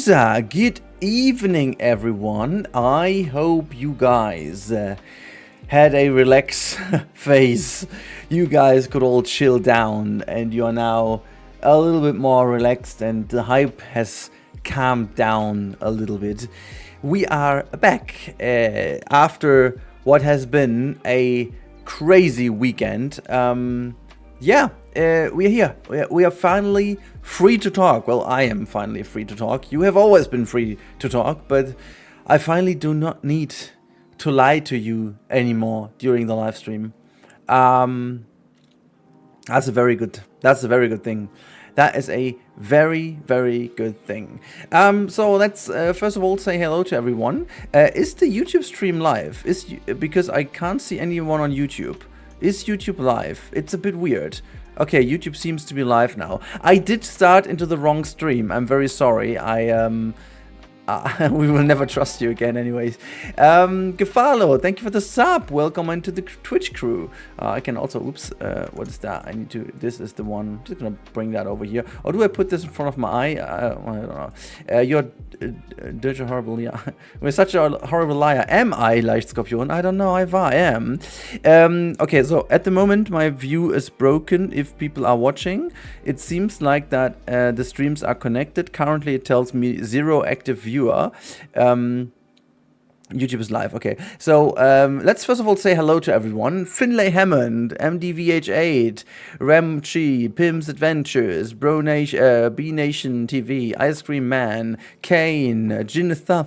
Good evening, everyone. I hope you guys had a relax phase. You guys could all chill down and you are now a little bit more relaxed and the hype has calmed down a little bit. We are back after what has been a crazy weekend. We're here. We are finally free to talk. Well, I am finally free to talk. You have always been free to talk, but I finally do not need to lie to you anymore during the live stream. That's a very good thing. That is a very, very good thing. So let's first of all say hello to everyone. Is the YouTube stream live? Because I can't see anyone on YouTube. Is YouTube live? It's a bit weird. Okay, YouTube seems to be live now. I did start into the wrong stream. I'm very sorry. We will never trust you again anyways. Gefalo, thank you for the sub. Welcome into the Twitch crew. I can also, what is that? This is the one. I'm just gonna bring that over here. Or do I put this in front of my eye? I don't know. You're such a horrible liar. We're such a horrible liar. Am I, Lichtskorpion? I don't know if I am. Okay, so at the moment my view is broken if people are watching. It seems like that the streams are connected. Currently it tells me 0 active viewer. YouTube is live. Okay, so let's first of all say hello to everyone. Finlay Hammond, MDVH8, Ramchi, Pim's Adventures, B Nation TV, Ice Cream Man, Kane, Jinatha.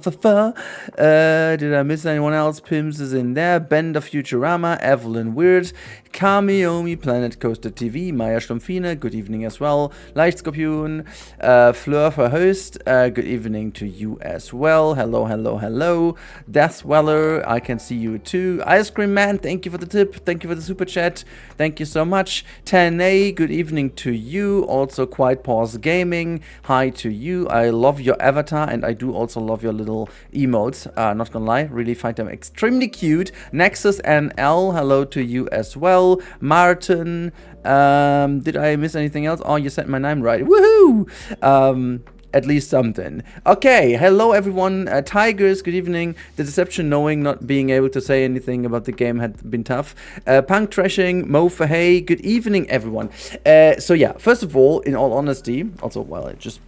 Did I miss anyone else? Pims is in there. Bender Futurama, Evelyn Weird, Kamiomi, Planet Coaster TV, Maya Stumpfine, good evening as well. Lichtskorpion, Fleur for host, good evening to you as well. Hello. Death Weller, I can see you too. Ice Cream Man, thank you for the tip. Thank you for the super chat. Thank you so much. 10A, good evening to you. Also, Quiet Pause Gaming, hi to you. I love your avatar and I do also love your little emotes. Not gonna lie, really find them extremely cute. Nexus NL, hello to you as well. Martin, did I miss anything else? Oh, you said my name right. Woohoo! At least something. Okay, hello everyone. Tigers, good evening. The deception knowing not being able to say anything about the game had been tough. Punk Trashing, Mo Fahey, good evening everyone. So yeah, first of all, in all honesty, also while I just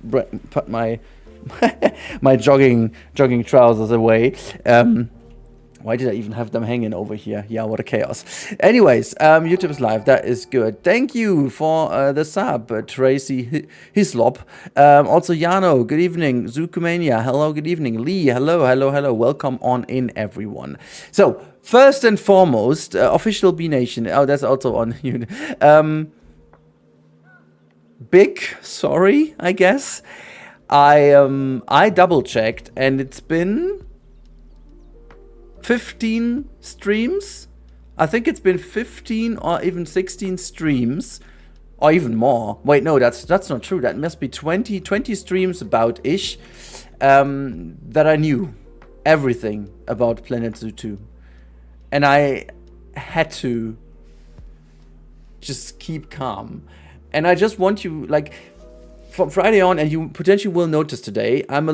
put my my jogging trousers away. Why did I even have them hanging over here? Yeah, what a chaos. Anyways, YouTube is live. That is good. Thank you for the sub, Tracy Hislop. Also, Yano, good evening. Zukumania, hello, good evening. Lee, hello. Welcome on in, everyone. So, first and foremost, official B Nation. Oh, that's also on you. Big sorry, I guess. I double checked, and it's been 15 streams. I think it's been 15 or even 16 streams or even more. Wait, no, that's not true. That must be 20 streams about-ish that I knew everything about Planet Zoo 2. And I had to just keep calm. And I just want you, like, from Friday on, and you potentially will notice today, I'm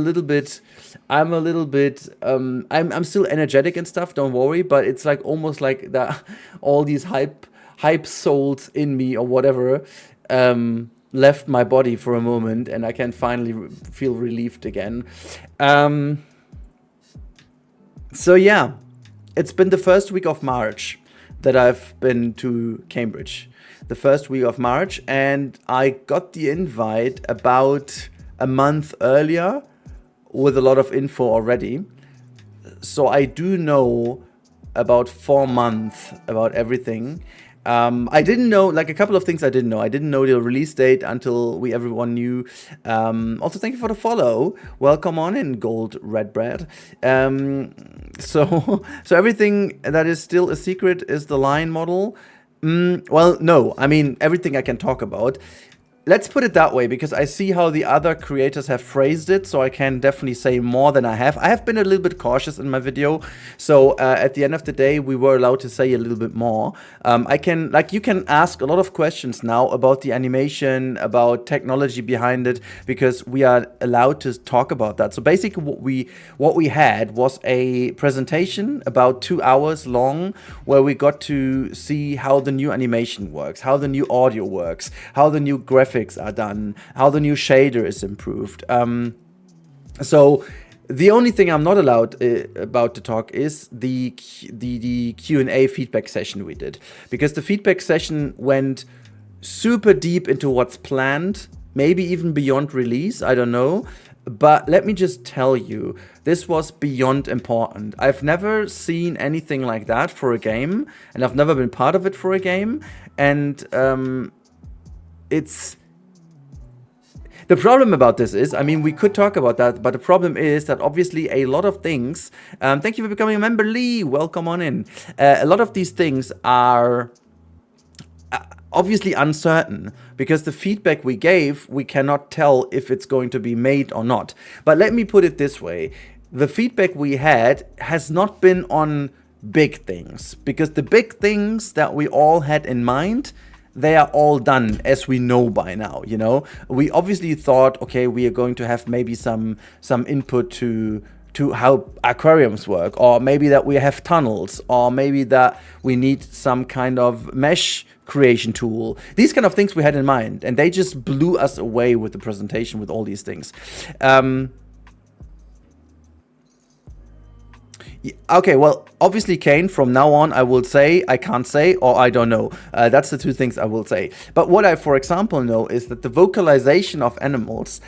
still energetic and stuff, don't worry, but it's like almost like that all these hype souls in me or whatever left my body for a moment, and I can finally feel relieved again. So yeah, it's been the first week of March that I've been to Cambridge. The first week of March, and I got the invite about a month earlier with a lot of info already. So I do know about 4 months about everything. I didn't know, like a couple of things I didn't know. I didn't know the release date until everyone knew. Also, thank you for the follow. Welcome on in, Gold Red Bread. So everything that is still a secret is the line model. Well, no, I mean, everything I can talk about. let's put it that way, because I see how the other creators have phrased it, so I can definitely say more than I have. I have been a little bit cautious in my video, so at the end of the day, we were allowed to say a little bit more. You can ask a lot of questions now about the animation, about technology behind it, because we are allowed to talk about that. So basically, what we had was a presentation about 2 hours long, where we got to see how the new animation works, how the new audio works, how the new graphics are done, how the new shader is improved. So the only thing I'm not allowed about to talk is the Q&A feedback session we did, because the feedback session went super deep into what's planned, maybe even beyond release, I don't know. But let me just tell you, this was beyond important. I've never seen anything like that for a game, and I've never been part of it for a game. And it's... The problem about this is, I mean, we could talk about that, but the problem is that obviously a lot of things... thank you for becoming a member, Lee. Welcome on in. A lot of these things are... obviously uncertain, because the feedback we gave, we cannot tell if it's going to be made or not. But let me put it this way. The feedback we had has not been on big things, because the big things that we all had in mind, they are all done, as we know by now, you know. We obviously thought, okay, we are going to have maybe some input to how aquariums work, or maybe that we have tunnels, or maybe that we need some kind of mesh creation tool. These kind of things we had in mind, and they just blew us away with the presentation with all these things. Okay, well, obviously, Kane, from now on, I will say, I can't say, or I don't know. That's the two things I will say. But what I, for example, know is that the vocalization of animals,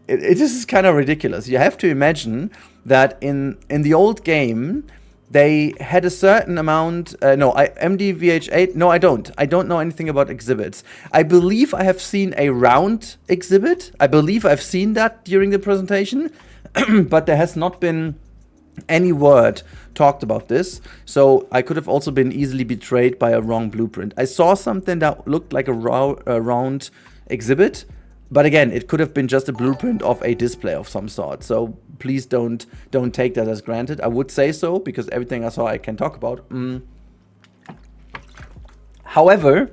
this is kind of ridiculous. You have to imagine that in the old game, they had a certain amount... MDVH8... No, I don't. I don't know anything about exhibits. I believe I have seen a round exhibit. I believe I've seen that during the presentation. But there has not been any word talked about this. So I could have also been easily betrayed by a wrong blueprint. I saw something that looked like a round exhibit. But again, it could have been just a blueprint of a display of some sort. So please don't take that as granted. I would say so, because everything I saw I can talk about. However,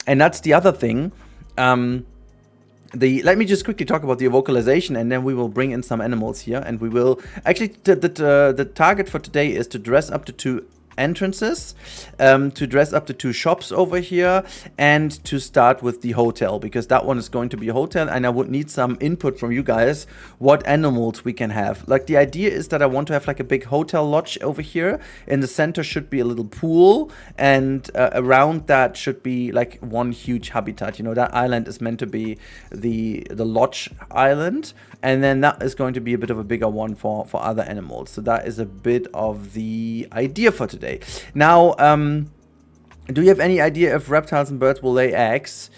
and that's the other thing, let me just quickly talk about the vocalization, and then we will bring in some animals here, and we will... Actually, the target for today is to dress up to 2 entrances, to dress up the 2 shops over here, and to start with the hotel, because that one is going to be a hotel, and I would need some input from you guys what animals we can have. Like, the idea is that I want to have like a big hotel lodge over here. In the center should be a little pool, and around that should be like one huge habitat. You know, that island is meant to be the lodge island, and then that is going to be a bit of a bigger one for other animals. So that is a bit of the idea for today. Now, do you have any idea if reptiles and birds will lay eggs?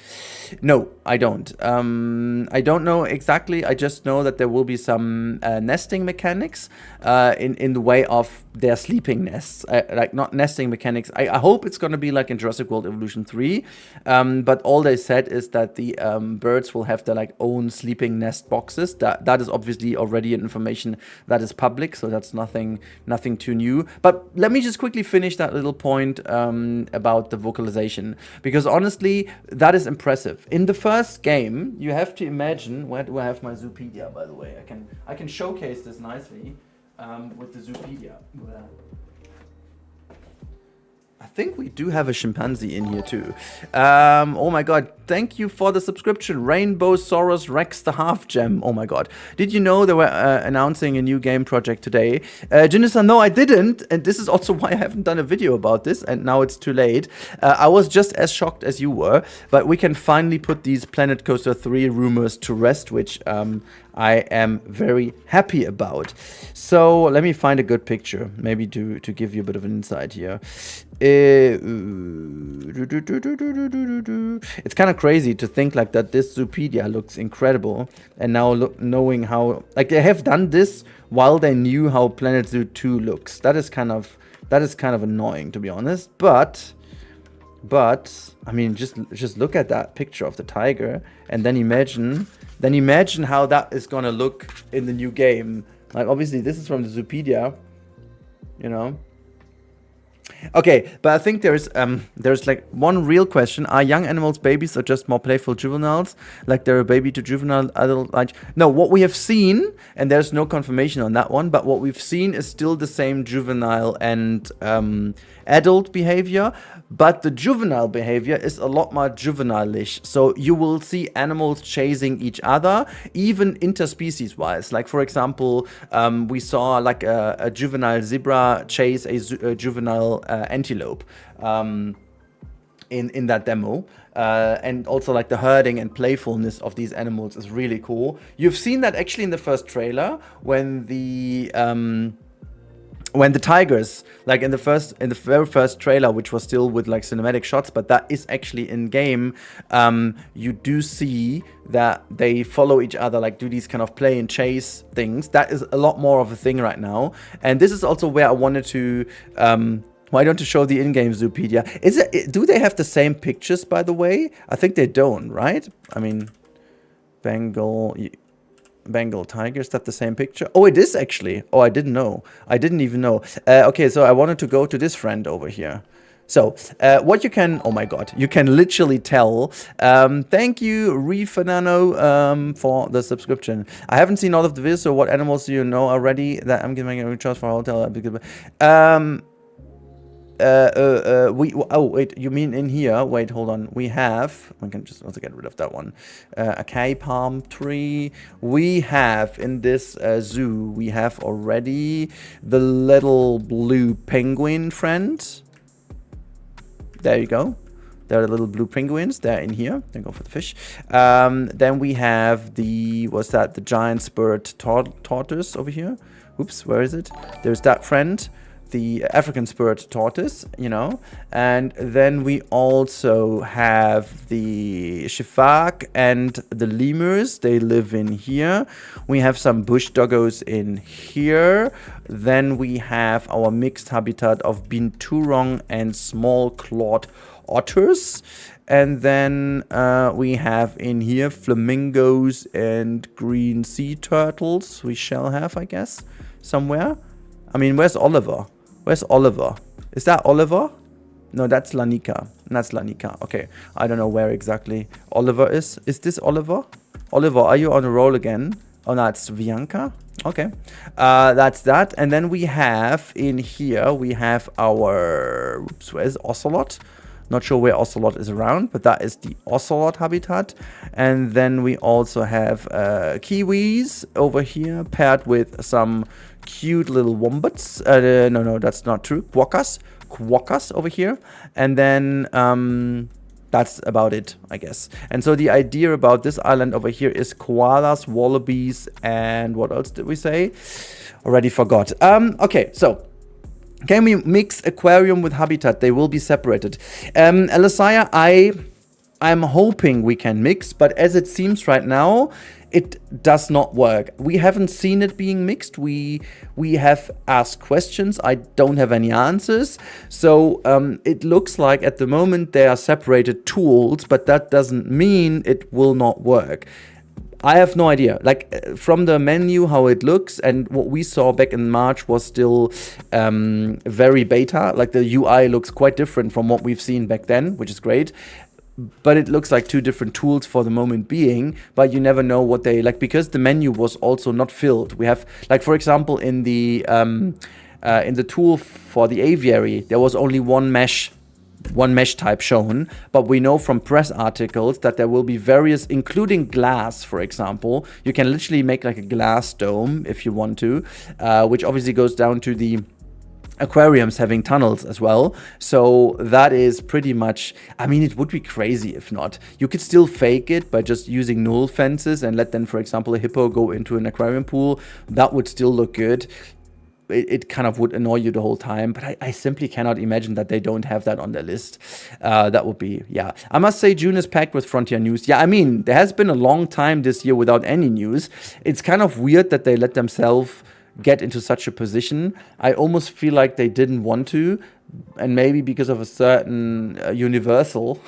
No, I don't. I don't know exactly. I just know that there will be some nesting mechanics in the way of their sleeping nests. Like, not nesting mechanics. I hope it's going to be like in Jurassic World Evolution 3. But all they said is that the birds will have their like own sleeping nest boxes. That is obviously already information that is public, so that's nothing too new. But let me just quickly finish that little point about the vocalization, because honestly, that is impressive. In the first game, you have to imagine... Where do I have my Zoopedia, by the way? I can showcase this nicely with the Zoopedia. I think we do have a chimpanzee in here too. Oh my god, thank you for the subscription. Rainbow Saurus Rex the Half Gem. Oh my god. Did you know they were announcing a new game project today? Jinisa, no, I didn't. And this is also why I haven't done a video about this, and now it's too late. I was just as shocked as you were, but we can finally put these Planet Coaster 3 rumors to rest, which I am very happy about. So let me find a good picture, maybe to give you a bit of an insight here. It's kind of crazy to think like that this Zoopedia looks incredible, and now knowing how, like, they have done this while they knew how Planet Zoo 2 looks. That is kind of annoying, to be honest. But But I mean, just look at that picture of the tiger, and then imagine how that is gonna look in the new game. Like obviously, this is from the Zoopedia, you know. Okay, but I think there's like one real question: are young animals babies or just more playful juveniles? Like they're a baby to juvenile adult? Like no, what we have seen, and there's no confirmation on that one, but what we've seen is still the same juvenile and adult behavior. But the juvenile behavior is a lot more juvenile-ish. So you will see animals chasing each other, even interspecies-wise. Like, for example, we saw like a juvenile zebra chase a juvenile antelope in that demo. And also like the herding and playfulness of these animals is really cool. You've seen that actually in the first trailer when the tigers, like in the very first trailer, which was still with like cinematic shots, but that is actually in game, you do see that they follow each other, like do these kind of play and chase things. That is a lot more of a thing right now, and this is also where I wanted to. Why don't you show the in-game Zoopedia? Do they have the same pictures, by the way? I think they don't, right? I mean, Bengal tiger, is that the same picture? Oh, it is actually. Oh, I didn't know. I didn't even know. Okay, so I wanted to go to this friend over here. So, what you can, oh my god, you can literally tell. Thank you, Refanano, for the subscription. I haven't seen all of the videos, so what animals do you know already that I'm giving a recharge for a hotel? Wait, you mean in here? Wait, hold on. We can just also get rid of that one. A palm tree. We have in this zoo, we have already the little blue penguin friend. There you go. There are little blue penguins. They're in here. Then go for the fish. Then we have the giant spurred tortoise over here. Oops, where is it? There's that friend. The African spurred tortoise, you know, and then we also have the shifak and the lemurs. They live in here. We have some bush doggos in here. Then we have our mixed habitat of binturong and small clawed otters. And then we have in here flamingos and green sea turtles. We shall have, I guess, somewhere. I mean, where's Oliver? Where's Oliver? Is that Oliver? No, that's Lanika. That's Lanika. Okay. I don't know where exactly Oliver is. Is this Oliver? Oliver, are you on a roll again? Oh, no, it's Bianca. Okay. That's that. And then we have in here, we have our... Oops, where's Ocelot? Not sure where Ocelot is around, but that is the Ocelot habitat. And then we also have Kiwis over here paired with some cute little wombats. No, that's not true. Quokkas over here. And then that's about it, I guess. And so the idea about this island over here is koalas, wallabies, and what else did we say? Already forgot. Okay, so can we mix aquarium with habitat? They will be separated. Elisaya, I'm hoping we can mix, but as it seems right now, it does not work. We haven't seen it being mixed. We have asked questions. I don't have any answers. So it looks like at the moment they are separated tools, but that doesn't mean it will not work. I have no idea. Like from the menu, how it looks, and what we saw back in March was still very beta. Like the UI looks quite different from what we've seen back then, which is great. But it looks like two different tools for the moment being, but you never know what they like, because the menu was also not filled. We have, like, for example, in the tool for the aviary, there was only one mesh type shown, but we know from press articles that there will be various, including glass, for example. You can literally make like a glass dome if you want to, which obviously goes down to the aquariums having tunnels as well. So that is pretty much, I mean, it would be crazy if not. You could still fake it by just using null fences and let then, for example, a hippo go into an aquarium pool. That would still look good. It kind of would annoy you the whole time, but I simply cannot imagine that they don't have that on their list. That would be, yeah. I must say June is packed with Frontier news. Yeah, I mean, there has been a long time this year without any news. It's kind of weird that they let themselves get into such a position. I almost feel like they didn't want to, and maybe because of a certain universal,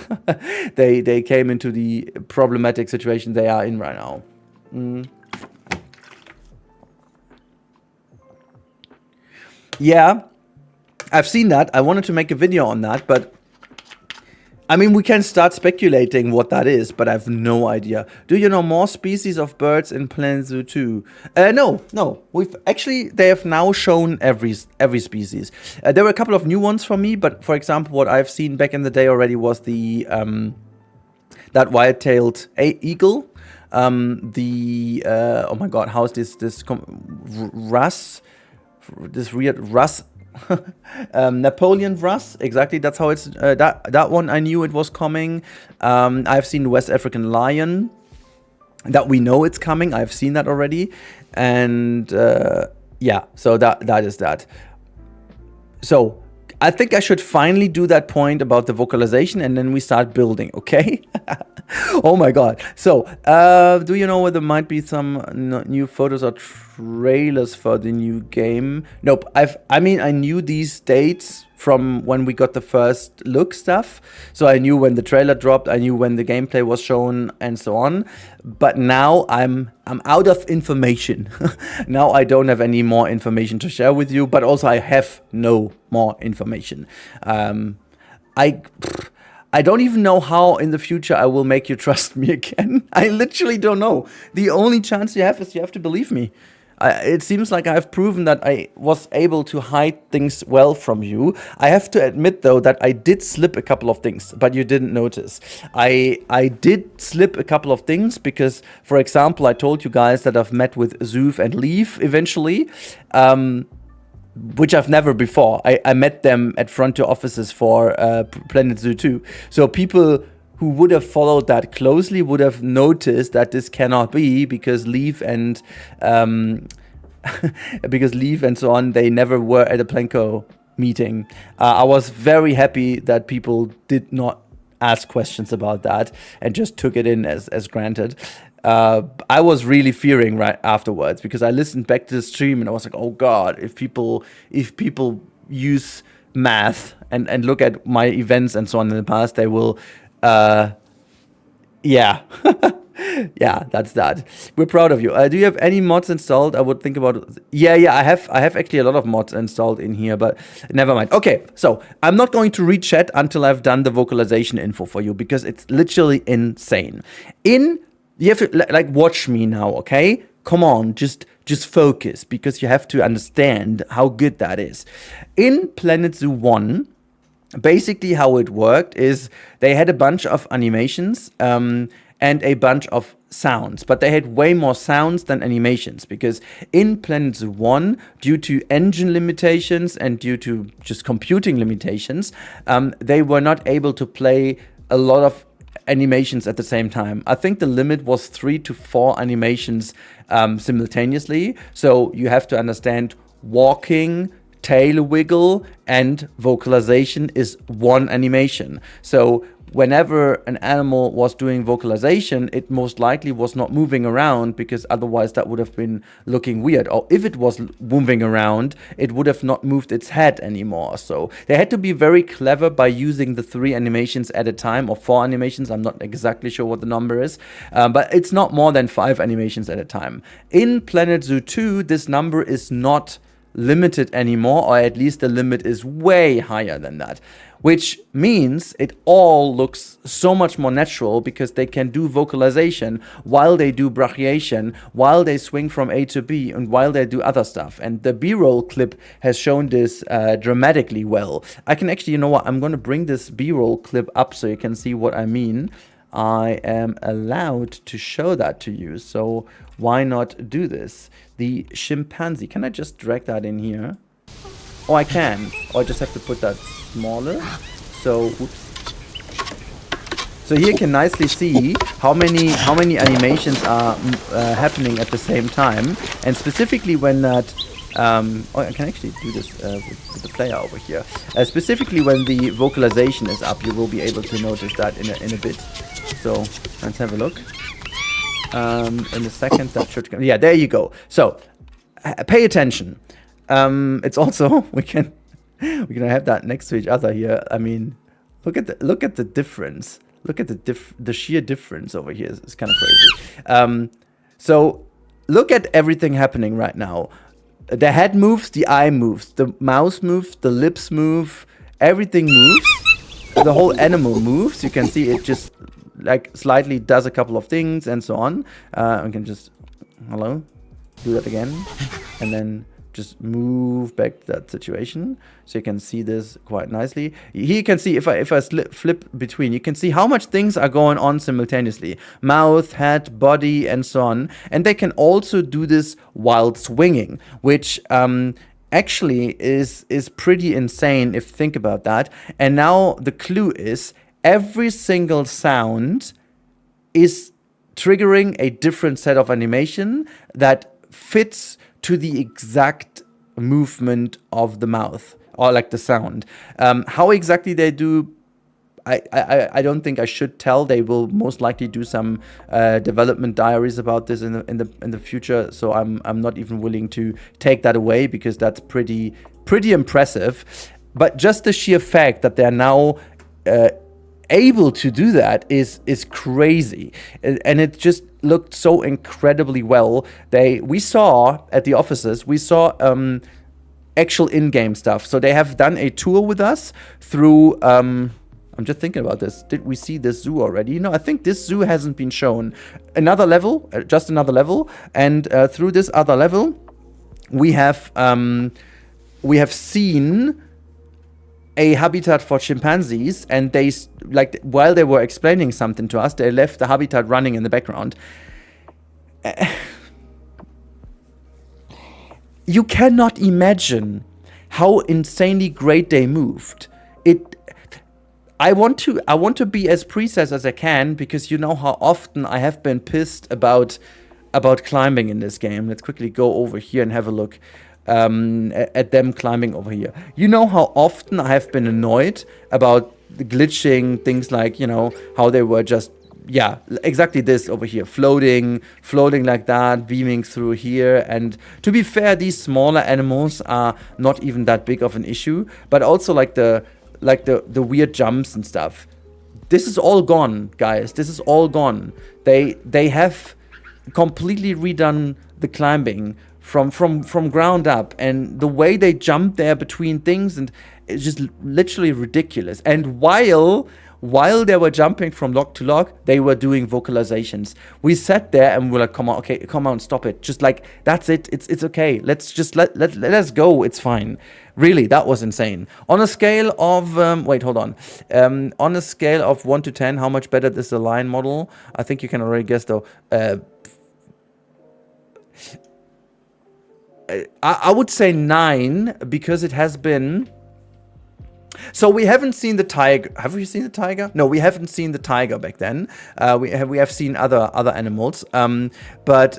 they came into the problematic situation they are in right now. Yeah, I've seen that. I wanted to make a video on that, but I mean, we can start speculating what that is, but I have no idea. Do you know more species of birds in Planet Zoo 2? No. They have now shown every species. There were a couple of new ones for me, but for example, what I've seen back in the day already was the that white-tailed eagle. Oh my God, how's this Russ? This weird Russ. Napoleon Russ, exactly. That's how it's. That one I knew it was coming. I've seen the West African lion. That we know it's coming. I've seen that already, and yeah. So that is that. So I think I should finally do that point about the vocalization, and then we start building. Okay. Oh my God. So, do you know whether there might be some new photos or trailers for the new game? Nope. I knew these dates from when we got the first look stuff. So I knew when the trailer dropped, I knew when the gameplay was shown, and so on. But now I'm out of information. Now I don't have any more information to share with you, but also I have no more information. I don't even know how in the future I will make you trust me again. I literally don't know. The only chance you have is you have to believe me. It seems like I've proven that I was able to hide things well from you. I have to admit, though, that I did slip a couple of things, but you didn't notice. I did slip a couple of things because, for example, I told you guys that I've met with Zoof and Leaf eventually. Which I've never before. I met them at frontier offices for Planet Zoo 2. So people who would have followed that closely would have noticed that this cannot be because Leaf and so on, they never were at a Plenko meeting. I was very happy that people did not ask questions about that and just took it in as granted. I was really fearing right afterwards because I listened back to the stream and I was like, oh God, if people use math and look at my events and so on in the past, they will, yeah. Yeah, that's that. We're proud of you. Do you have any mods installed? I would think about. Yeah. I have actually a lot of mods installed in here, but never mind. Okay, so I'm not going to read chat until I've done the vocalization info for you because it's literally insane. You have to like watch me now, okay? Come on, just focus because you have to understand how good that is. In Planet Zoo 1, basically how it worked is they had a bunch of animations and a bunch of sounds, but they had way more sounds than animations because in Planet Zoo 1, due to engine limitations and due to just computing limitations, they were not able to play a lot of animations at the same time. I think the limit was 3 to 4 animations simultaneously. So you have to understand walking, tail wiggle, and vocalization is one animation. So whenever an animal was doing vocalization, it most likely was not moving around because otherwise that would have been looking weird. Or if it was moving around, it would have not moved its head anymore. So they had to be very clever by using the 3 animations at a time, or 4 animations. I'm not exactly sure what the number is, but it's not more than 5 animations at a time. In Planet Zoo 2, this number is not limited anymore, or at least the limit is way higher than that, which means it all looks so much more natural because they can do vocalization while they do brachiation, while they swing from A to B, and while they do other stuff. And the B-roll clip has shown this dramatically well. I can actually, you know what, I'm going to bring this B-roll clip up so you can see what I mean. I am allowed to show that to you, so why not do this? The chimpanzee, can I just drag that in here? Oh, I can. Or I just have to put that smaller. So, oops. So here you can nicely see how many animations are happening at the same time, and specifically when that. Oh, I can actually do this with the player over here. Specifically when the vocalization is up, you will be able to notice that in a bit. So let's have a look. In a second, that should come. Yeah, there you go. So Pay attention. It's also we can have that next to each other here. I mean, look at the difference. Look at the sheer difference over here. It's kind of crazy. So look at everything happening right now. The head moves, the eye moves, the mouth moves, the lips move, everything moves. The whole animal moves. You can see it just like slightly does a couple of things and so on. We can just do that again, and then just move back to that situation, so you can see this quite nicely. Here you can see if I flip between, you can see how much things are going on simultaneously: mouth, head, body, and so on. And they can also do this while swinging, which actually is pretty insane if you think about that. And now the clue is every single sound is triggering a different set of animation that fits to the exact movement of the mouth, or like the sound. How exactly they do, I don't think I should tell. They will most likely do some development diaries about this in the future. So I'm not even willing to take that away, because that's pretty impressive. But just the sheer fact that they're now able to do that is crazy, and it just looked so incredibly well. We saw at the offices, we saw actual in-game stuff. So they have done a tour with us through I'm just thinking about this. Did we see this zoo already? No, I think this zoo hasn't been shown. Another level, just another level, and through this other level we have seen a habitat for chimpanzees, and they, like, while they were explaining something to us, they left the habitat running in the background. You cannot imagine how insanely great they moved. I want to be as precise as I can, because you know how often I have been pissed about climbing in this game. Let's quickly go over here and have a look at them climbing over here. You know how often I have been annoyed about the glitching, things like, you know, how they were just, yeah, exactly this over here, floating like that, beaming through here. And to be fair, these smaller animals are not even that big of an issue, but also like the weird jumps and stuff. This is all gone, guys. This is all gone. They have completely redone the climbing from ground up, and the way they jump there between things, and it's just literally ridiculous. And while they were jumping from log to log, they were doing vocalizations. We sat there and we're like, come on, stop it. Just like, that's it. It's okay. Let's just let us go. It's fine. Really, that was insane. On a scale of on a scale of 1 to 10, how much better is the Lion model? I think you can already guess though. I would say 9, because it has been. So we haven't seen the tiger. Have we seen the tiger? No, we haven't seen the tiger back then. We have seen other animals, but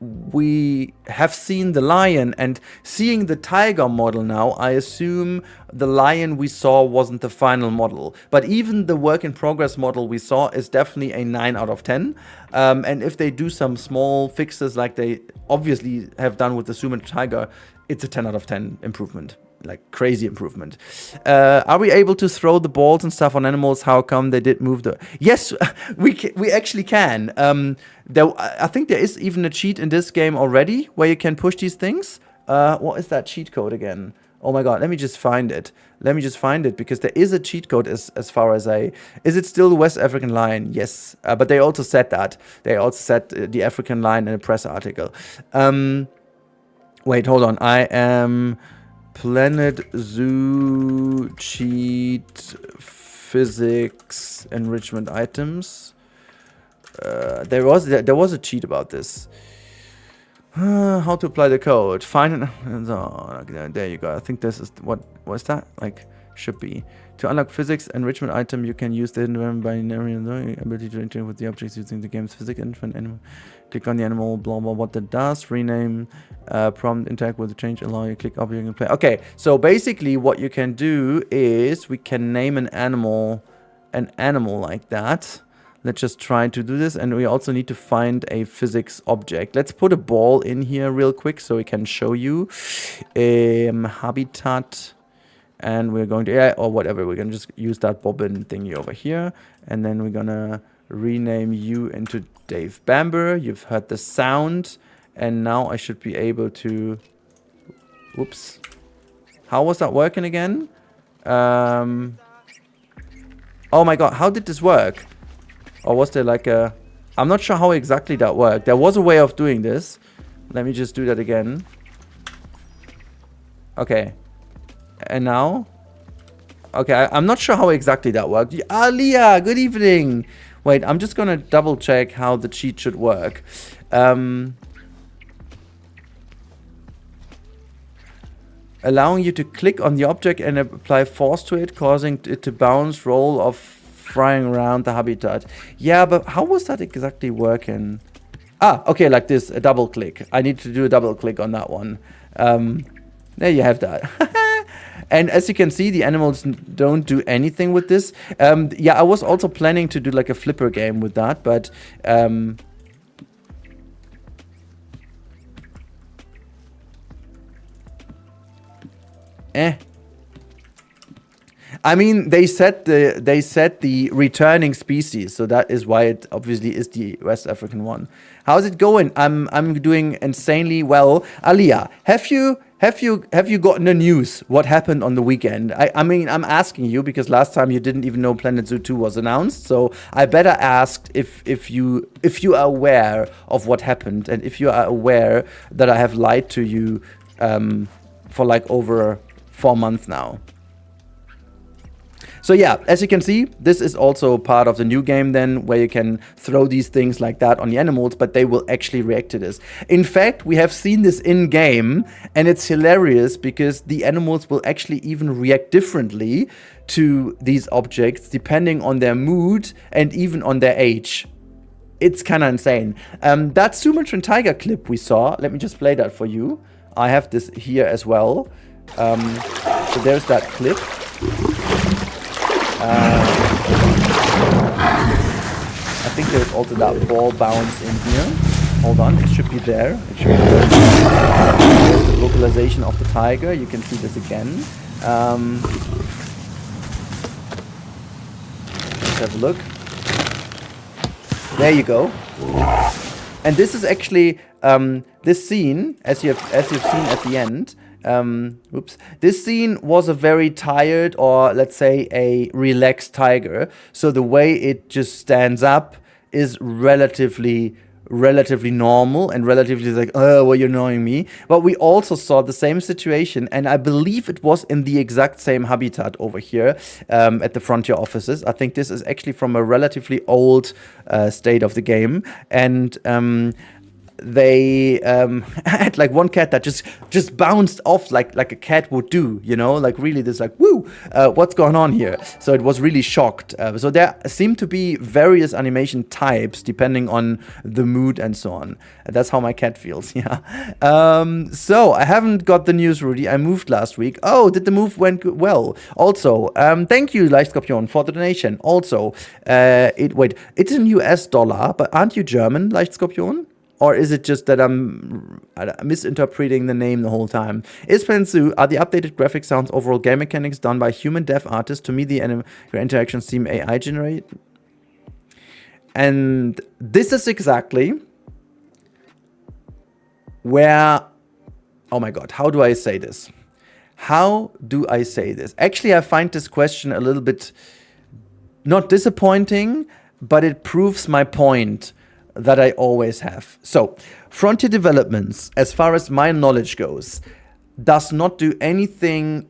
we have seen the lion. And seeing the tiger model now, I assume the lion we saw wasn't the final model. But even the work in progress model we saw is definitely a 9 out of 10. And if they do some small fixes like they obviously have done with the Suman tiger, it's a 10 out of 10 improvement. Like crazy improvement. Are we able to throw the balls and stuff on animals? How come they did move the? Yes, we actually can. I think there is even a cheat in this game already where you can push these things. What is that cheat code again? Oh my god, let me just find it. Because there is a cheat code as far as is it still the West African lion? Yes, but they also said that. They also said the African lion in a press article. Wait, hold on. I am Planet Zoo cheat physics enrichment items. There was a cheat about this. How to apply the code? Find it. Oh, there you go. I think this is what was that? Like, should be. To unlock physics enrichment item, you can use the binary ability to interact with the objects using the game's physics enrichment animal. Click on the animal, blah blah, what that does. Rename, prompt, interact with the change, allow you click object and play. Okay, so basically what you can do is we can name an animal like that. Let's just try to do this, and we also need to find a physics object. Let's put a ball in here real quick so we can show you. Habitat, and we're going to, yeah, or whatever, we're going to just use that bobbin thingy over here, and then we're going to rename you into Dave Bamber. You've heard the sound, and now I should be able to, whoops. How was that working again? Oh my god, how did this work? Or was there like a... I'm not sure how exactly that worked. There was a way of doing this. Let me just do that again. Okay. And now? Okay, I'm not sure how exactly that worked. Ah, Leah, good evening. Wait, I'm just gonna double check how the cheat should work. Allowing you to click on the object and apply force to it, causing it to bounce, roll, or flying around the habitat. Yeah, but how was that exactly working? Ah, okay, like this, a double click. I need to do a double click on that one. There you have that. And as you can see, the animals don't do anything with this. Yeah, I was also planning to do like a flipper game with that, but... I mean, they said the returning species, so that is why it obviously is the West African one. How's it going? I'm doing insanely well. Alia, have you gotten the news? What happened on the weekend? I mean, I'm asking you because last time you didn't even know Planet Zoo 2 was announced, so I better ask if you are aware of what happened, and if you are aware that I have lied to you for like over 4 months now. So yeah, as you can see, this is also part of the new game then, where you can throw these things like that on the animals, but they will actually react to this. In fact, we have seen this in-game, and it's hilarious because the animals will actually even react differently to these objects, depending on their mood and even on their age. It's kind of insane. That Sumatran tiger clip we saw, let me just play that for you. I have this here as well. So there's that clip. I think there's also that ball bounce in here. Hold on, it should be there. It should be there. There's the vocalization of the tiger. You can see this again. Let's have a look. There you go. And this is actually this scene, as you've seen at the end. This scene was a very tired, or let's say a relaxed tiger. So the way it just stands up is relatively normal and relatively like, oh, well, you're annoying me. But we also saw the same situation, and I believe it was in the exact same habitat over here at the Frontier offices. I think this is actually from a relatively old state of the game, and they had like one cat that just bounced off like a cat would do, you know, like really this like, woo, what's going on here? So it was really shocked. So there seem to be various animation types depending on the mood and so on. That's how my cat feels, yeah. So I haven't got the news, Rudy. I moved last week. Oh, did the move went well? Also, thank you, Lichtskorpion, for the donation. Also, it's in US dollar, but aren't you German, Lichtskorpion? Or is it just that I'm misinterpreting the name the whole time? Is Planet Zoo, are the updated graphic sounds, overall game mechanics done by human dev artists? To me, your interactions seem AI generate. And this is exactly where... Oh my god, how do I say this? How do I say this? Actually, I find this question a little bit not disappointing, but it proves my point that I always have. So, Frontier Developments, as far as my knowledge goes, does not do anything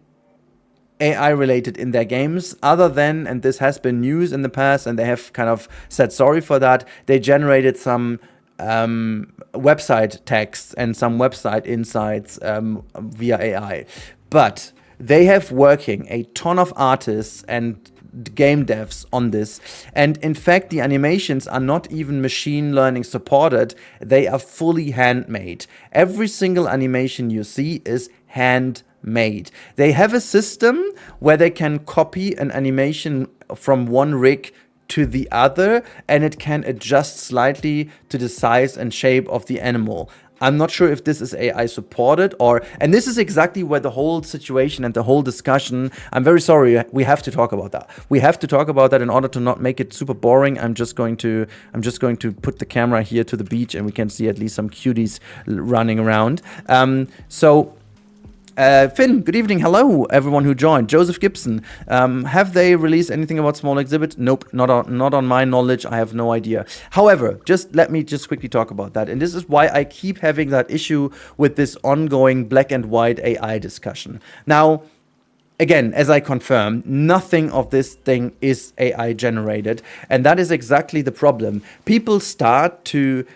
AI related in their games other than, and this has been news in the past, and they have kind of said sorry for that, they generated some website text and some website insights via AI. But they have working a ton of artists and game devs on this, and in fact the animations are not even machine learning supported, they are fully handmade. Every single animation you see is handmade. They have a system where they can copy an animation from one rig to the other, and it can adjust slightly to the size and shape of the animal. I'm not sure if this is AI supported and this is exactly where the whole situation and the whole discussion, I'm very sorry, we have to talk about that. We have to talk about that in order to not make it super boring. I'm just going to put the camera here to the beach and we can see at least some cuties running around. Finn, good evening. Hello, everyone who joined. Joseph Gibson, have they released anything about small exhibit? Nope, not on my knowledge. I have no idea. However, let me quickly talk about that. And this is why I keep having that issue with this ongoing black and white AI discussion. Now, again, as I confirm, nothing of this thing is AI generated. And that is exactly the problem. People start to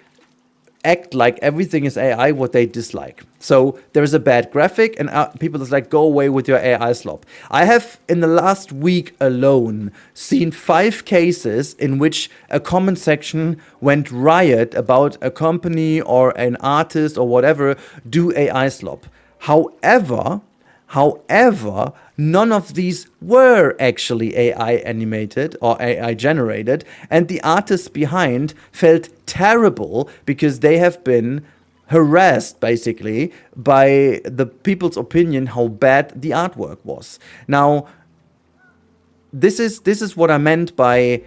act like everything is AI, what they dislike. So there's a bad graphic and people just like, go away with your AI slop. I have, in the last week alone, seen 5 cases in which a comment section went riot about a company or an artist or whatever do AI slop. However, none of these were actually AI animated or AI generated, and the artists behind felt terrible because they have been harassed basically by the people's opinion how bad the artwork was. Now, this is what I meant by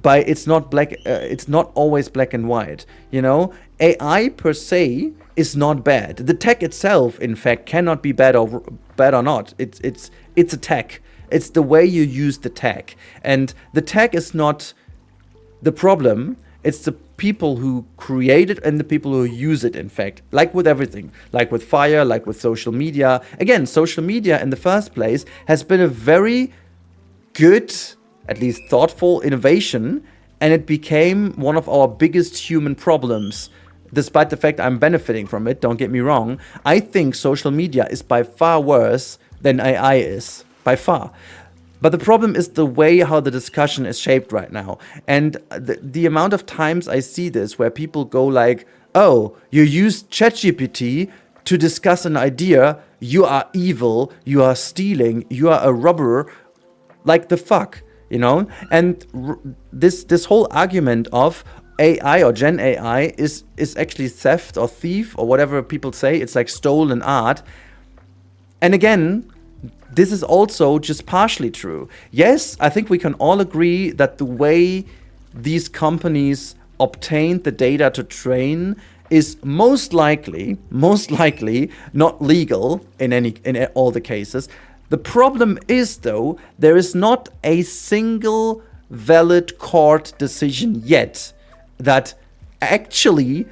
it's not always black and white. You know, AI per se is not bad. The tech itself, in fact, cannot be bad or not. It's a tech. It's the way you use the tech, and the tech is not the problem. It's the people who create it and the people who use it, in fact. Like with everything, like with fire, like with social media. Again, social media in the first place has been a very good, at least thoughtful innovation, and it became one of our biggest human problems. Despite the fact I'm benefiting from it, don't get me wrong, I think social media is by far worse than AI is, by far. But the problem is the way how the discussion is shaped right now. And the amount of times I see this where people go like, oh, you used ChatGPT to discuss an idea, you are evil, you are stealing, you are a robber, like the fuck, you know? And this whole argument of AI or Gen AI is actually theft or thief or whatever people say. It's like stolen art. And again, this is also just partially true. Yes, I think we can all agree that the way these companies obtained the data to train is most likely not legal in all the cases. The problem is, though, there is not a single valid court decision yet that actually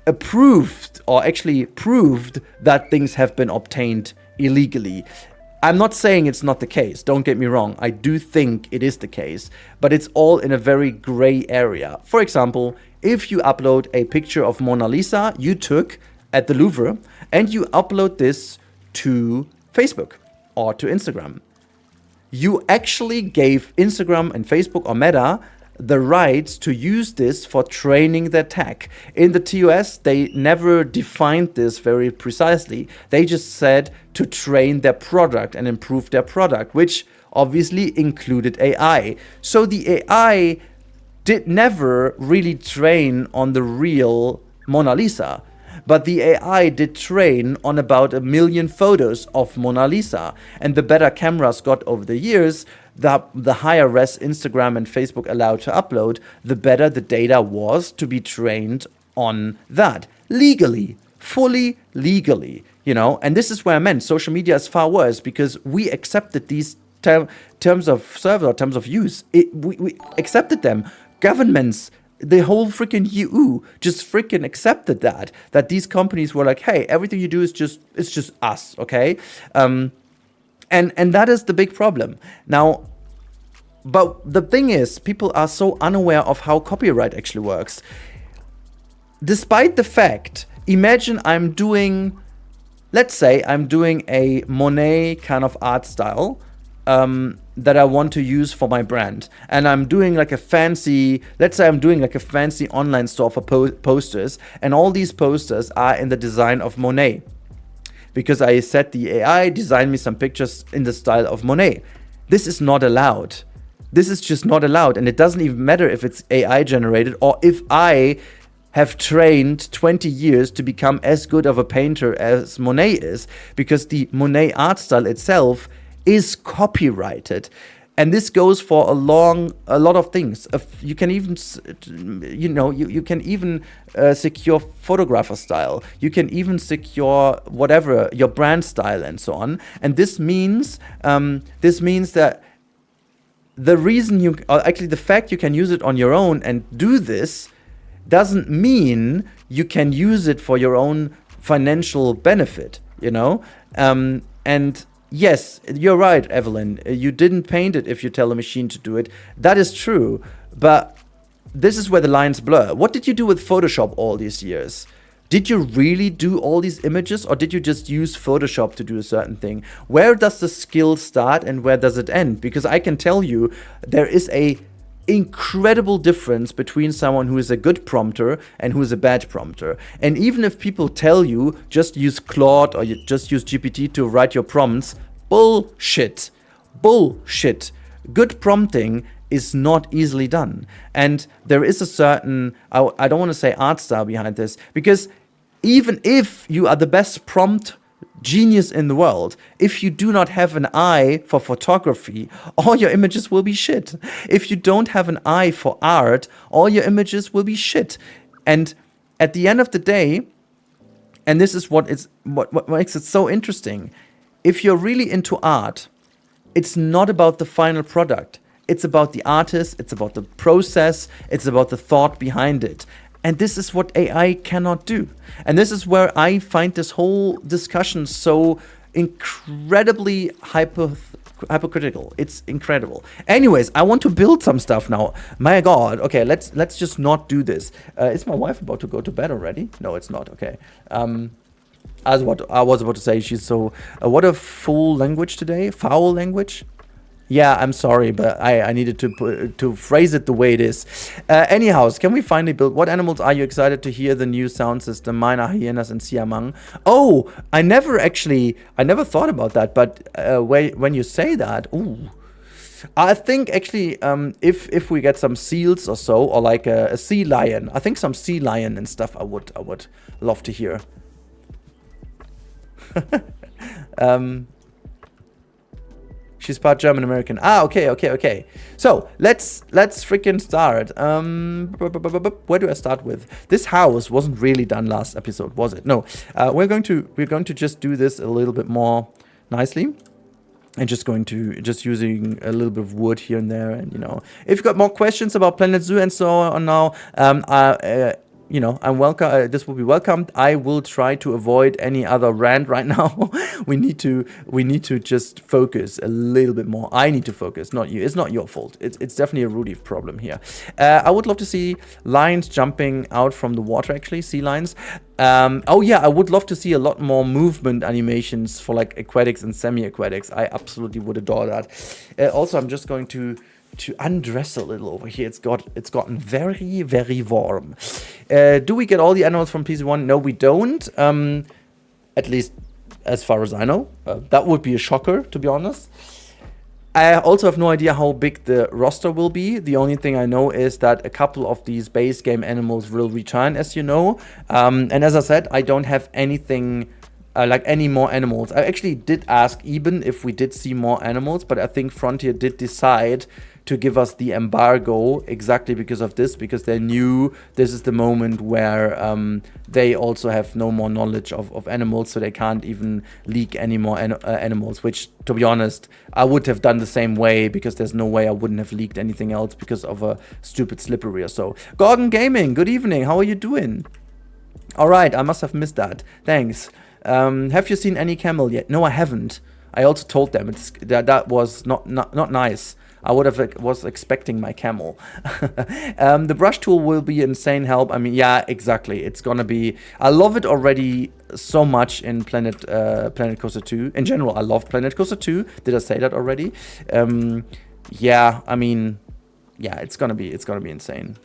approved or actually proved that things have been obtained illegally. I'm not saying it's not the case, don't get me wrong. I do think it is the case, but it's all in a very gray area. For example, if you upload a picture of Mona Lisa you took at the Louvre and you upload this to Facebook or to Instagram, you actually gave Instagram and Facebook or Meta the rights to use this for training their tech. In the TOS, they never defined this very precisely. They just said to train their product and improve their product, which obviously included AI. So the AI did never really train on the real Mona Lisa, but the AI did train on about 1 million photos of Mona Lisa. And the better cameras got over the years, the higher res Instagram and Facebook allowed to upload, the better the data was to be trained on that. Legally, fully legally, you know. And this is where I meant social media is far worse because we accepted these terms of service or terms of use. We accepted them. Governments, the whole freaking EU just freaking accepted that these companies were like, hey, everything you do is just us, okay? And that is the big problem. Now, but the thing is, people are so unaware of how copyright actually works. Despite the fact, imagine let's say I'm doing a Monet kind of art style that I want to use for my brand. And I'm doing like a fancy online store for posters. And all these posters are in the design of Monet, because I set the AI design me some pictures in the style of Monet. This is not allowed. This is just not allowed, and it doesn't even matter if it's AI generated or if I have trained 20 years to become as good of a painter as Monet is, because the Monet art style itself is copyrighted. And this goes for a lot of things. You can even, you can even secure photographer style. You can even secure whatever your brand style and so on. And this means that the reason the fact you can use it on your own and do this doesn't mean you can use it for your own financial benefit, and yes, you're right, Evelyn. You didn't paint it if you tell a machine to do it. That is true. But this is where the lines blur. What did you do with Photoshop all these years? Did you really do all these images, or did you just use Photoshop to do a certain thing? Where does the skill start and where does it end? Because I can tell you there is a incredible difference between someone who is a good prompter and who is a bad prompter. And even if people tell you just use Claude or you just use GPT to write your prompts, bullshit. Good prompting is not easily done. And there is a certain, I don't want to say art style behind this, because even if you are the best prompt genius in the world, if you do not have an eye for photography, all your images will be shit. If you don't have an eye for art, all your images will be shit. And at the end of the day, and this is what makes it so interesting, if you're really into art, it's not about the final product. It's about the artist, it's about the process, it's about the thought behind it. And this is what AI cannot do. And this is where I find this whole discussion so incredibly hypocritical. It's incredible. Anyways, I want to build some stuff now. My God. Okay, let's just not do this. Is my wife about to go to bed already? No, it's not. Okay. As what I was about to say, she's so... what a foul language today. Foul language. Yeah, I'm sorry, but I needed to phrase it the way it is. Anyhow, can we finally build? What animals are you excited to hear the new sound system? Mine are hyenas and siamang. Oh, I never thought about that. But when you say that, ooh, I think actually, if we get some seals or so, or like a sea lion, I think some sea lion and stuff, I would love to hear. She's part German American. Okay. So let's freaking start. Where do I start with? This house wasn't really done last episode, was it? No. We're going to just do this a little bit more nicely, and just using a little bit of wood here and there. And if you've got more questions about Planet Zoo and so on now, I'm welcome. This will be welcomed. I will try to avoid any other rant right now. we need to just focus a little bit more. I need to focus, not you. It's not your fault. It's definitely a Rudy problem here. I would love to see lions jumping out from the water. Actually, sea lions. Oh yeah, I would love to see a lot more movement animations for like aquatics and semi-aquatics. I absolutely would adore that. Also, I'm just going to undress a little over here. It's gotten very, very warm. Do we get all the animals from PC1? No, we don't. At least as far as I know. That would be a shocker, to be honest. I also have no idea how big the roster will be. The only thing I know is that a couple of these base game animals will return, as you know. And as I said, I don't have anything... like any more animals. I actually did ask Eben if we did see more animals, but I think Frontier did decide to give us the embargo exactly because of this, because they knew this is the moment where they also have no more knowledge of animals, so they can't even leak any more animals, which, to be honest, I would have done the same way, because there's no way I wouldn't have leaked anything else because of a stupid slippery or so. Gorgon Gaming, good evening, how are you doing? Alright, I must have missed that, thanks. Have you seen any camel yet? No, I haven't. I also told them that was not nice. I was expecting my camel. The brush tool will be insane help. I mean, yeah, exactly. It's gonna be. I love it already so much in Planet Coaster 2. In general, I love Planet Coaster 2. Did I say that already? Yeah. I mean, yeah. It's gonna be insane.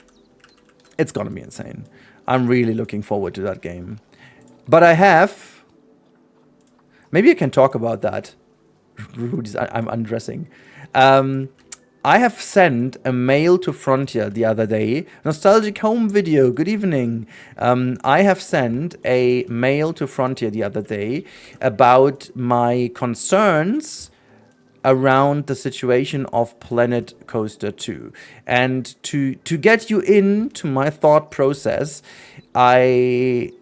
It's gonna be insane. I'm really looking forward to that game. But I have. Maybe I can talk about that. I'm undressing. I have sent a mail to Frontier the other day. Nostalgic home video. Good evening. I have sent a mail to Frontier the other day about my concerns around the situation of Planet Coaster 2. And to get you into my thought process, I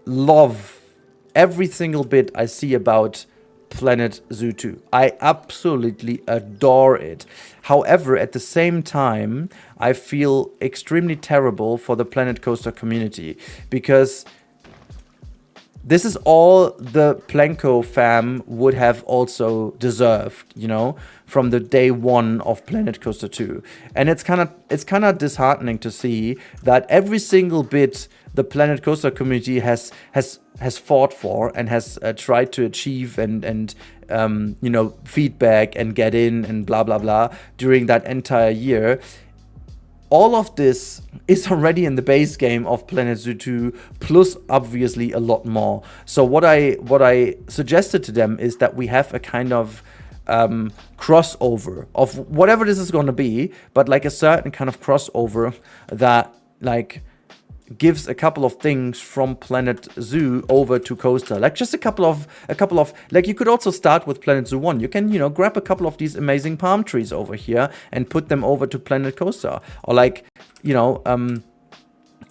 love every single bit I see about Planet Zoo 2. I absolutely adore it. However, at the same time, I feel extremely terrible for the Planet Coaster community because this is all the Planko fam would have also deserved, you know, from the day one of Planet Coaster 2. And it's kind of disheartening to see that every single bit the Planet Coaster community has fought for and has tried to achieve and you know, feedback and get in and blah blah blah during that entire year. All of this is already in the base game of Planet Zoo 2, plus obviously a lot more. So what I suggested to them is that we have a kind of crossover of whatever this is going to be, but like a certain kind of crossover that like gives a couple of things from Planet Zoo over to Coaster. Like just a couple of like, you could also start with Planet Zoo 1. You can, you know, grab a couple of these amazing palm trees over here and put them over to Planet Coaster. Or like, you know,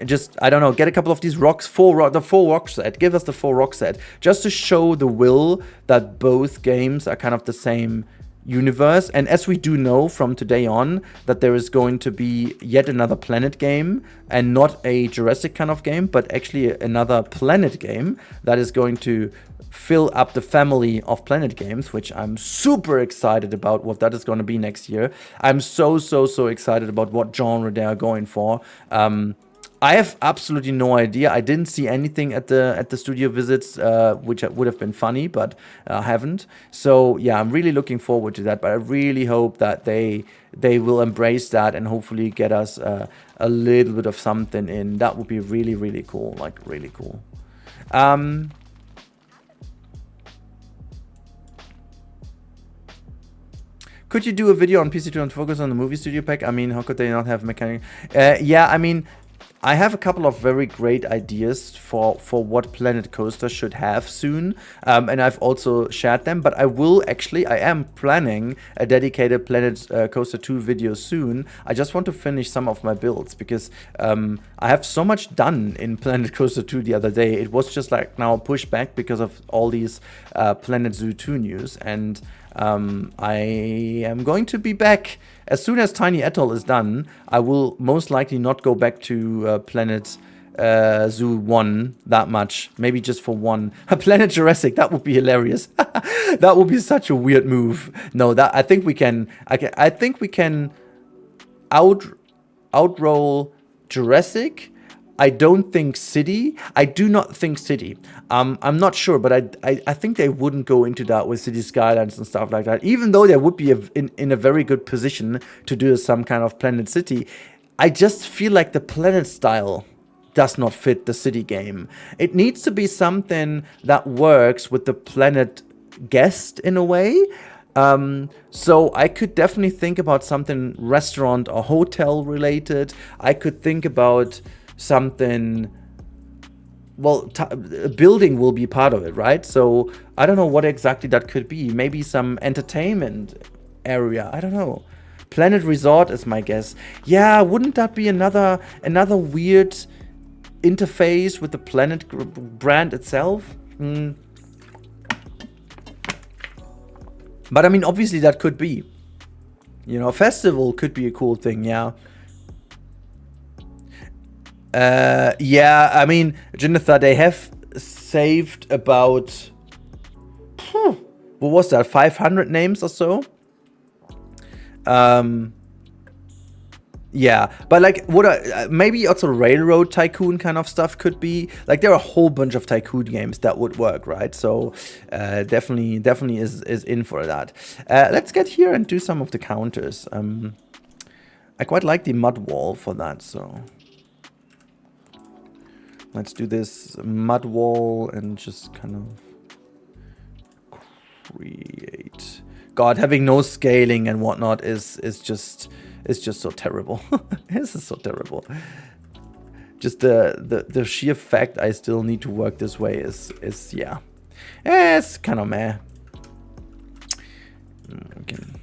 just, I don't know, get a couple of these rocks, the 4 rock set. Give us the 4 rock set. Just to show the will that both games are kind of the same universe. And as we do know from today on that there is going to be yet another Planet game, and not a Jurassic kind of game, but actually another Planet game that is going to fill up the family of Planet games, which I'm super excited about what that is going to be next year. I'm so excited about what genre they are going for. I have absolutely no idea. I didn't see anything at the studio visits, which would have been funny, but I haven't. So yeah, I'm really looking forward to that. But I really hope that they will embrace that and hopefully get us a little bit of something in. That would be really cool. Like really cool. Could you do a video on PC2 and focus on the movie studio pack? I mean, how could they not have mechanic? Yeah, I mean, I have a couple of very great ideas for what Planet Coaster should have soon, and I've also shared them, but I am planning a dedicated Planet Coaster 2 video soon. I just want to finish some of my builds, because I have so much done in Planet Coaster 2 the other day. It was just like now pushed back because of all these Planet Zoo 2 news, and I am going to be back as soon as Tiny Atoll is done. I will most likely not go back to Planet Zoo 1 that much. Maybe just for one. Planet Jurassic, that would be hilarious. That would be such a weird move. No, that I think we can outroll Jurassic. I don't think City. I do not think City. I'm not sure, but I think they wouldn't go into that with City Skylines and stuff like that. Even though they would be in a very good position to do some kind of Planet City, I just feel like the Planet style does not fit the City game. It needs to be something that works with the Planet guest in a way. So I could definitely think about something restaurant or hotel related. I could think about something, well, a building will be part of it, right? So I don't know what exactly that could be. Maybe some entertainment area. I don't know. Planet Resort is my guess. Yeah, wouldn't that be another weird interface with the Planet brand itself? But I mean, obviously that could be. You know, a festival could be a cool thing, yeah. Yeah, I mean, Jennifer, they have saved about, what was that, 500 names or so? Yeah, but like, maybe also Railroad Tycoon kind of stuff could be, like, there are a whole bunch of Tycoon games that would work, right? So, definitely is in for that. Let's get here and do some of the counters. I quite like the mud wall for that, so... Let's do this mud wall and just kind of create God, having no scaling and whatnot is just so terrible. This is so terrible. Just the sheer fact I still need to work this way is yeah. It's kind of meh. We can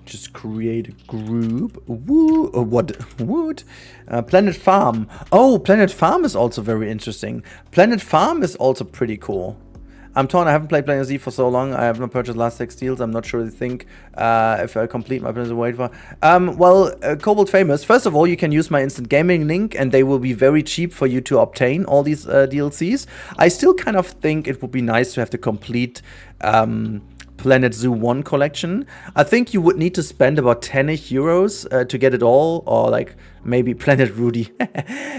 just create a group. Woo, what? Wood. Planet Farm. Oh, Planet Farm is also very interesting. Planet Farm is also pretty cool. I'm torn. I haven't played Planet Z for so long. I have not purchased last 6 deals. I'm not sure to think if I complete my plans to wait for. Well, Cobalt Famous. First of all, you can use my instant gaming link, and they will be very cheap for you to obtain all these DLCs. I still kind of think it would be nice to have the complete Planet Zoo 1 collection. I think you would need to spend about 10-ish euros to get it all, or like maybe Planet Rudy.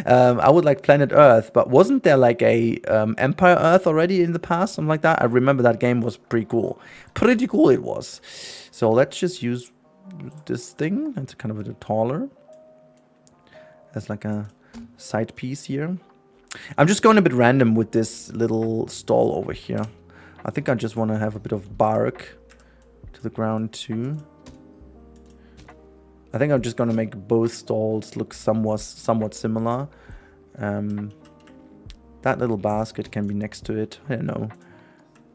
I would like Planet Earth, but wasn't there like a Empire Earth already in the past, something like that? I remember that game was pretty cool. Pretty cool it was. So let's just use this thing. It's kind of a bit taller. There's like a side piece here. I'm just going a bit random with this little stall over here. I think I just want to have a bit of bark to the ground too. I think I'm just going to make both stalls look somewhat similar. That little basket can be next to it. I don't know.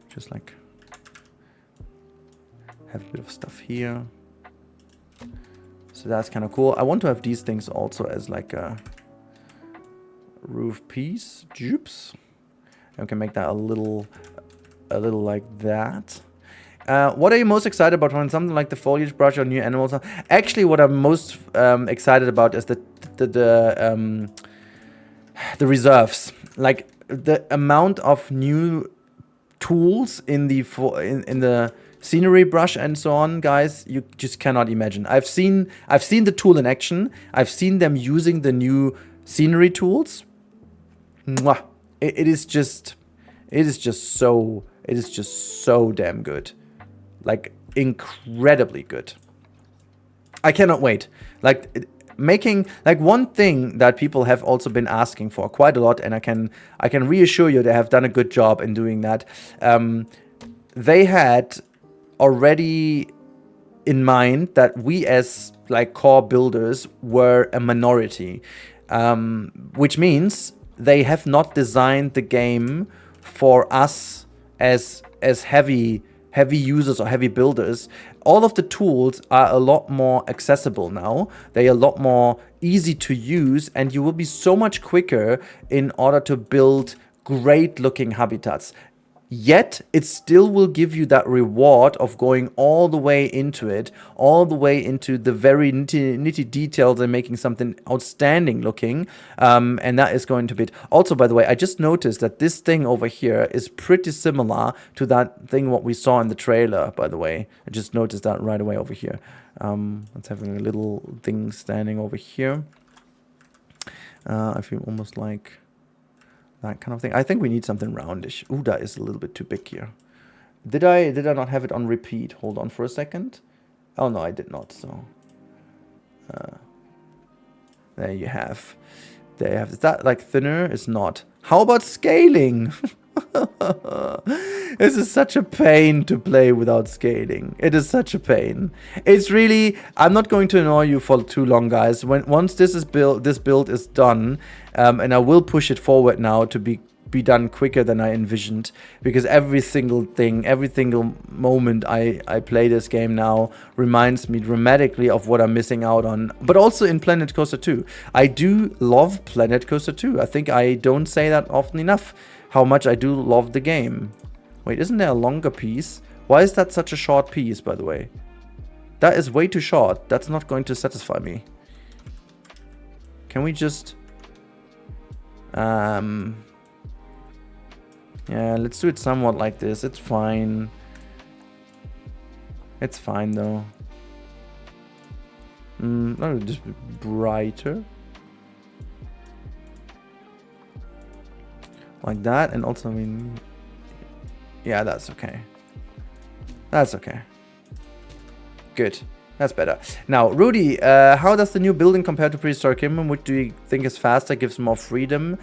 Just like have a bit of stuff here. So that's kind of cool. I want to have these things also as like a roof piece. Joops. I can make that a little like that. What are you most excited about when something like the foliage brush or new animals? Actually, what I'm most excited about is the reserves. Like the amount of new tools in the scenery brush and so on, guys. You just cannot imagine. I've seen the tool in action. I've seen them using the new scenery tools. Mwah. It is just so damn good. Like, incredibly good. I cannot wait. Like, making, like, one thing that people have also been asking for quite a lot, and I can reassure you they have done a good job in doing that. They had already in mind that we as, like, core builders were a minority. Which means they have not designed the game for us as heavy users or heavy builders. All of the tools are a lot more accessible now. They are a lot more easy to use, and you will be so much quicker in order to build great looking habitats. Yet, it still will give you that reward of going all the way into it, all the way into the very nitty details and making something outstanding looking. And that is going to be it. Also, by the way, I just noticed that this thing over here is pretty similar to that thing what we saw in the trailer, by the way. I just noticed that right away over here. Let's have a little thing standing over here. I feel almost like that kind of thing. I think we need something roundish. Ooh, that is a little bit too big here. Did I not have it on repeat? Hold on for a second. Oh no, I did not. So there you have. There you have. Is that like thinner? It's not. How about scaling? This is such a pain to play without scaling. It is such a pain. It's really. I'm not going to annoy you for too long, guys. Once this build is done, and I will push it forward now to be done quicker than I envisioned, because every single thing, every single moment I play this game now reminds me dramatically of what I'm missing out on. But also in Planet Coaster 2. I do love Planet Coaster 2. I think I don't say that often enough, how much I do love the game. Wait, isn't there a longer piece? Why is that such a short piece, by the way? That is way too short. That's not going to satisfy me. Can we just... yeah, let's do it somewhat like this. It's fine. It's fine, though. No, just be brighter. Like that, and also, I mean... Yeah, that's okay. That's okay. Good. That's better. Now, Rudy, how does the new building compare to Prehistoric Kingdom? Which do you think is faster, gives more freedom?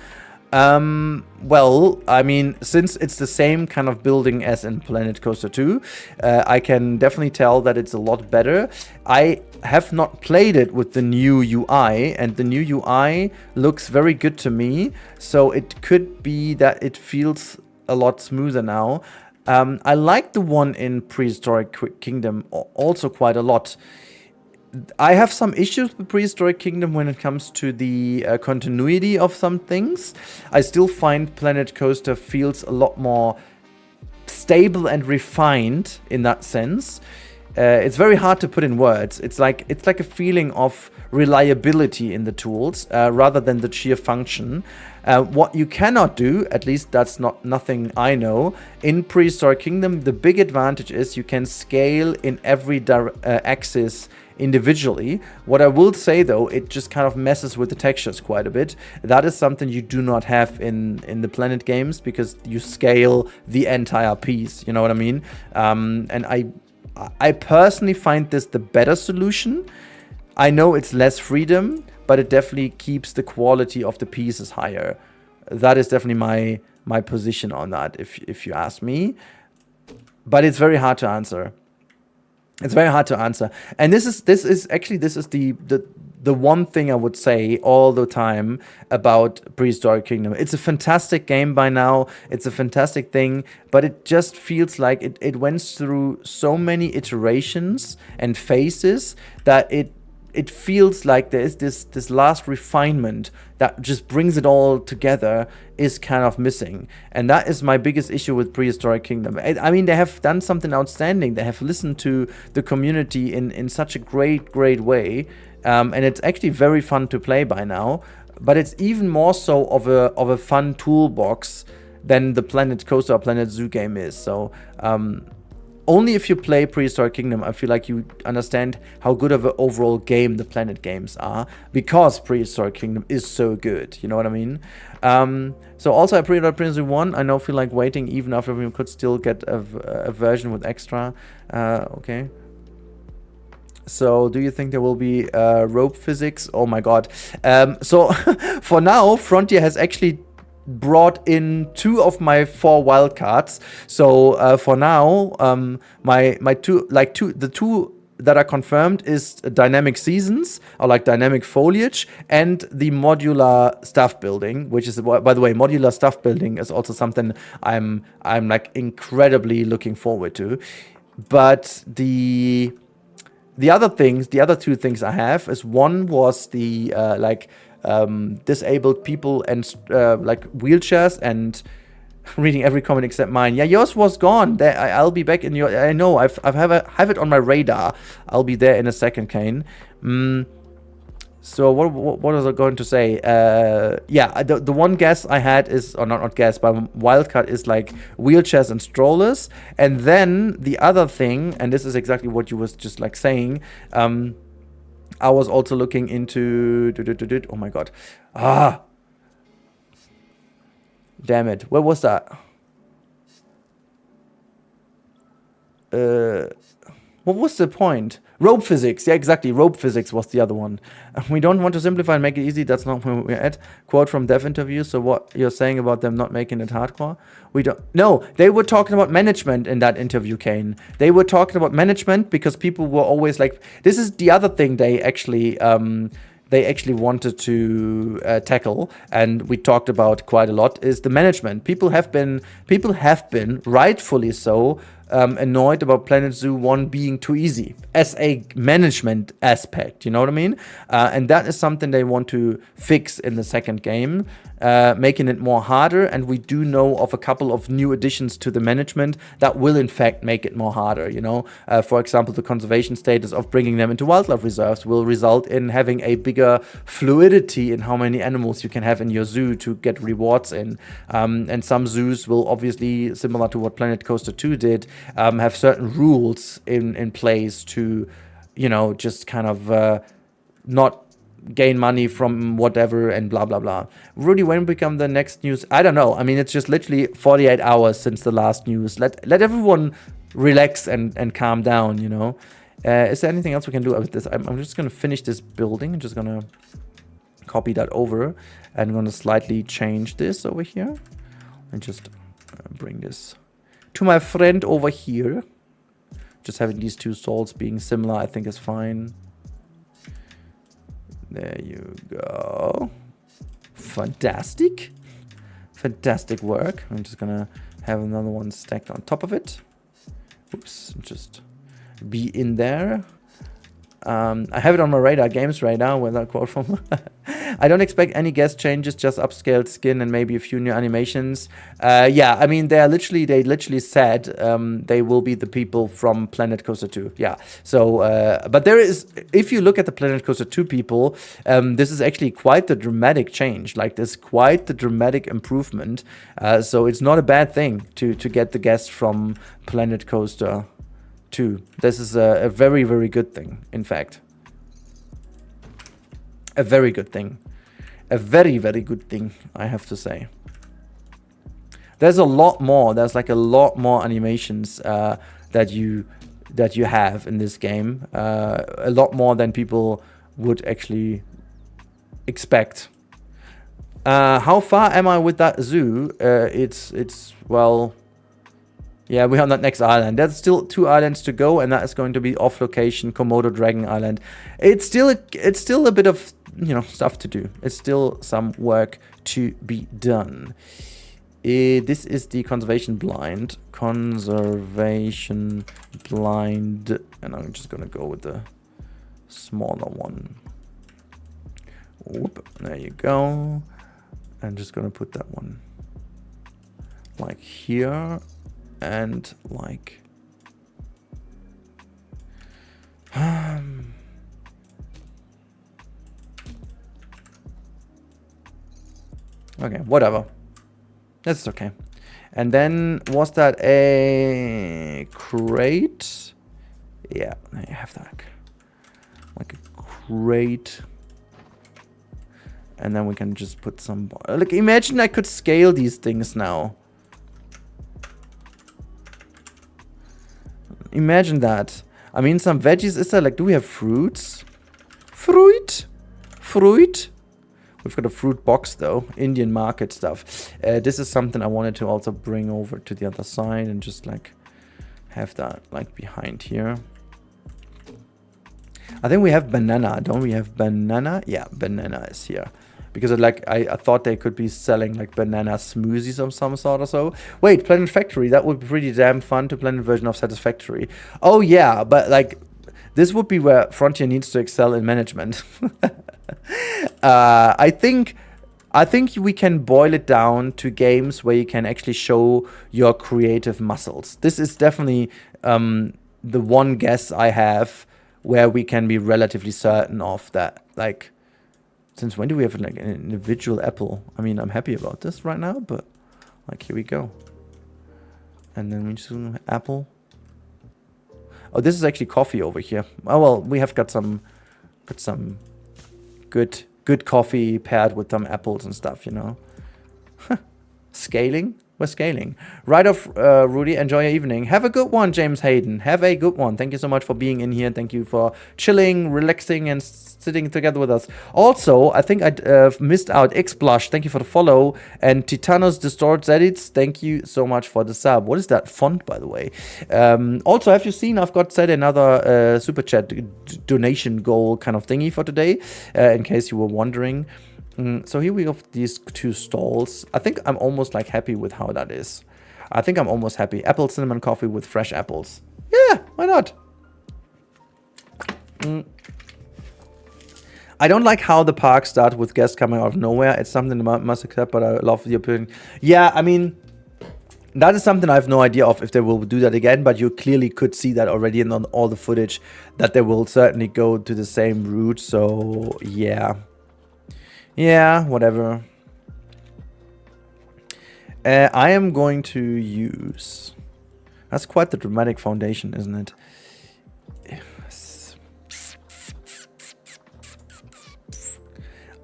Well, I mean, since it's the same kind of building as in Planet Coaster 2, I can definitely tell that it's a lot better. I have not played it with the new UI, and the new UI looks very good to me. So it could be that it feels a lot smoother now. I like the one in Prehistoric Kingdom also quite a lot. I have some issues with Prehistoric Kingdom when it comes to the continuity of some things. I still find Planet Coaster feels a lot more stable and refined in that sense. It's very hard to put in words. It's like a feeling of reliability in the tools rather than the sheer function. What you cannot do, at least that's nothing I know, in Prehistoric Kingdom, the big advantage is you can scale in every axis individually. What I will say though, it just kind of messes with the textures quite a bit. That is something you do not have in the Planet games because you scale the entire piece. You know what I mean? And I personally find this the better solution. I know it's less freedom, but it definitely keeps the quality of the pieces higher. That is definitely my position on that, if you ask me. But it's very hard to answer. It's very hard to answer. And this is the one thing I would say all the time about Prehistoric Kingdom. It's a fantastic game by now. It's a fantastic thing, but it just feels like it went through so many iterations and phases that it feels like there is this last refinement that just brings it all together is kind of missing. And that is my biggest issue with Prehistoric Kingdom. I mean, they have done something outstanding. They have listened to the community in such a great way. And it's actually very fun to play by now. But it's even more so of a fun toolbox than the Planet Coaster or Planet Zoo game is. So, only if you play Prehistoric Kingdom, I feel like you understand how good of an overall game the Planet games are, because Prehistoric Kingdom is so good. You know what I mean? So also I pre-ordered Planet Zoo 1. I now feel like waiting even after we could still get a version with extra. Okay. So do you think there will be rope physics? Oh my god. So for now, Frontier has actually brought in 2 of my 4 wildcards. So for now, the two that are confirmed is dynamic seasons, or like dynamic foliage, and the modular stuff building, which is, by the way, modular stuff building is also something I'm like incredibly looking forward to. But the other 2 things I have is, one was the disabled people and like wheelchairs, and reading every comment except mine. Yeah, yours was gone. I'll be back in your. I know. I have it on my radar. I'll be there in a second, Kane. So what was I going to say? Yeah, the one guess I had is, or not guess, but wildcard is like wheelchairs and strollers. And then the other thing, and this is exactly what you was just like saying. I was also looking into. Oh my god. Damn it. Where was that? What was the point? Rope physics. Yeah, exactly. Rope physics was the other one. We don't want to simplify and make it easy. That's not where we're at. Quote from dev interview. So what you're saying about them not making it hardcore? We don't. No, they were talking about management in that interview, Kane. They were talking about management because people were always like, this is the other thing they actually wanted to tackle, and we talked about quite a lot, is the management. People have been rightfully so annoyed about Planet Zoo 1 being too easy as a management aspect, you know what I mean? And that is something they want to fix in the second game, making it more harder. And we do know of a couple of new additions to the management that will in fact make it more harder, you know? For example, the conservation status of bringing them into wildlife reserves will result in having a bigger fluidity in how many animals you can have in your zoo to get rewards in. And some zoos will obviously, similar to what Planet Coaster 2 did, have certain rules in place to, you know, just kind of not gain money from whatever and blah blah blah. Rudy, when become the next news? I don't know. I mean, it's just literally 48 hours since the last news. Let everyone relax and calm down, you know. Is there anything else we can do with this? I'm just gonna finish this building. I'm just gonna copy that over. And I'm going to slightly change this over here. And just bring this to my friend over here. Just having these two stalls being similar, I think is fine. There you go. Fantastic. Fantastic work. I'm just going to have another one stacked on top of it. Oops, just be in there. I have it on my radar, games radar, where that quote from. I don't expect any guest changes, just upscaled skin and maybe a few new animations. Yeah, I mean, they literally said they will be the people from Planet Coaster 2. Yeah, so, but there is, if you look at the Planet Coaster 2 people, this is actually quite the dramatic change. Like, there's quite the dramatic improvement. So it's not a bad thing to get the guests from Planet Coaster 2. This is a very, very good thing, in fact. A very good thing. A very, very good thing, I have to say. There's a lot more. There's like a lot more animations that you have in this game. A lot more than people would actually expect. How far am I with that zoo? It's well... Yeah, we're on that next island. There's still 2 islands to go, and that is going to be off-location Komodo Dragon Island. It's still a bit of, you know, stuff to do. It's still some work to be done. This is the conservation blind. Conservation blind. And I'm just going to go with the smaller one. Whoop, there you go. I'm just going to put that one like here. And like okay, whatever. That's okay. And then was that a crate? Yeah, there you have that. Like a crate. And then we can just put some... Like, imagine I could scale these things now. Imagine that. I mean, some veggies. Is there like, do we have fruits? Fruit? We've got a fruit box though. Indian market stuff. This is something I wanted to also bring over to the other side and just like have that like behind here. I think we have banana. Don't we have banana? Yeah, banana is here. Because I thought they could be selling like banana smoothies of some sort or so. Wait, Planet Factory, that would be pretty damn fun to Planet version of Satisfactory. Oh yeah, but like this would be where Frontier needs to excel in management. I think we can boil it down to games where you can actually show your creative muscles. This is definitely the one guess I have where we can be relatively certain of that. Like, since when do we have like an individual apple? I mean, I'm happy about this right now, but like, here we go. And then we just apple. Oh, this is actually coffee over here. Oh well, we have got some good coffee paired with some apples and stuff, you know. Scaling? We're scaling. Right off, Rudy. Enjoy your evening. Have a good one, James Hayden. Have a good one. Thank you so much for being in here. Thank you for chilling, relaxing, and sitting together with us. Also, I think I missed out Xblush. Thank you for the follow. And Titanos Distorts Edits. Thank you so much for the sub. What is that font, by the way? Also, have you seen I've got set another super chat donation goal kind of thingy for today, in case you were wondering. So here we have these 2 stalls. I think I'm almost like happy with how that is. I think I'm almost happy. Apple cinnamon coffee with fresh apples. Yeah, why not? I don't like how the park starts with guests coming out of nowhere. It's something I must accept, but I love the opinion. Yeah, I mean, that is something I have no idea of if they will do that again, but you clearly could see that already in all the footage that they will certainly go to the same route. So, yeah. Yeah, whatever. I am going to use... That's quite the dramatic foundation, isn't it?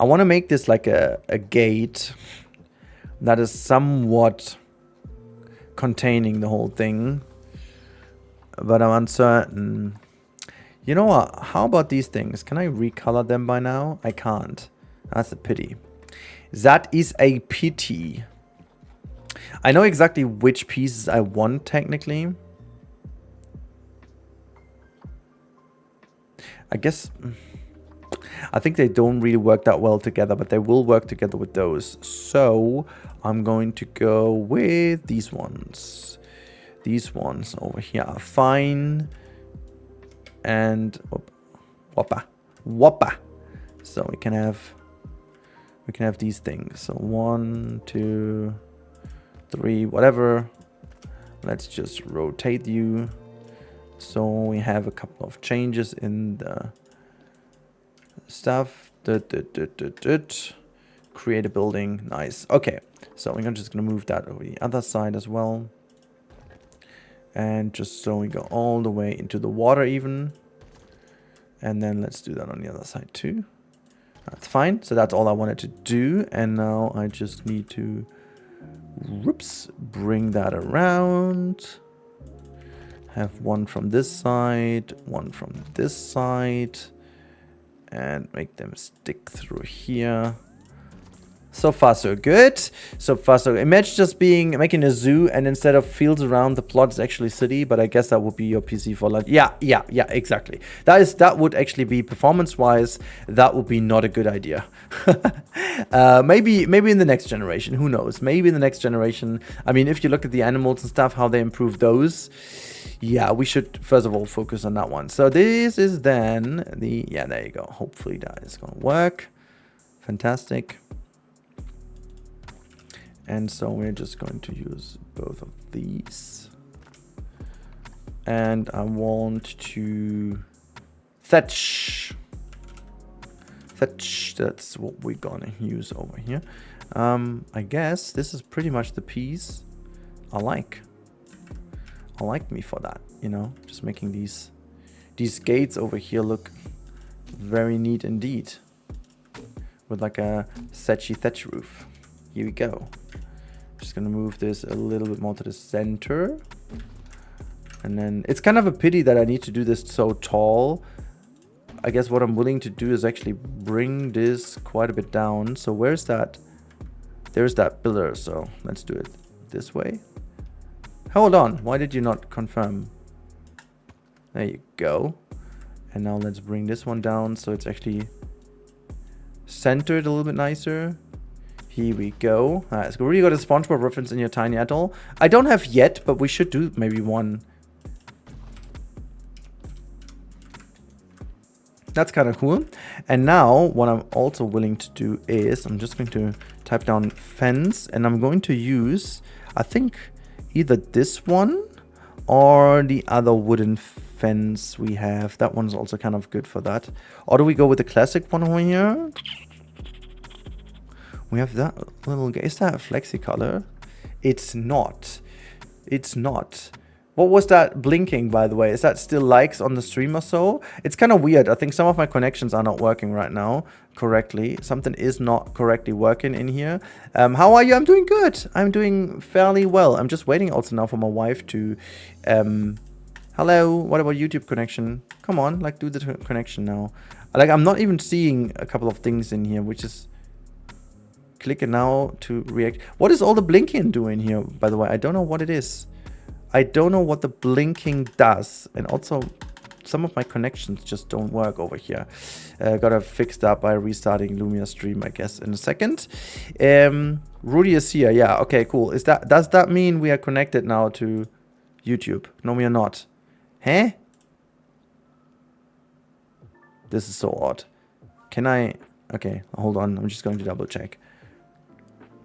I want to make this like a gate that is somewhat containing the whole thing. But I'm uncertain. You know what? How about these things? Can I recolor them by now? I can't. That's a pity. That is a pity. I know exactly which pieces I want, technically. I guess... I think they don't really work that well together, but they will work together with those. So, I'm going to go with these ones. These ones over here are fine. And... Whoppa. Whoppa. So, we can have these things. So, 1, 2, 3, whatever. Let's just rotate you. So, we have a couple of changes in the... stuff. Create a building. Nice. Okay. So we're just going to move that over the other side as well. And just so we go all the way into the water even. And then let's do that on the other side too. That's fine. So that's all I wanted to do. And now I just need to whoops, bring that around. Have one from this side, one from this side. And make them stick through here. So far, so good. So far, so imagine just making a zoo, and instead of fields around the plot is actually city. But I guess that would be your PC for like, yeah, exactly. That would actually be performance-wise. That would be not a good idea. Maybe in the next generation. Who knows? Maybe in the next generation. I mean, if you look at the animals and stuff, how they improve those. Yeah, we should first of all focus on that one. So this is then the... Yeah, there you go. Hopefully that is going to work. Fantastic. And so we're just going to use both of these. And I want to... Thatch. Thatch, that's what we're going to use over here. I guess this is pretty much the piece I like. I like me for that, you know, just making these gates over here look very neat indeed. With like a thatch roof. Here we go. Just gonna move this a little bit more to the center. And then it's kind of a pity that I need to do this so tall. I guess what I'm willing to do is actually bring this quite a bit down. So where's that? There's that pillar, so let's do it this way. Hold on, why did you not confirm? There you go. And now let's bring this one down so it's actually centered a little bit nicer. Here we go. It's really got a SpongeBob reference in your tiny atoll. I don't have yet, but we should do maybe one. That's kind of cool. And now what I'm also willing to do is I'm just going to type down fence, and I'm going to use, I think, either this one or the other wooden fence we have. That one's also kind of good for that. Or do we go with the classic one over here? We have that little guy. Is that a flexi color? It's not. It's not. What was that blinking, by the way? Is that still likes on the stream or so? It's kind of weird. I think some of my connections are not working right now correctly. Something is not correctly working in here. How are you? I'm doing good. I'm doing fairly well. I'm just waiting also now for my wife to... hello, what about YouTube connection? Come on, like do the connection now. Like I'm not even seeing a couple of things in here, which is... Click it now to react. What is all the blinking doing here, by the way? I don't know what it is. I don't know what the blinking does. And also, some of my connections just don't work over here. Gotta fix that by restarting Lumia stream, I guess, in a second. Rudy is here. Yeah, okay, cool. Does that mean we are connected now to YouTube? No, we are not. Huh? This is so odd. Can I... Okay, hold on. I'm just going to double check.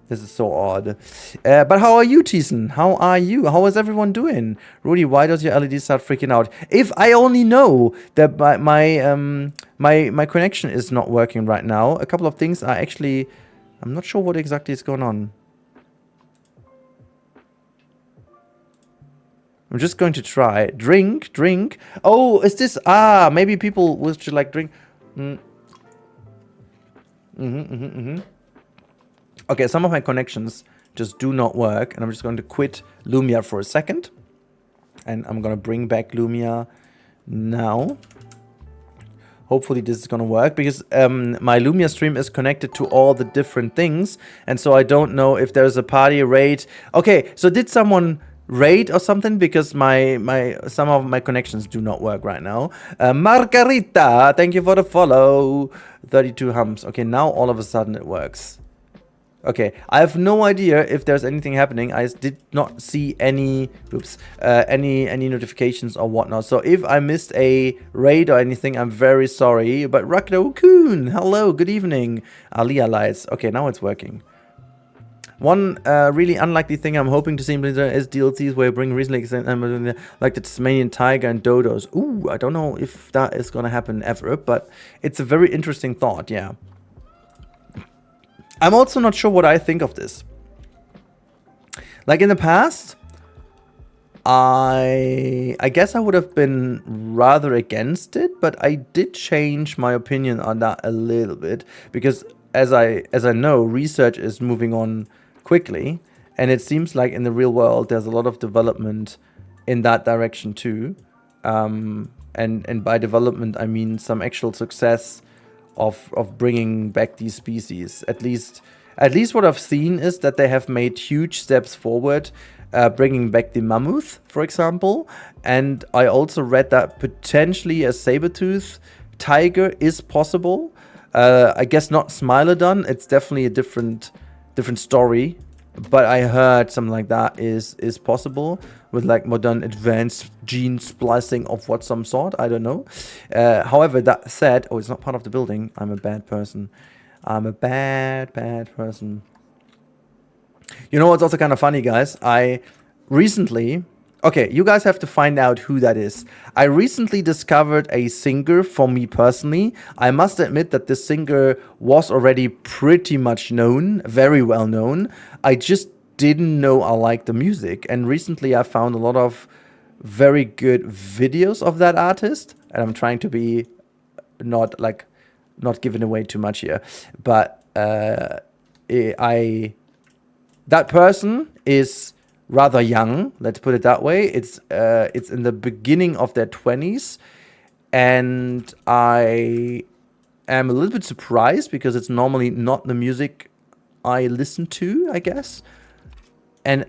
This is so odd. But how are you, Thiessen? How are you? How is everyone doing? Rudy, why does your LED start freaking out? If I only know that my connection is not working right now. A couple of things are actually... I'm not sure what exactly is going on. I'm just going to try. Drink. Oh, is this... Ah, maybe people will just like drink... Okay, some of my connections just do not work, and I'm just going to quit Lumia for a second. And I'm going to bring back Lumia now. Hopefully this is gonna work, because my Lumia stream is connected to all the different things, and so I don't know if there's a party raid. Okay, so did someone raid or something? Because some of my connections do not work right now. Margarita, thank you for the follow. 32 humps. Okay, now all of a sudden it works. Okay, I have no idea if there's anything happening. I did not see any, any notifications or whatnot. So if I missed a raid or anything, I'm very sorry. But Rakdo-kun, hello, good evening. Aliyah lights. Okay, now it's working. One really unlikely thing I'm hoping to see in Blizzard is DLCs where you bring recently like the Tasmanian tiger and dodos. Ooh, I don't know if that is gonna happen ever, but it's a very interesting thought, yeah. I'm also not sure what I think of this. Like in the past, I guess I would have been rather against it, but I did change my opinion on that a little bit, because as I know, research is moving on quickly, and it seems like in the real world there's a lot of development in that direction too. And by development I mean some actual success of bringing back these species. At least what I've seen is that they have made huge steps forward, bringing back the mammoth, for example. And I also read that potentially a saber-tooth tiger is possible. I guess not Smilodon. It's definitely a different story. But I heard something like that is possible with like modern advanced gene splicing of what some sort. I don't know. However, that said, oh, it's not part of the building. I'm a bad person. I'm a bad person. You know what's also kind of funny, guys? I recently... Okay, you guys have to find out who that is. I recently discovered a singer for me personally. I must admit that this singer was already pretty much known, very well known. I just didn't know I liked the music. And recently I found a lot of very good videos of that artist. And I'm trying to be not giving away too much here. But that person is rather young, let's put it that way. It's in the beginning of their 20s, and I am a little bit surprised because it's normally not the music I listen to, I guess. And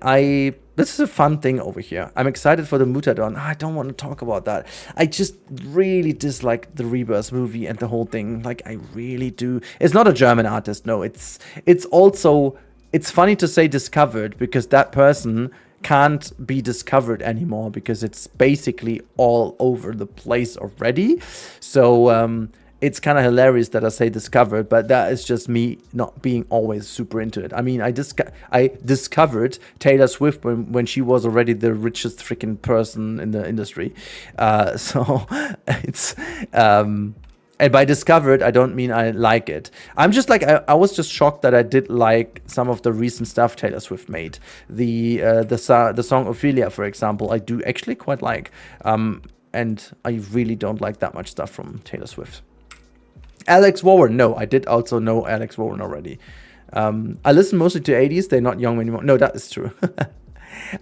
this is a fun thing over here. I'm excited for the Mutadon. I don't want to talk about that. I just really dislike the Rebirth movie and the whole thing. Like, I really do. It's not a German artist, no. It's also... It's funny to say discovered, because that person can't be discovered anymore because it's basically all over the place already. So it's kind of hilarious that I say discovered, but that is just me not being always super into it. I mean, I discovered Taylor Swift when she was already the richest freaking person in the industry. So it's... And by discovered, I don't mean I like it. I'm just like, I was just shocked that I did like some of the recent stuff Taylor Swift made. The song Ophelia, for example, I do actually quite like. And I really don't like that much stuff from Taylor Swift. Alex Warren, no, I did also know Alex Warren already. I listen mostly to 80s, they're not young anymore. No, that is true.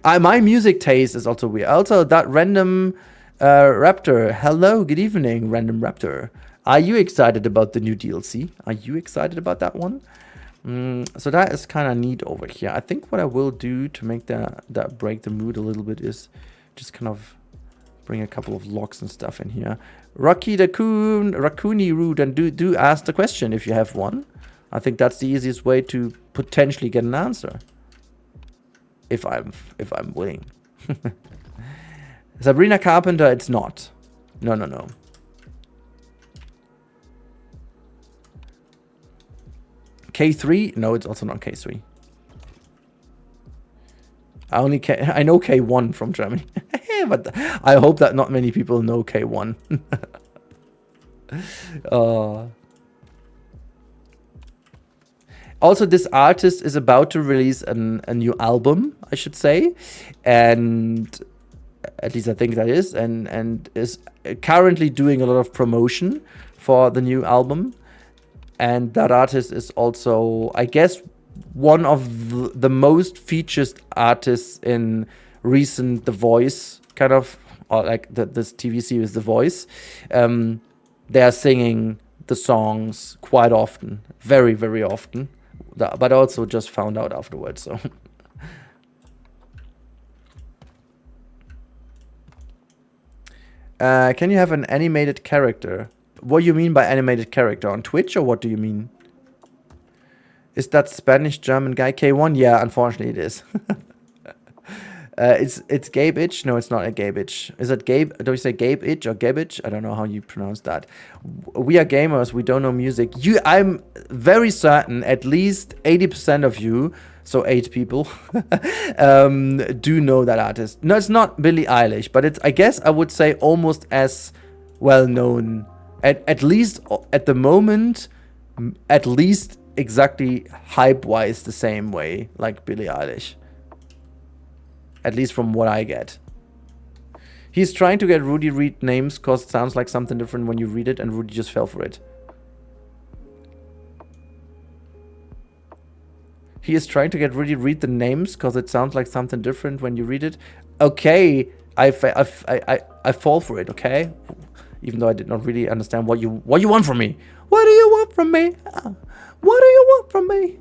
My music taste is also weird. Also, that random Raptor, hello, good evening, random Raptor. Are you excited about the new DLC? Are you excited about that one? So that is kind of neat over here. I think what I will do to make that break the mood a little bit is just kind of bring a couple of locks and stuff in here. Rocky Raccoony Root, and do ask the question if you have one. I think that's the easiest way to potentially get an answer. If I'm willing. Sabrina Carpenter, it's not. No. K3? No, it's also not K3. I know K1 from Germany. But I hope that not many people know K1. Also, this artist is about to release a new album, I should say. And at least I think that is. And is currently doing a lot of promotion for the new album. And that artist is also, I guess, one of the most featured artists in recent The Voice, kind of, or like this TV series The Voice. they are singing the songs quite often, very, very often. But also just found out afterwards, so. Can you have an animated character? What do you mean by animated character? On Twitch, or what do you mean? Is that Spanish-German guy K1? Yeah, unfortunately it is. It's Gabe Itch. No, it's not a Gabe Itch. Is it Gabe? Do you say Gabe Itch or Gabe Itch? I don't know how you pronounce that. We are gamers. We don't know music. I'm very certain at least 80% of you, so 8 people, do know that artist. No, it's not Billie Eilish, but it's, I guess I would say, almost as well known. At least at the moment, at least exactly hype-wise the same way like Billie Eilish. At least from what I get. He's trying to get Rudy read names because it sounds like something different when you read it, and Rudy just fell for it. He is trying to get Rudy read the names because it sounds like something different when you read it. Okay, I fall for it, okay? Even though I did not really understand what you want from me. What do you want from me? What do you want from me?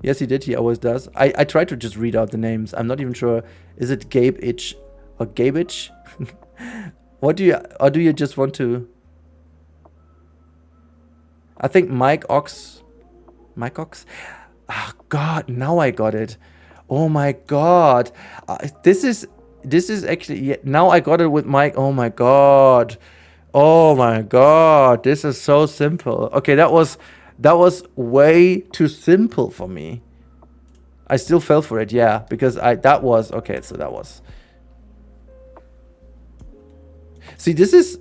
Yes, he did. He always does. I tried to just read out the names. I'm not even sure. Is it Gabe Itch or Gabe Itch? What do you... Or do you just want to... I think Mike Ox... Mike Ox? Oh, God. Now I got it. Oh, my God. This is actually... Yeah, now I got it with Mike. Oh, my God. Oh, my God. This is so simple. Okay, that was way too simple for me. I still fell for it, yeah, because that was okay. So that was. See, this is.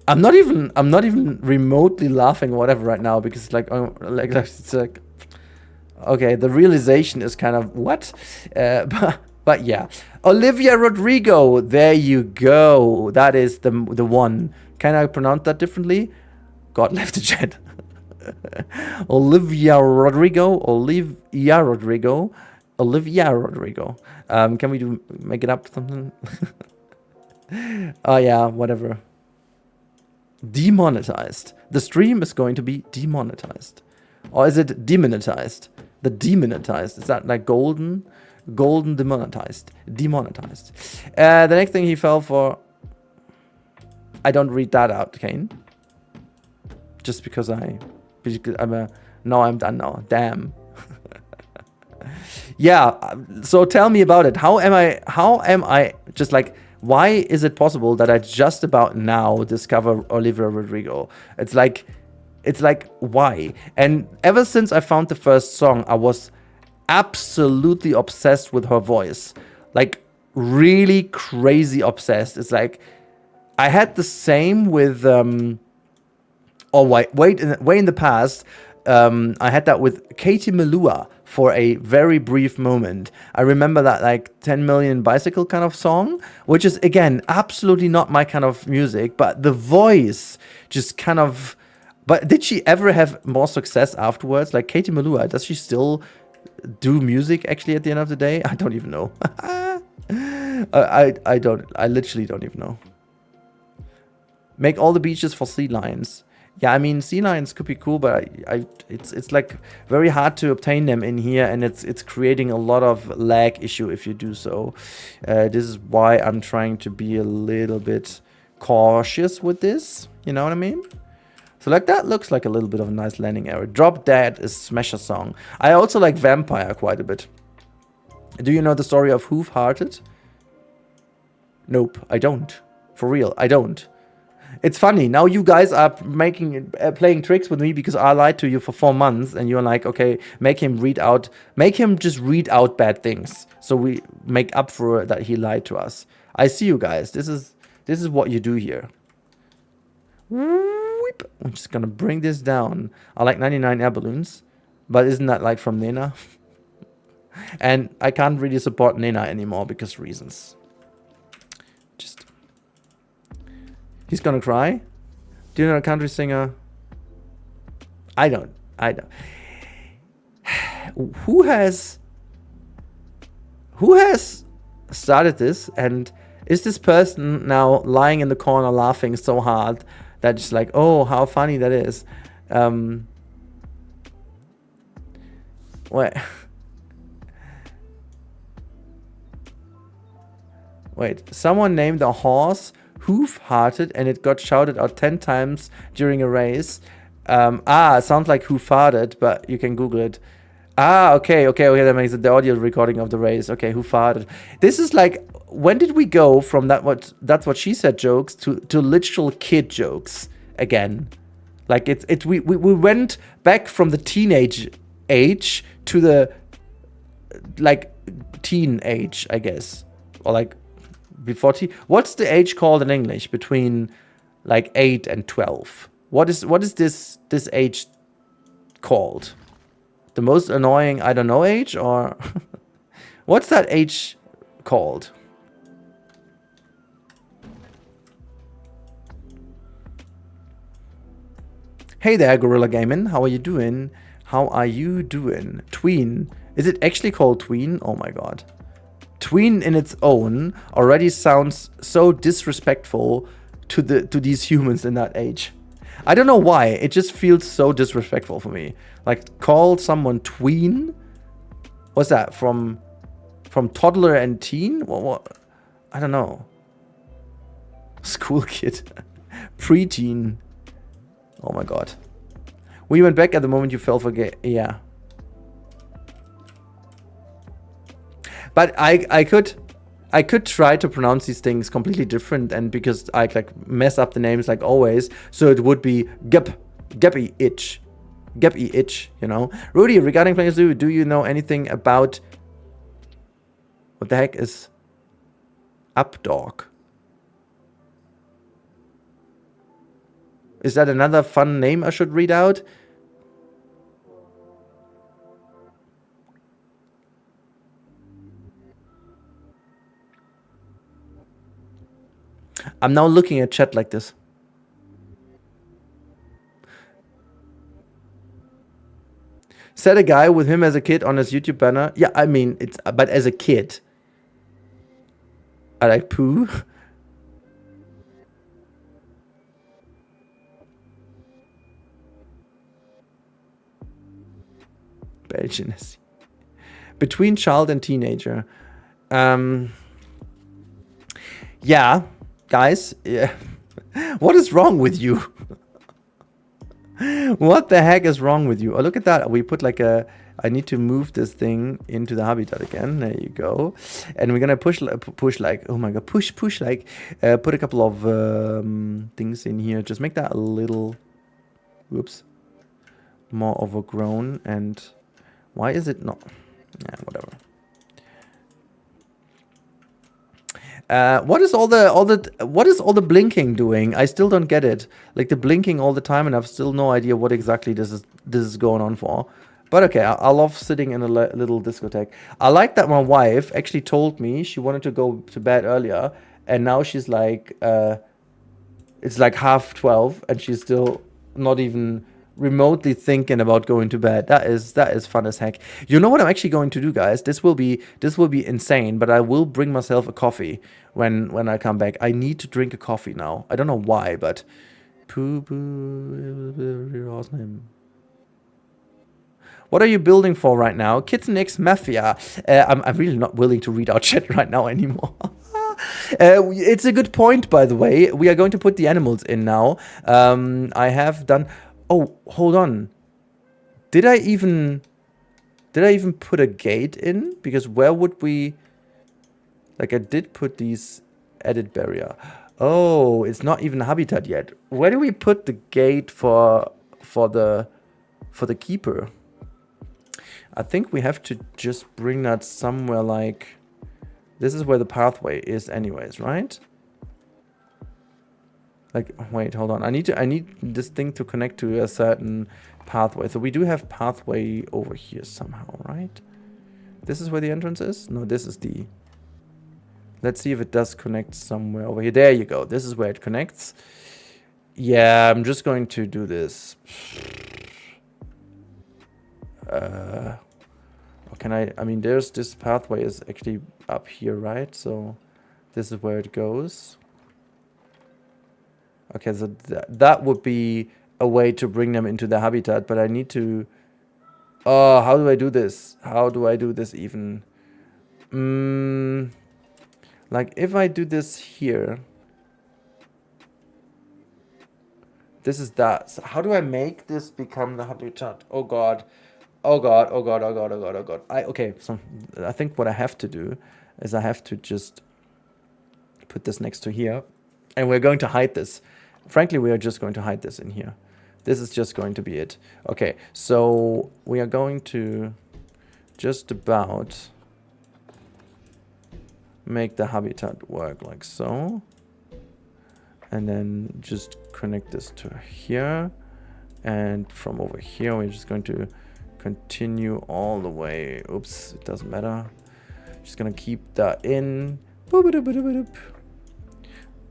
I'm not even remotely laughing or whatever right now because it's like, okay, the realization is kind of what, but yeah, Olivia Rodrigo. There you go. That is the one. Can I pronounce that differently? God left the chat. Olivia Rodrigo. Can we make it up something? Oh yeah, whatever. Demonetized. The stream is going to be demonetized. Or is it demonetized? The demonetized. Is that like golden? Golden demonetized. Demonetized. The next thing he fell for... I don't read that out, Kane. Just because I'm a... No, I'm done now. Damn. Yeah, so tell me about it. How am I just like... Why is it possible that I just about now discover Olivia Rodrigo? It's like, why? And ever since I found the first song, I was absolutely obsessed with her voice. Like, really crazy obsessed. It's like, I had the same with, way in the past, I had that with Katie Melua for a very brief moment. I remember that like 10 Million Bicycle kind of song, which is, again, absolutely not my kind of music, but the voice just kind of... But did she ever have more success afterwards? Like Katie Melua, does she still do music actually at the end of the day? I don't even know. I literally don't even know. Make all the beaches for sea lions. Yeah, I mean, sea lions could be cool, but it's like very hard to obtain them in here, and it's creating a lot of lag issue if you do so. This is why I'm trying to be a little bit cautious with this. You know what I mean? So like that looks like a little bit of a nice landing area. Drop Dead is Smasher song. I also like Vampire quite a bit. Do you know the story of Hoof Hearted? Nope, I don't. For real, I don't. It's funny, now you guys are playing tricks with me because I lied to you for 4 months, and you're like, okay, make him just read out bad things, so we make up for that he lied to us. I see you guys. This is what you do here. I'm just gonna bring this down. I like 99 air balloons, but isn't that like from Nena? And I can't really support Nena anymore because reasons. He's gonna cry? Do you know a country singer? I don't. Who has started this and Is this person now lying in the corner laughing so hard that it's like, oh, how funny that is? Wait. Wait. Someone named a horse hoof-hearted and it got shouted out 10 times during a race. It sounds like who-farted, but you can Google it. Okay, that makes it the audio recording of the race. Okay, who farted? This is like, when did we go from that's what she said jokes to literal kid jokes again? Like we went back from the teenage age to the like teen age, I guess, or like before teen. What's the age called in English between like 8 and 12? What is this age called? The most annoying I don't know age, or what's that age called? Hey there, Gorilla Gaming. How are you doing? Tween. Is it actually called tween? Oh my god. Tween in its own already sounds so disrespectful to these humans in that age. I don't know why. It just feels so disrespectful for me. Like, call someone tween? What's that? From toddler and teen? What? I don't know. School kid. Preteen. Oh my god. We went back at the moment you fell for gay. Yeah. But I could try to pronounce these things completely different, and because I like mess up the names like always, so it would be Geppy Itch, you know. Rudy, regarding Players do you know anything about what the heck is Updog? Is that another fun name I should read out? I'm now looking at chat like this. Said a guy with him as a kid on his YouTube banner. Yeah, I mean, but as a kid. I like poo. Belgian. Between child and teenager. Yeah, guys. Yeah. What is wrong with you? What the heck is wrong with you? Oh, look at that. We put like a... I need to move this thing into the habitat again. There you go. And we're going to push like... Oh my god. Push like... put a couple of things in here. Just make that a little... Whoops. More overgrown. And... Why is it not... Yeah, whatever. What is all the blinking doing? I still don't get it. Like the blinking all the time, and I've still no idea what exactly this is going on for. But okay, I love sitting in a little discotheque. I like that my wife actually told me she wanted to go to bed earlier, and now she's like, it's like 11:30, and she's still not even remotely thinking about going to bed. That is fun as heck. You know what I'm actually going to do, guys? This will be insane, but I will bring myself a coffee when I come back. I need to drink a coffee now. I don't know why, but what are you building for right now? Kitten X Mafia. I'm really not willing to read out chat right now anymore. It's a good point, by the way. We are going to put the animals in now. I have done... Oh, hold on. Did I even put a gate in? Because where would we... Like, I did put these edit barrier. Oh, it's not even habitat yet. Where do we put the gate for the keeper? I think we have to just bring that somewhere like... This is where the pathway is anyways, right? Like, wait, hold on. I need this thing to connect to a certain pathway. So we do have pathway over here somehow, right? This is where the entrance is? No, this is the... Let's see if it does connect somewhere over here. There you go. This is where it connects. Yeah, I'm just going to do this. Can I mean, there's this pathway is actually up here, right? So This is where it goes. Okay, so that would be a way to bring them into the habitat, but I need to... Oh, how do I do this? How do I do this even? Like, if I do this here... This is that. So how do I make this become the habitat? Oh god. Oh god, oh god, oh god, oh god, oh god. Okay, so I think what I have to do is I have to just put this next to here. And we're going to hide this. Frankly, we are just going to hide this in here. This is just going to be it. Okay, so we are going to just about make the habitat work like so. And then just connect this to here. And from over here, we're just going to continue all the way. Oops, it doesn't matter. Just gonna keep that in.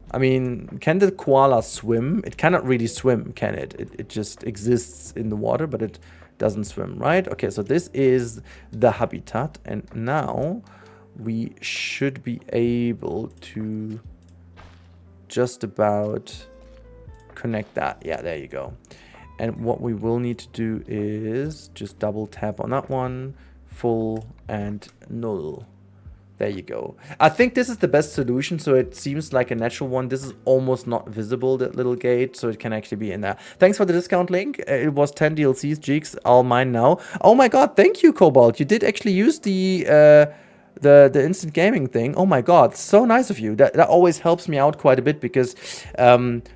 I mean, can the koala swim? It cannot really swim, can it? It just exists in the water, but it doesn't swim, right? Okay, so this is the habitat. And now we should be able to just about connect that. Yeah, there you go. And what we will need to do is just double tap on that one, full and null. There you go. I think this is the best solution, so it seems like a natural one. This is almost not visible, that little gate, so it can actually be in there. Thanks for the discount link. It was 10 DLCs, Jigs, all mine now. Oh my god, thank you, Cobalt. You did actually use the instant gaming thing. Oh my god, so nice of you. That always helps me out quite a bit because,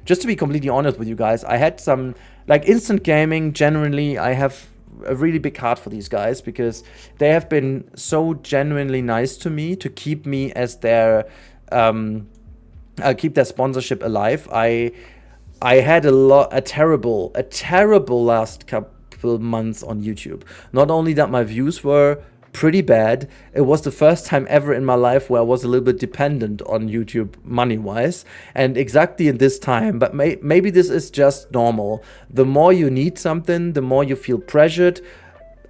just to be completely honest with you guys, I had some, like, instant gaming, generally, I have a really big heart for these guys because they have been so genuinely nice to me to keep me as their, keep their sponsorship alive. I had a terrible last couple months on YouTube. Not only that my views were pretty bad, it was the first time ever in my life where I was a little bit dependent on YouTube money-wise, and exactly in this time, but maybe this is just normal. The more you need something, the more you feel pressured,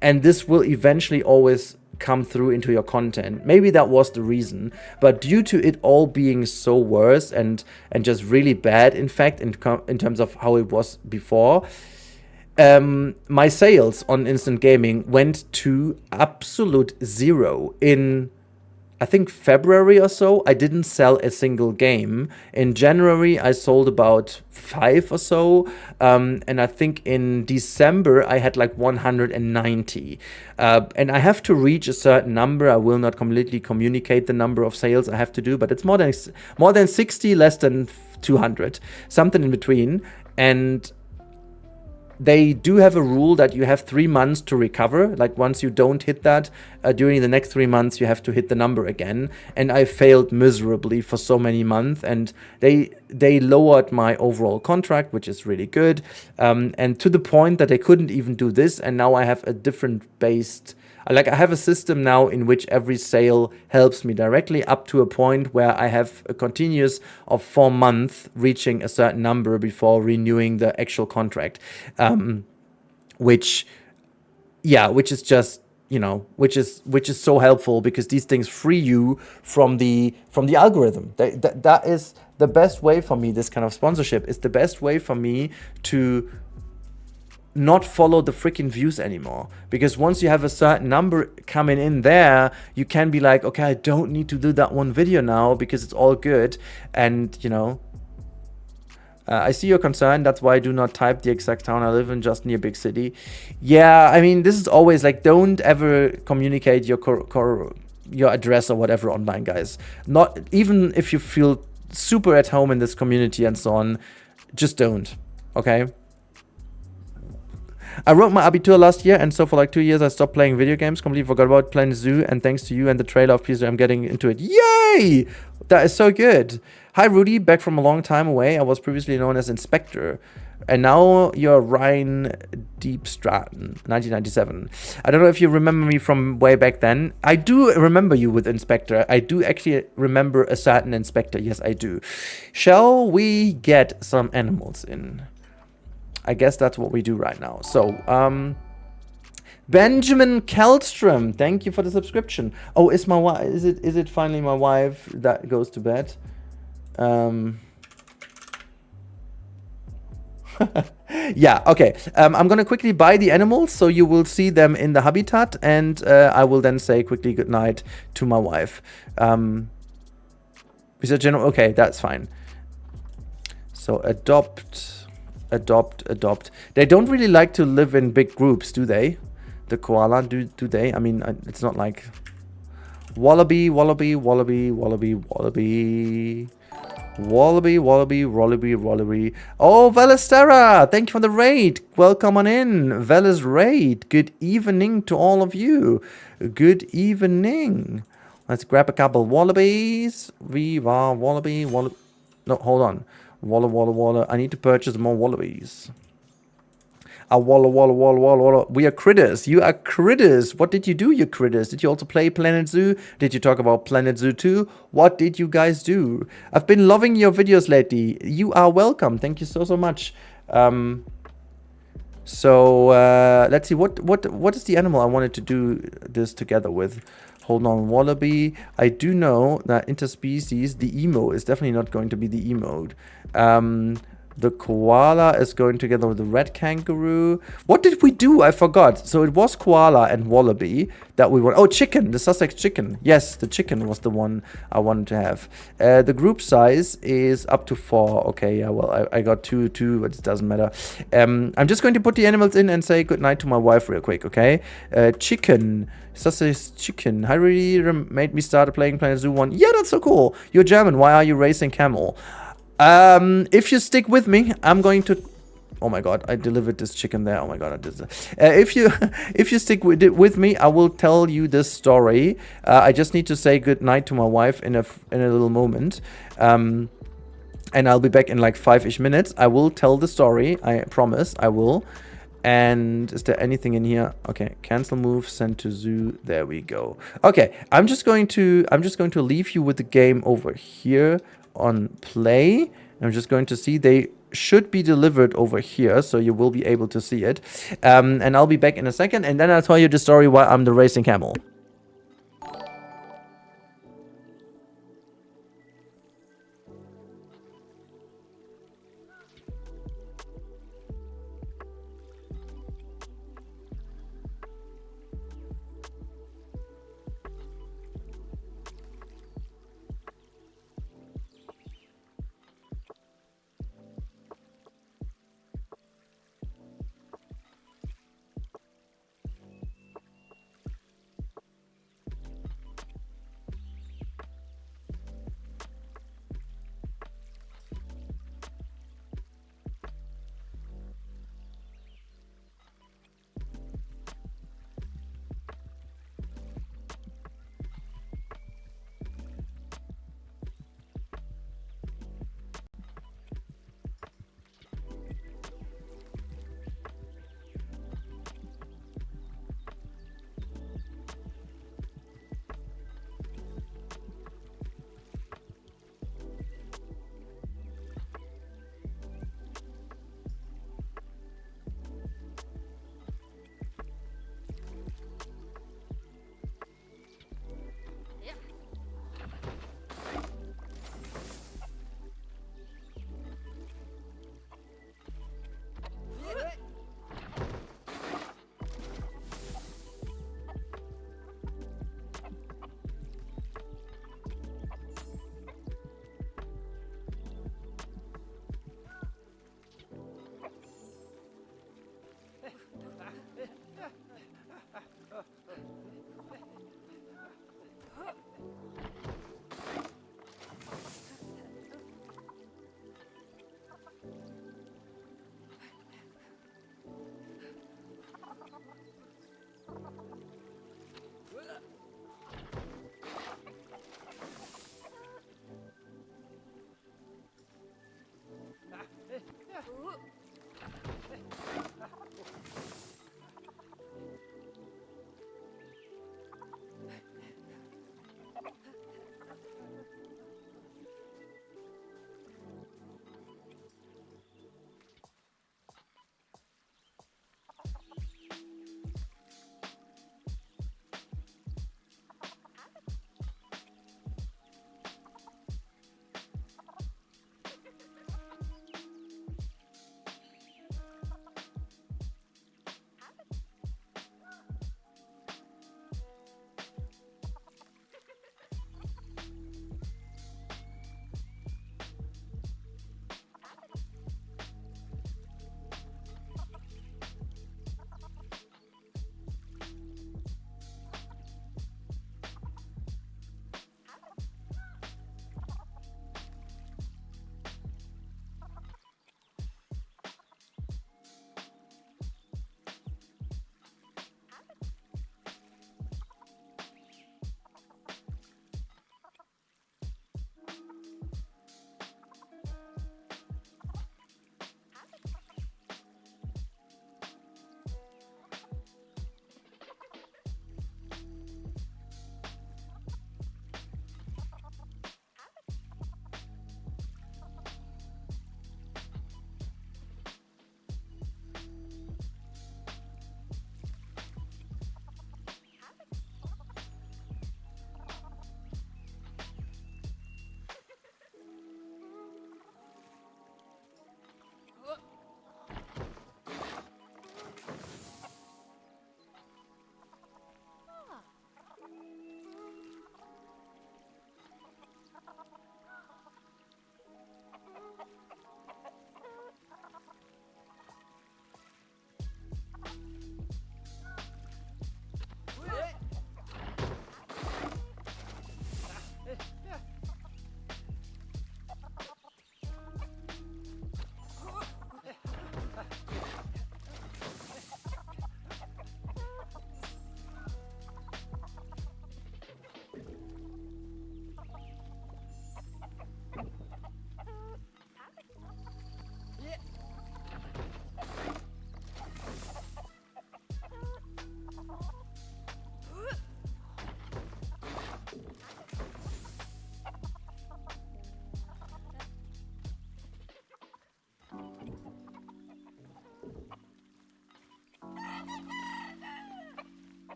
and this will eventually always come through into your content. Maybe that was the reason, but due to it all being so worse and just really bad, in fact, in terms of how it was before, my sales on instant gaming went to absolute zero in, I think, February or so. I didn't sell a single game. In January, I sold about 5 or so. And I think in December, I had like 190. And I have to reach a certain number. I will not completely communicate the number of sales I have to do, but it's more than 60, less than 200, something in between. And they do have a rule that you have 3 months to recover. Like, once you don't hit that, during the next 3 months, you have to hit the number again. And I failed miserably for so many months. And they lowered my overall contract, which is really good. And to the point that they couldn't even do this. And now I have a different based... Like, I have a system now in which every sale helps me directly up to a point where I have a continuous of 4 months reaching a certain number before renewing the actual contract. Which is just, you know, which is so helpful because these things free you from the algorithm. That is the best way for me. This kind of sponsorship is the best way for me to not follow the freaking views anymore, because once you have a certain number coming in there, you can be like, okay, I don't need to do that one video now because it's all good. And you know, I see your concern. That's why I do not type the exact town I live in, just near big city. Yeah, I mean, this is always like, don't ever communicate your address or whatever online, guys. Not even if you feel super at home in this community and so on, just don't. Okay. I wrote my Abitur last year, and so for like 2 years I stopped playing video games, completely forgot about playing Zoo, and thanks to you and the trailer of Peace, I'm getting into it. Yay! That is so good. Hi Rudy, back from a long time away. I was previously known as Inspector, and now you're Ryan Deep Stratton, 1997. I don't know if you remember me from way back then. I do remember you with Inspector. I do actually remember a certain Inspector. Yes, I do. Shall we get some animals in? I guess that's what we do right now. So, Benjamin Kellstrom, thank you for the subscription. Oh, is my wife? Is it finally my wife that goes to bed? Yeah, okay. I'm gonna quickly buy the animals so you will see them in the habitat, and I will then say quickly goodnight to my wife. Is that general? Okay, that's fine. So adopt. They don't really like to live in big groups, do they? The koala, do they? I mean, it's not like wallaby, wallaby, wallaby, wallaby, wallaby. Wallaby, wallaby, wallaby, wallaby. Oh, Valestera, thank you for the raid. Welcome on in, Veles raid. Good evening to all of you. Good evening. Let's grab a couple wallabies. Viva wallaby, wallaby. No, hold on. Walla, walla, walla. I need to purchase more wallabies. Walla, walla, walla, walla, walla. We are critters. You are critters. What did you do, you critters? Did you also play Planet Zoo? Did you talk about Planet Zoo 2? What did you guys do? I've been loving your videos lately. You are welcome. Thank you so much. Let's see. What is the animal I wanted to do this together with? Hold on, wallaby. I do know that interspecies, the emo is definitely not going to be the emote. The koala is going together with the red kangaroo. What did we do? I forgot. So it was koala and wallaby that we want. Oh, chicken. The Sussex chicken. Yes, the chicken was the one I wanted to have. The group size is up to 4. Okay, yeah, well, I got 2, but it doesn't matter. I'm just going to put the animals in and say goodnight to my wife real quick, okay? Chicken. Sussex chicken. I really made me start playing Planet Zoo 1. Yeah, that's so cool. You're German. Why are you racing camel? If you stick with me, I'm going to... Oh my god, I delivered this chicken there. Oh my god, I did that. If you stick with me, I will tell you this story. I just need to say goodnight to my wife in a little moment. And I'll be back in like 5-ish minutes. I will tell the story. I promise, I will. And is there anything in here? Okay, cancel move, send to zoo. There we go. Okay, I'm just going to leave you with the game over here on play. I'm just going to see they should be delivered over here, so you will be able to see it. And I'll be back in a second, and then I'll tell you the story why I'm the racing camel.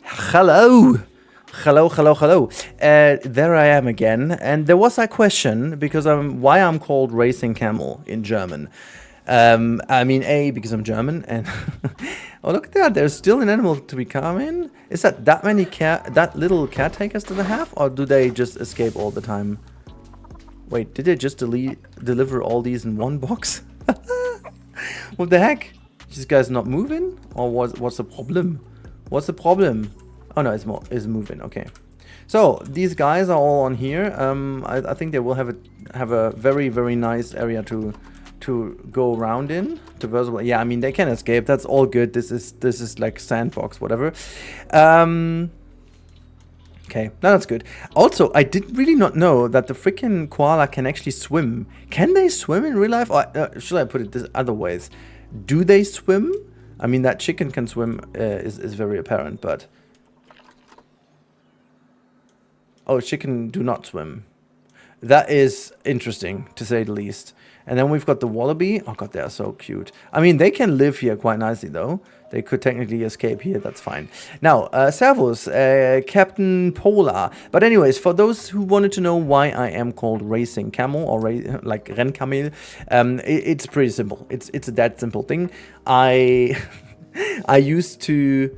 Hello. Hello. There I am again. And there was a question because why I'm called Racing Camel in German. I mean, because I'm German, and oh, look at that! There's still an animal to be coming. Is that many that little caretakers do they have, or do they just escape all the time? Wait, did they just deliver all these in one box? What the heck? This guy's not moving, or what's the problem? What's the problem? Oh no, it's moving. Okay. So these guys are all on here. I think they will have a very, very nice area to go around in. Yeah, I mean they can escape. That's all good. This is like sandbox, whatever. Okay, that's good. Also, I did really not know that the freaking koala can actually swim. Can they swim in real life? Or should I put it this other ways? Do they swim? I mean that chicken can swim is very apparent, but oh, chicken do not swim. That is interesting, to say the least. And then we've got the wallaby. Oh god, they are so cute. I mean, they can live here quite nicely, though. They could technically escape here, that's fine. Now, servus, Captain Polar. But anyways, for those who wanted to know why I am called Racing Camel, or like Rennkamel, it's pretty simple. It's a that simple thing. I used to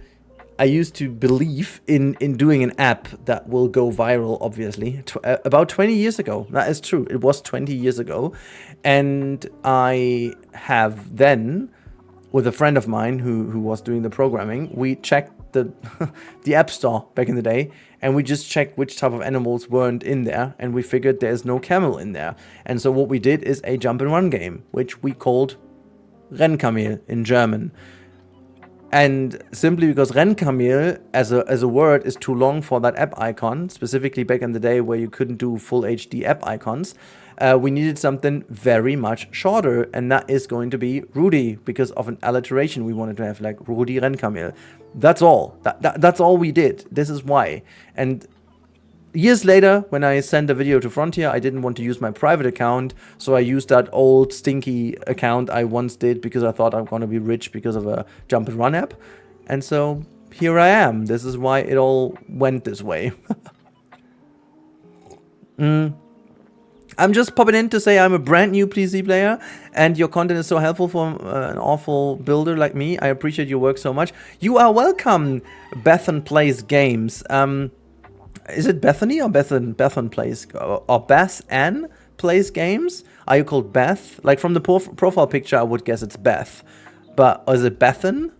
believe in doing an app that will go viral, obviously, about 20 years ago. That is true. It was 20 years ago. And I have then, with a friend of mine who was doing the programming, we checked the the App Store back in the day, and we just checked which type of animals weren't in there, and we figured there's no camel in there. And so what we did is a jump and run game, which we called Rennkamel in German. And simply because Rennkamel as a word is too long for that app icon, specifically back in the day where you couldn't do full HD app icons, we needed something very much shorter, and that is going to be Rudy, because of an alliteration we wanted to have, like Rudi Rennkamel. That's all. That's all we did. This is why. And years later, when I sent a video to Frontier, I didn't want to use my private account, so I used that old stinky account I once did because I thought I'm going to be rich because of a jump and run app. And so here I am. This is why it all went this way. I'm just popping in to say I'm a brand new PC player, and your content is so helpful for an awful builder like me. I appreciate your work so much. You are welcome, Bethan Plays Games. Is it Bethany or Bethan Plays, or Beth Ann Plays Games? Are you called Beth? Like from the profile picture, I would guess it's Beth. But is it Bethan?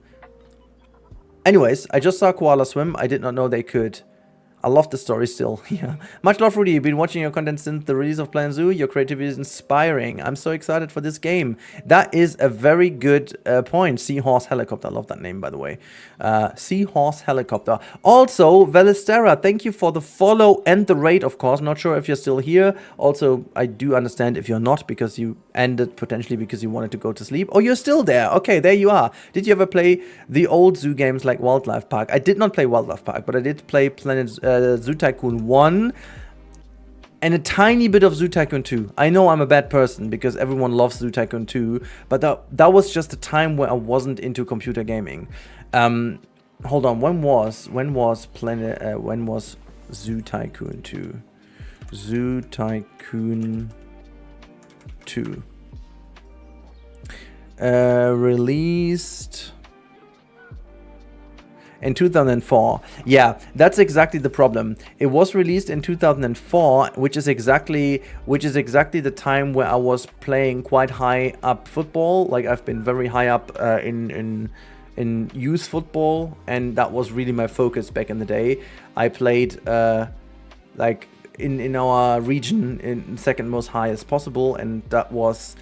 Anyways, I just saw koala swim. I did not know they could. I love the story still. Yeah. Much love, Rudy. Been watching your content since the release of Plan Zoo. Your creativity is inspiring. I'm so excited for this game. That is a very good point. Seahorse Helicopter. I love that name, by the way. Seahorse Helicopter. Also, Velistera, thank you for the follow and the raid, of course. Not sure if you're still here. Also, I do understand if you're not, because you ended potentially because you wanted to go to sleep. Oh, you're still there. Okay, there you are. Did you ever play the old zoo games like Wildlife Park? I did not play Wildlife Park, but I did play Zoo Tycoon 1 and a tiny bit of Zoo Tycoon 2. I know I'm a bad person because everyone loves Zoo Tycoon 2, but that was just a time where I wasn't into computer gaming. Hold on, when was Zoo Tycoon 2? Zoo Tycoon 2 released in 2004. Yeah, that's exactly the problem. It was released in 2004, which is exactly the time where I was playing quite high up football. Like I've been very high up in youth football, and that was really my focus back in the day. I played like in our region in second most highest possible, and that was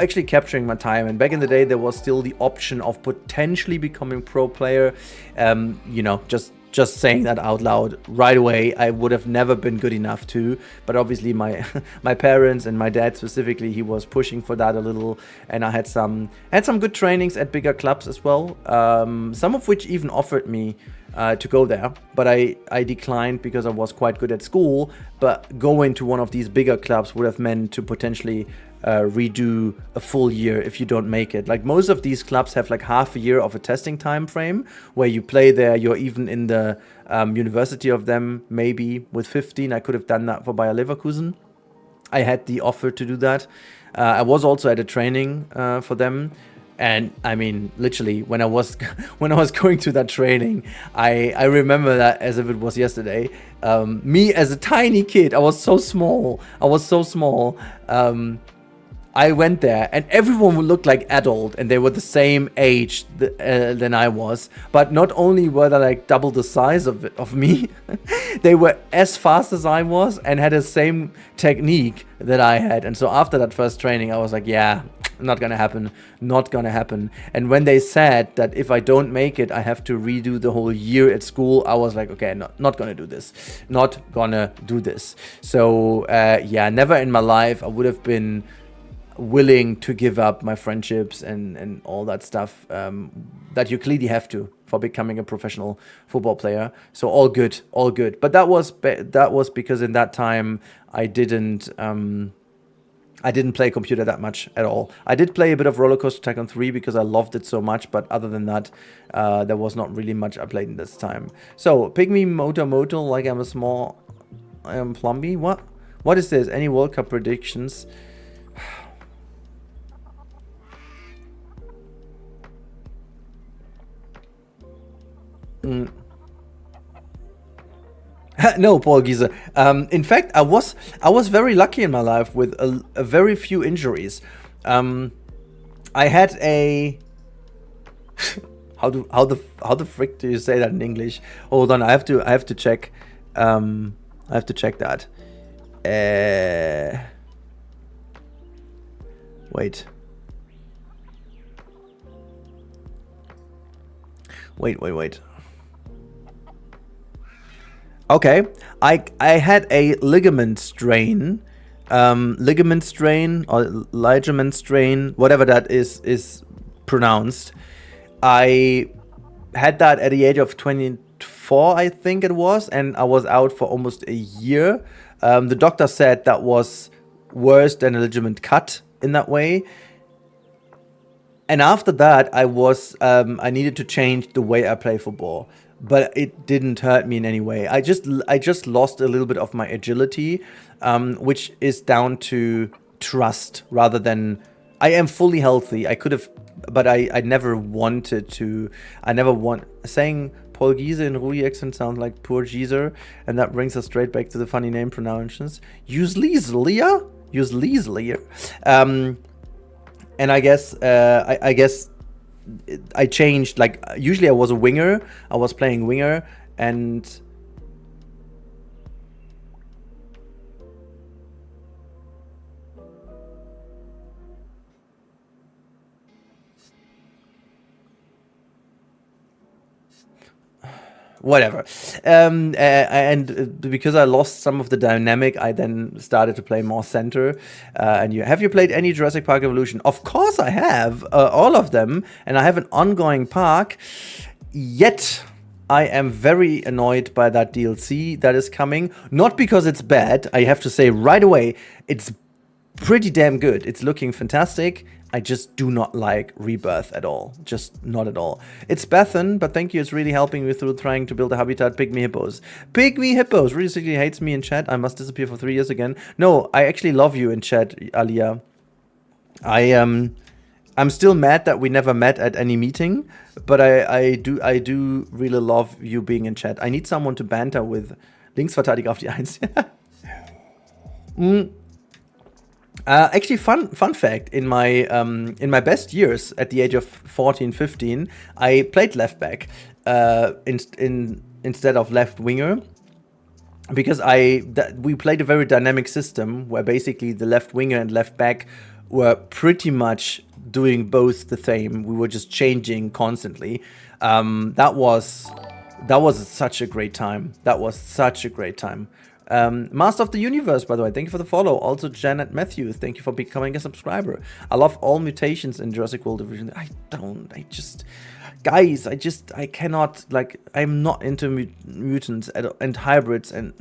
actually capturing my time. And back in the day, there was still the option of potentially becoming pro player. You know, just saying that out loud right away, I would have never been good enough to. But obviously, my my parents and my dad specifically, he was pushing for that a little. And I had some good trainings at bigger clubs as well. Some of which even offered me to go there, but I declined because I was quite good at school. But going to one of these bigger clubs would have meant to potentially redo a full year if you don't make it. Like most of these clubs have like half a year of a testing time frame where you play there. You're even in the university of them. Maybe with 15, I could have done that for Bayer Leverkusen. I had the offer to do that. I was also at a training for them. And I mean, literally, when I was going to that training, I remember that as if it was yesterday. Me as a tiny kid, I was so small. I went there, and everyone would look like adult, and they were the same age than I was. But not only were they like double the size of me, they were as fast as I was and had the same technique that I had. And so after that first training, I was like, yeah, not gonna happen. And when they said that if I don't make it, I have to redo the whole year at school, I was like, okay, not gonna do this. So yeah, never in my life I would have been willing to give up my friendships and all that stuff that you clearly have to for becoming a professional football player. So all good. But that was because in that time I didn't play computer that much at all. I did play a bit of Roller Coaster Tycoon 3 because I loved it so much, but other than that, there was not really much I played in this time. So, Pygmy Moto, like I am Plumby. What is this? Any World Cup predictions? No, Paul Giese. In fact, I was very lucky in my life with a very few injuries. I had a how the frick do you say that in English? Hold on, I have to check. I have to check that. Wait. Okay, I had a ligament strain, or ligament strain, whatever that is pronounced. I had that at the age of 24, I think it was, and I was out for almost a year. The doctor said that was worse than a ligament cut in that way. And after that, I needed to change the way I play football. But it didn't hurt me in any way. I just lost a little bit of my agility, which is down to trust rather than I am fully healthy. I could have, but I never wanted to. Saying Paul Giese in Rui accent sounds like poor Giese, and that brings us straight back to the funny name pronunciations. Use Lieslia. And I guess I changed, like, usually I was a winger. I was playing winger, and whatever. And because I lost some of the dynamic, I then started to play more center. Have you played any Jurassic Park Evolution? Of course I have, all of them, and I have an ongoing park. Yet I am very annoyed by that DLC that is coming. Not because it's bad, I have to say right away, it's pretty damn good. It's looking fantastic. I just do not like Rebirth at all. Just not at all. It's Bethan, but thank you. It's really helping me through trying to build a habitat. Pygmy Hippos. Pygmy Hippos really hates me in chat. I must disappear for 3 years again. No, I actually love you in chat, Alia. I'm still mad that we never met at any meeting, but I do really love you being in chat. I need someone to banter with. Linksverteidiger auf die 1. Actually, fun fact, in my best years at the age of 14, 15, I played left back instead of left winger, because we played a very dynamic system where basically the left winger and left back were pretty much doing both the same. We were just changing constantly. That was such a great time. Master of the Universe, by the way, thank you for the follow. Also, Janet Matthews, thank you for becoming a subscriber. I love all mutations in Jurassic World Division. Guys, I cannot, like, I'm not into mutants and hybrids, and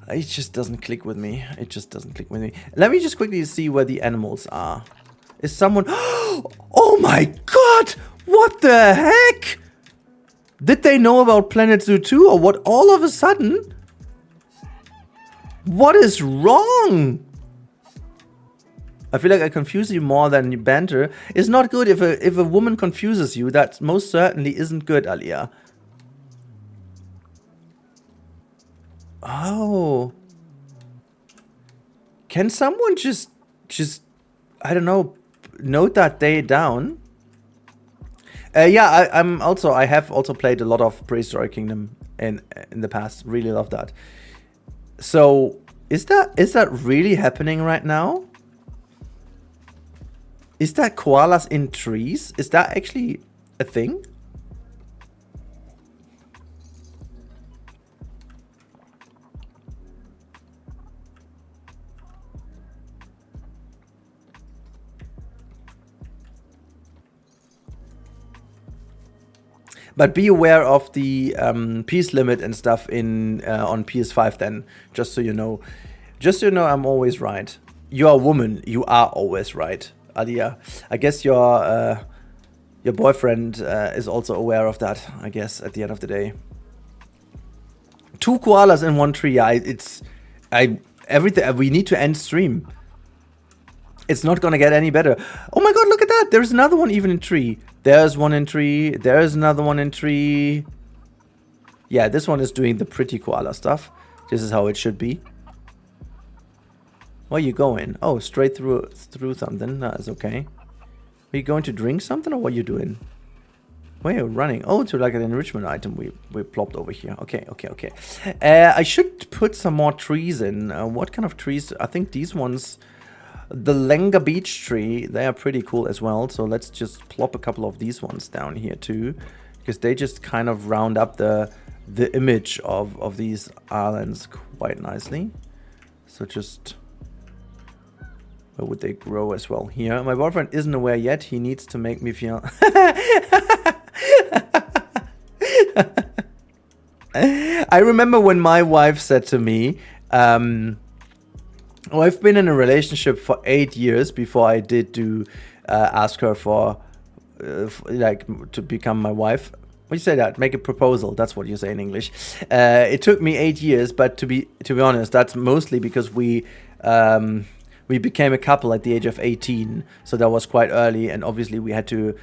it just doesn't click with me. It just doesn't click with me. Let me just quickly see where the animals are. Is someone... Oh my god! What the heck? Did they know about Planet Zoo 2 or what? All of a sudden? What is wrong? I feel like I confuse you more than you banter. It's not good if a woman confuses you. That most certainly isn't good, Alia. Oh. Can someone just I don't know, note that day down? Yeah, I have also played a lot of Prehistoric Kingdom in the past. Really love that. So is that really happening right now? Is that koalas in trees? Is that actually a thing? But be aware of the piece limit and stuff in on PS5 then, just so you know. Just so you know, I'm always right. You're a woman, you are always right, Adia. I guess your boyfriend is also aware of that, I guess, at the end of the day. 2 koalas in one tree, everything, we need to end stream. It's not gonna get any better. Oh my god, look at that! There's another one even in tree. There's one in tree. There's another one in tree. Yeah, this one is doing the pretty koala stuff. This is how it should be. Where are you going? Oh, straight through something. That's okay. Are you going to drink something or what are you doing? Where are you running? Oh, to like an enrichment item we plopped over here. Okay. I should put some more trees in. What kind of trees? I think these ones... The Lenga Beach tree, they are pretty cool as well. So let's just plop a couple of these ones down here too. Because they just kind of round up the image of these islands quite nicely. So just... Where would they grow as well? Here. My boyfriend isn't aware yet. He needs to make me feel... I remember when my wife said to me... Well, I've been in a relationship for 8 years before I did do ask her for like to become my wife. What do you say that? Make a proposal. That's what you say in English. It took me 8 years, but to be honest, that's mostly because we became a couple at the age of 18, so that was quite early, and obviously we had to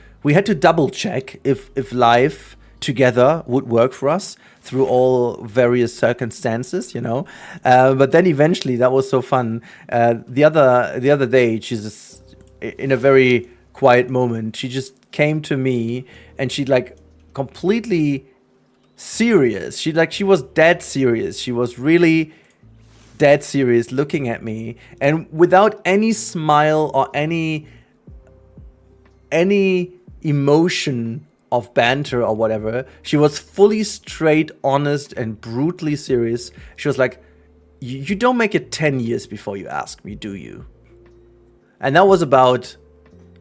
double check if life together would work for us through all various circumstances, you know. But then eventually, that was so fun. The other day, she's just, in a very quiet moment, she just came to me and she like completely serious. She was dead serious. She was really dead serious, looking at me, and without any smile or any emotion of banter or whatever. She was fully straight, honest, and brutally serious. She was like, you don't make it 10 years before you ask me, do you? And that was about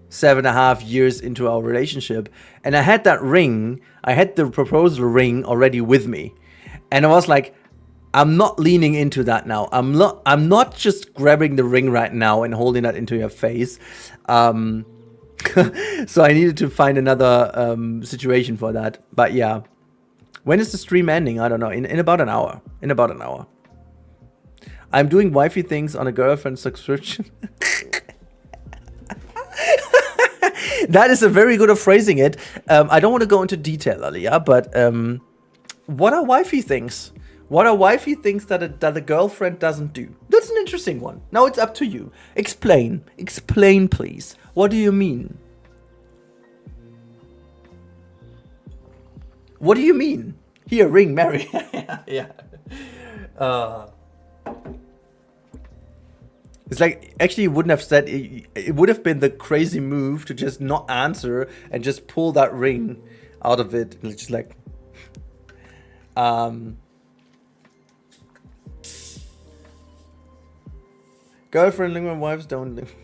7.5 years into our relationship. And I had that ring, I had the proposal ring already with me. And I was like, I'm not leaning into that now. I'm not just grabbing the ring right now and holding that into your face. So I needed to find another situation for that. But yeah. When is the stream ending? I don't know. In about an hour. In about an hour. I'm doing wifey things on a girlfriend subscription. That is a very good of phrasing it. I don't want to go into detail, Alia, but what are wifey things? What are wifey things that a girlfriend doesn't do? That's an interesting one. Now it's up to you. Explain. Explain, please. What do you mean? What do you mean? Here, ring, marry. Yeah. It's like, actually, you wouldn't have said, it would have been the crazy move to just not answer and just pull that ring out of it. And it's just like, Girlfriend, lingering wives don't live.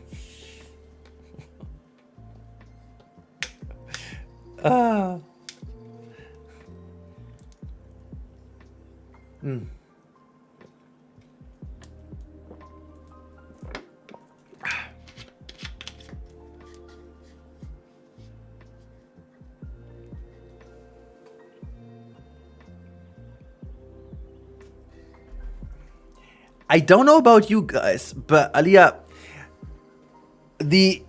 Ah. I don't know about you guys, but Aliyah, the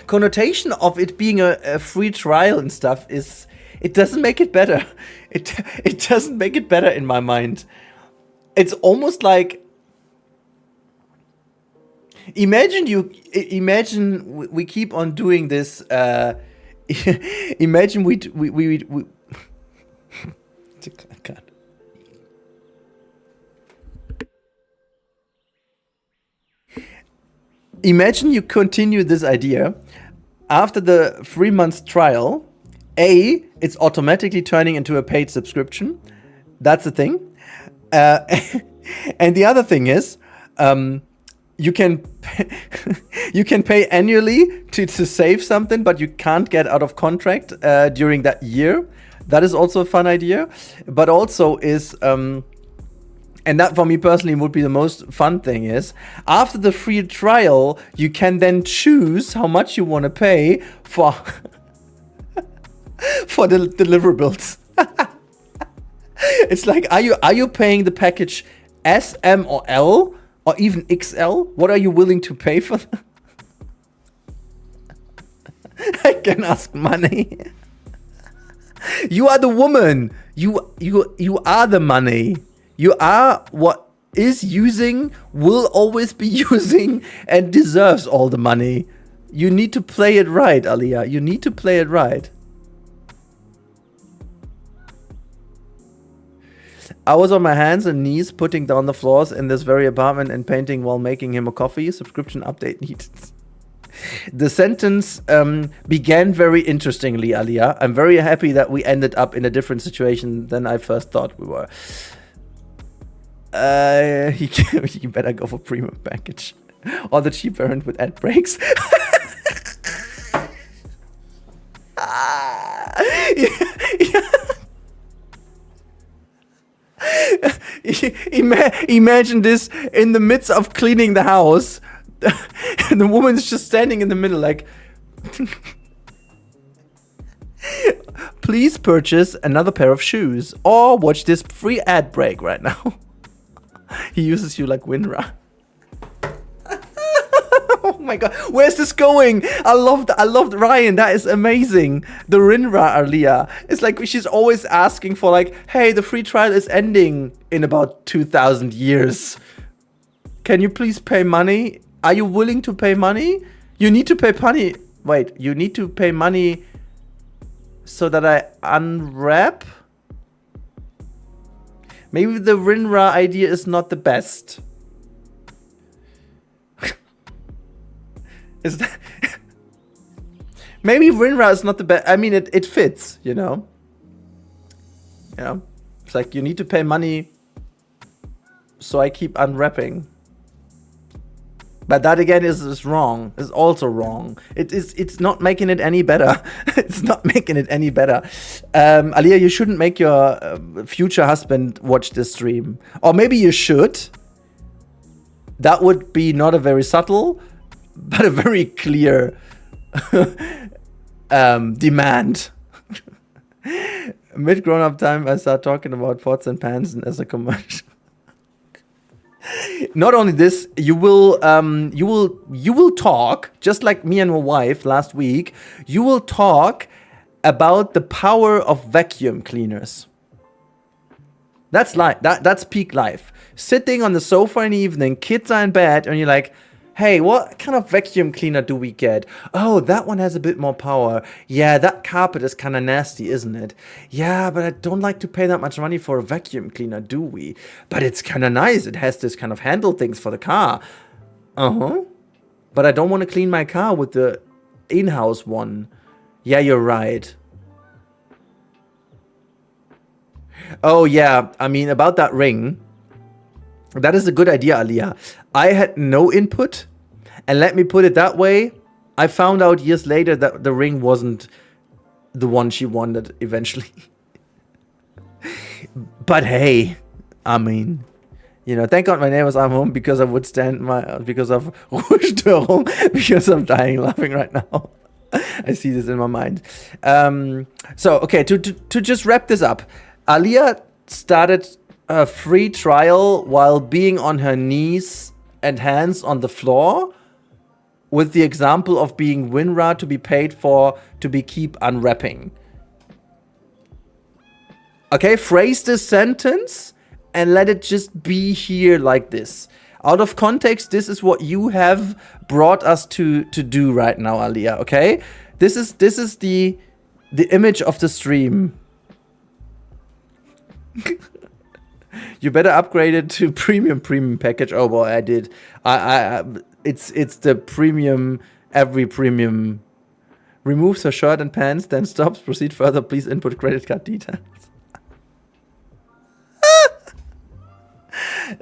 connotation of it being a free trial and stuff is, it doesn't make it better. It doesn't make it better in my mind. It's almost like, imagine we keep on doing this. Imagine we God. Imagine you continue this idea after the 3 months trial. It's automatically turning into a paid subscription. That's the thing. And the other thing is, you can pay annually to save something, but you can't get out of contract during that year. That is also a fun idea. But also is, and that for me personally would be the most fun thing, is after the free trial, you can then choose how much you want to pay for for the deliverables. It's like, are you paying the package S, M, or L, or even XL? What are you willing to pay for? I can ask money. You are the woman. You are the money. You are what is using, will always be using, and deserves all the money. You need to play it right, Aliyah. You need to play it right. I was on my hands and knees putting down the floors in this very apartment and painting while making him a coffee. Subscription update needed. The sentence began very interestingly, Aliyah. I'm very happy that we ended up in a different situation than I first thought we were. You better go for premium package. Or the cheap variant with ad breaks. Imagine this in the midst of cleaning the house. And the woman's just standing in the middle like, please purchase another pair of shoes or watch this free ad break right now. He uses you like WinRAR. Oh my god, where's this going? I loved Ryan. That is amazing. The WinRAR Aliyah. It's like she's always asking for like, hey, the free trial is ending in about 2,000 years. Can you please pay money? Are you willing to pay money? You need to pay money. Wait, you need to pay money so that I unwrap? Maybe the WinRAR idea is not the best. Is that maybe WinRAR is not the best. I mean, it fits, you know. Yeah, it's like you need to pay money, so I keep unwrapping. But that again is wrong. Is also wrong. It's not making it any better. It's not making it any better. Aliyah, you shouldn't make your future husband watch this stream, or maybe you should. That would be not a very subtle, but a very clear demand. Mid grown-up time, I start talking about pots and pans and as a commercial. Not only this, you will talk, just like me and my wife last week. You will talk about the power of vacuum cleaners. That's life. That's peak life. Sitting on the sofa in the evening, kids are in bed, and you're like, hey, what kind of vacuum cleaner do we get? Oh, that one has a bit more power. Yeah, that carpet is kind of nasty, isn't it? Yeah, but I don't like to pay that much money for a vacuum cleaner, do we? But it's kind of nice. It has this kind of handle things for the car. Uh-huh. But I don't want to clean my car with the in-house one. Yeah, you're right. Oh, yeah. I mean, about that ring. That is a good idea, Aliyah. I had no input, and let me put it that way. I found out years later that the ring wasn't the one she wanted eventually. But hey, I mean, thank God my neighbors are home because I would stand because of Ruhestörung, because I'm dying laughing right now. I see this in my mind. Okay, to just wrap this up, Aliyah started a free trial while being on her knees and hands on the floor, with the example of being WinRAR to be paid for to be keep unwrapping. Okay, phrase this sentence and let it just be here like this. Out of context, this is what you have brought us to do right now, Aliyah, okay? This is the image of the stream. You better upgrade it to premium package. Oh boy, I did. It's the premium, every premium. Removes her shirt and pants, then stops. Proceed further. Please input credit card details.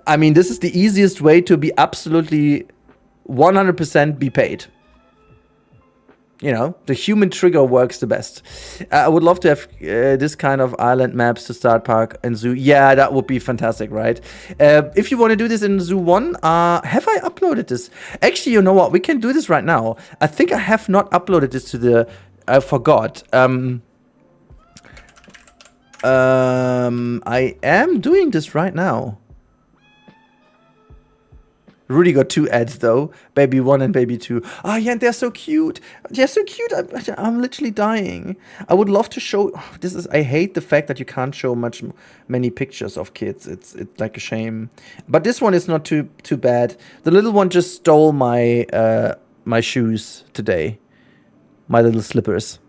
I mean, this is the easiest way to be absolutely 100% be paid. The human trigger works the best. I would love to have this kind of island maps to start park and zoo. Yeah, that would be fantastic, right? If you want to do this in Zoo 1, have I uploaded this? Actually, you know what? We can do this right now. I think I have not uploaded this to the... I forgot. I am doing this right now. Rudy got 2 ads though, baby 1 and baby 2. Oh yeah, they're so cute. They're so cute. I'm literally dying. I would love to show. I hate the fact that you can't show many pictures of kids. It's like a shame. But this one is not too bad. The little one just stole my my shoes today, my little slippers.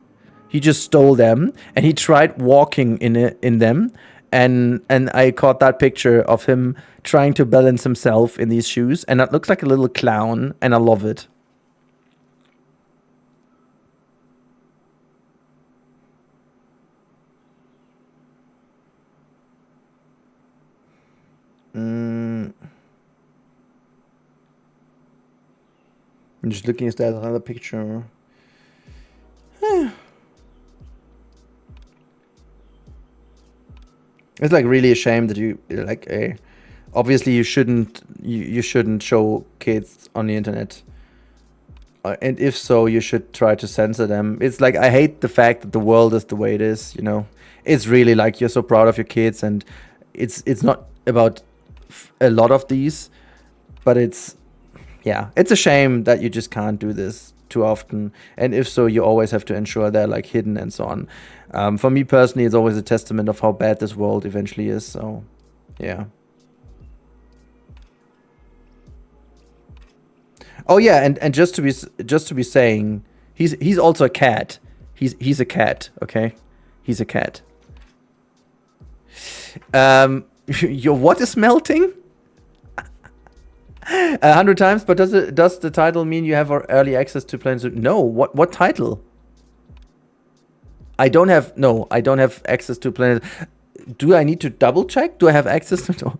He just stole them and he tried walking in them. And I caught that picture of him trying to balance himself in these shoes, and it looks like a little clown, and I love it. I'm just looking at another picture. It's like really a shame that you obviously you shouldn't show kids on the internet, and if so, you should try to censor them. It's like I hate the fact that the world is the way it is. It's really like you're so proud of your kids, and it's not about a lot of these, but it's a shame that you just can't do this too often, and if so, you always have to ensure they're like hidden and so on. For me personally, it's always a testament of how bad this world eventually is. So, yeah. Oh yeah, and just to be saying, he's also a cat. He's a cat. Okay, he's a cat. Your what is melting? 100 times, but does the title mean you have early access to Planet Zoo? No. What title? I don't have access to Planet. Do I need to double check? Do I have access to?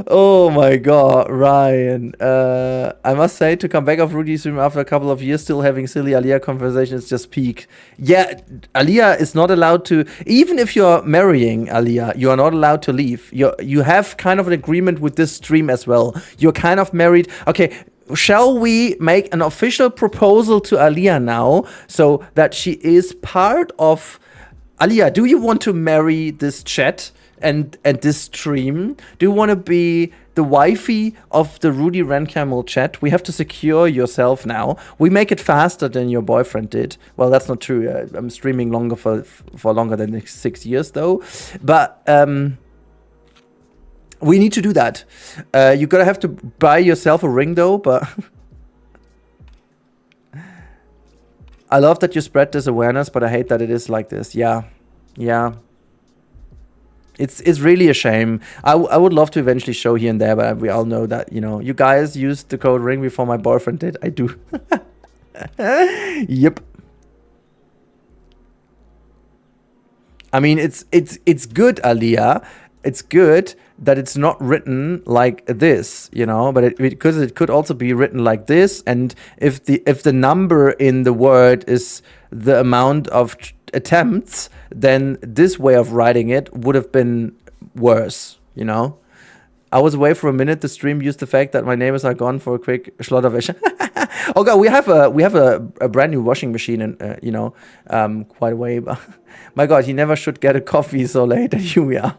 Oh my God, Ryan. I must say, to come back off Rudy's stream after a couple of years, still having silly Aliyah conversations, just peak. Yeah, Aliyah is not allowed to. Even if you're marrying Aliyah, you are not allowed to leave. You have kind of an agreement with this stream as well. You're kind of married. Okay. Shall we make an official proposal to Aliyah now, so that she is part of... Aliyah, do you want to marry this chat and this stream? Do you want to be the wifey of the Rudy Rancamel chat? We have to secure yourself now. We make it faster than your boyfriend did. Well, that's not true. I'm streaming longer for longer than 6 years though. But we need to do that. You're gonna have to buy yourself a ring though, but... I love that you spread this awareness, but I hate that it is like this. Yeah. It's really a shame. I would love to eventually show here and there, but we all know that, you guys used the code ring before my boyfriend did. I do. Yep. I mean, it's good, Aliyah. it's good that it's not written like this, you know, but because it could also be written like this, and if the number in the word is the amount of attempts, then this way of writing it would have been worse, you know. I was away for a minute. The stream used the fact that my neighbors are gone for a quick Schlotterwäsche. Oh god, we have a brand new washing machine, and you know, quite a way. But my god, he never should get a coffee so late. And here we are.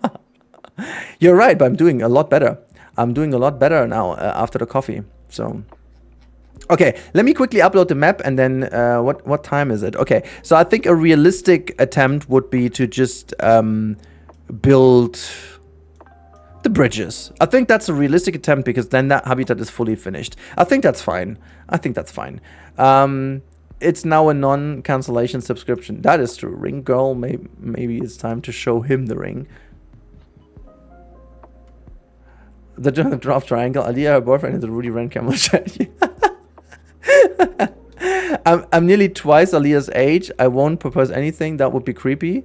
You're right, but I'm doing a lot better. I'm doing a lot better now after the coffee. So, okay, let me quickly upload the map, and then what time is it? Okay, so I think a realistic attempt would be to just build the bridges. I think that's a realistic attempt because then that habitat is fully finished. I think that's fine. I think that's fine. It's now a non-cancellation subscription. That is true. Ring girl, maybe it's time to show him the ring. The draft triangle. Alia, her boyfriend, is a Rudy Ren camel chat. I'm nearly twice Alia's age. I won't propose anything. That would be creepy.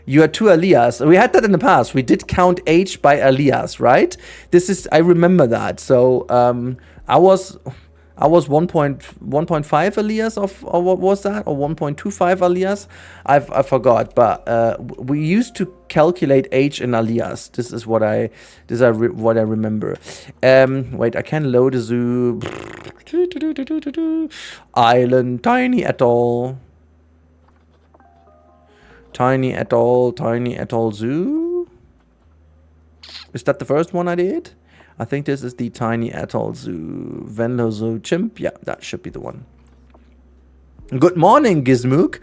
You are two Aliyahs. We had that in the past. We did count age by Aliyahs, right? I remember that. So I was 1.5 Aliyahs or what was that? Or 1.25 Aliyahs? I forgot. But we used to calculate age in Aliyahs. This is what I remember. Wait, I can load a zoo. Island, tiny atoll. Tiny Atoll Zoo. Is that the first one I did? I think this is the Tiny Atoll Zoo. Venlo Zoo Chimp. Yeah, that should be the one. Good morning, Gizmook.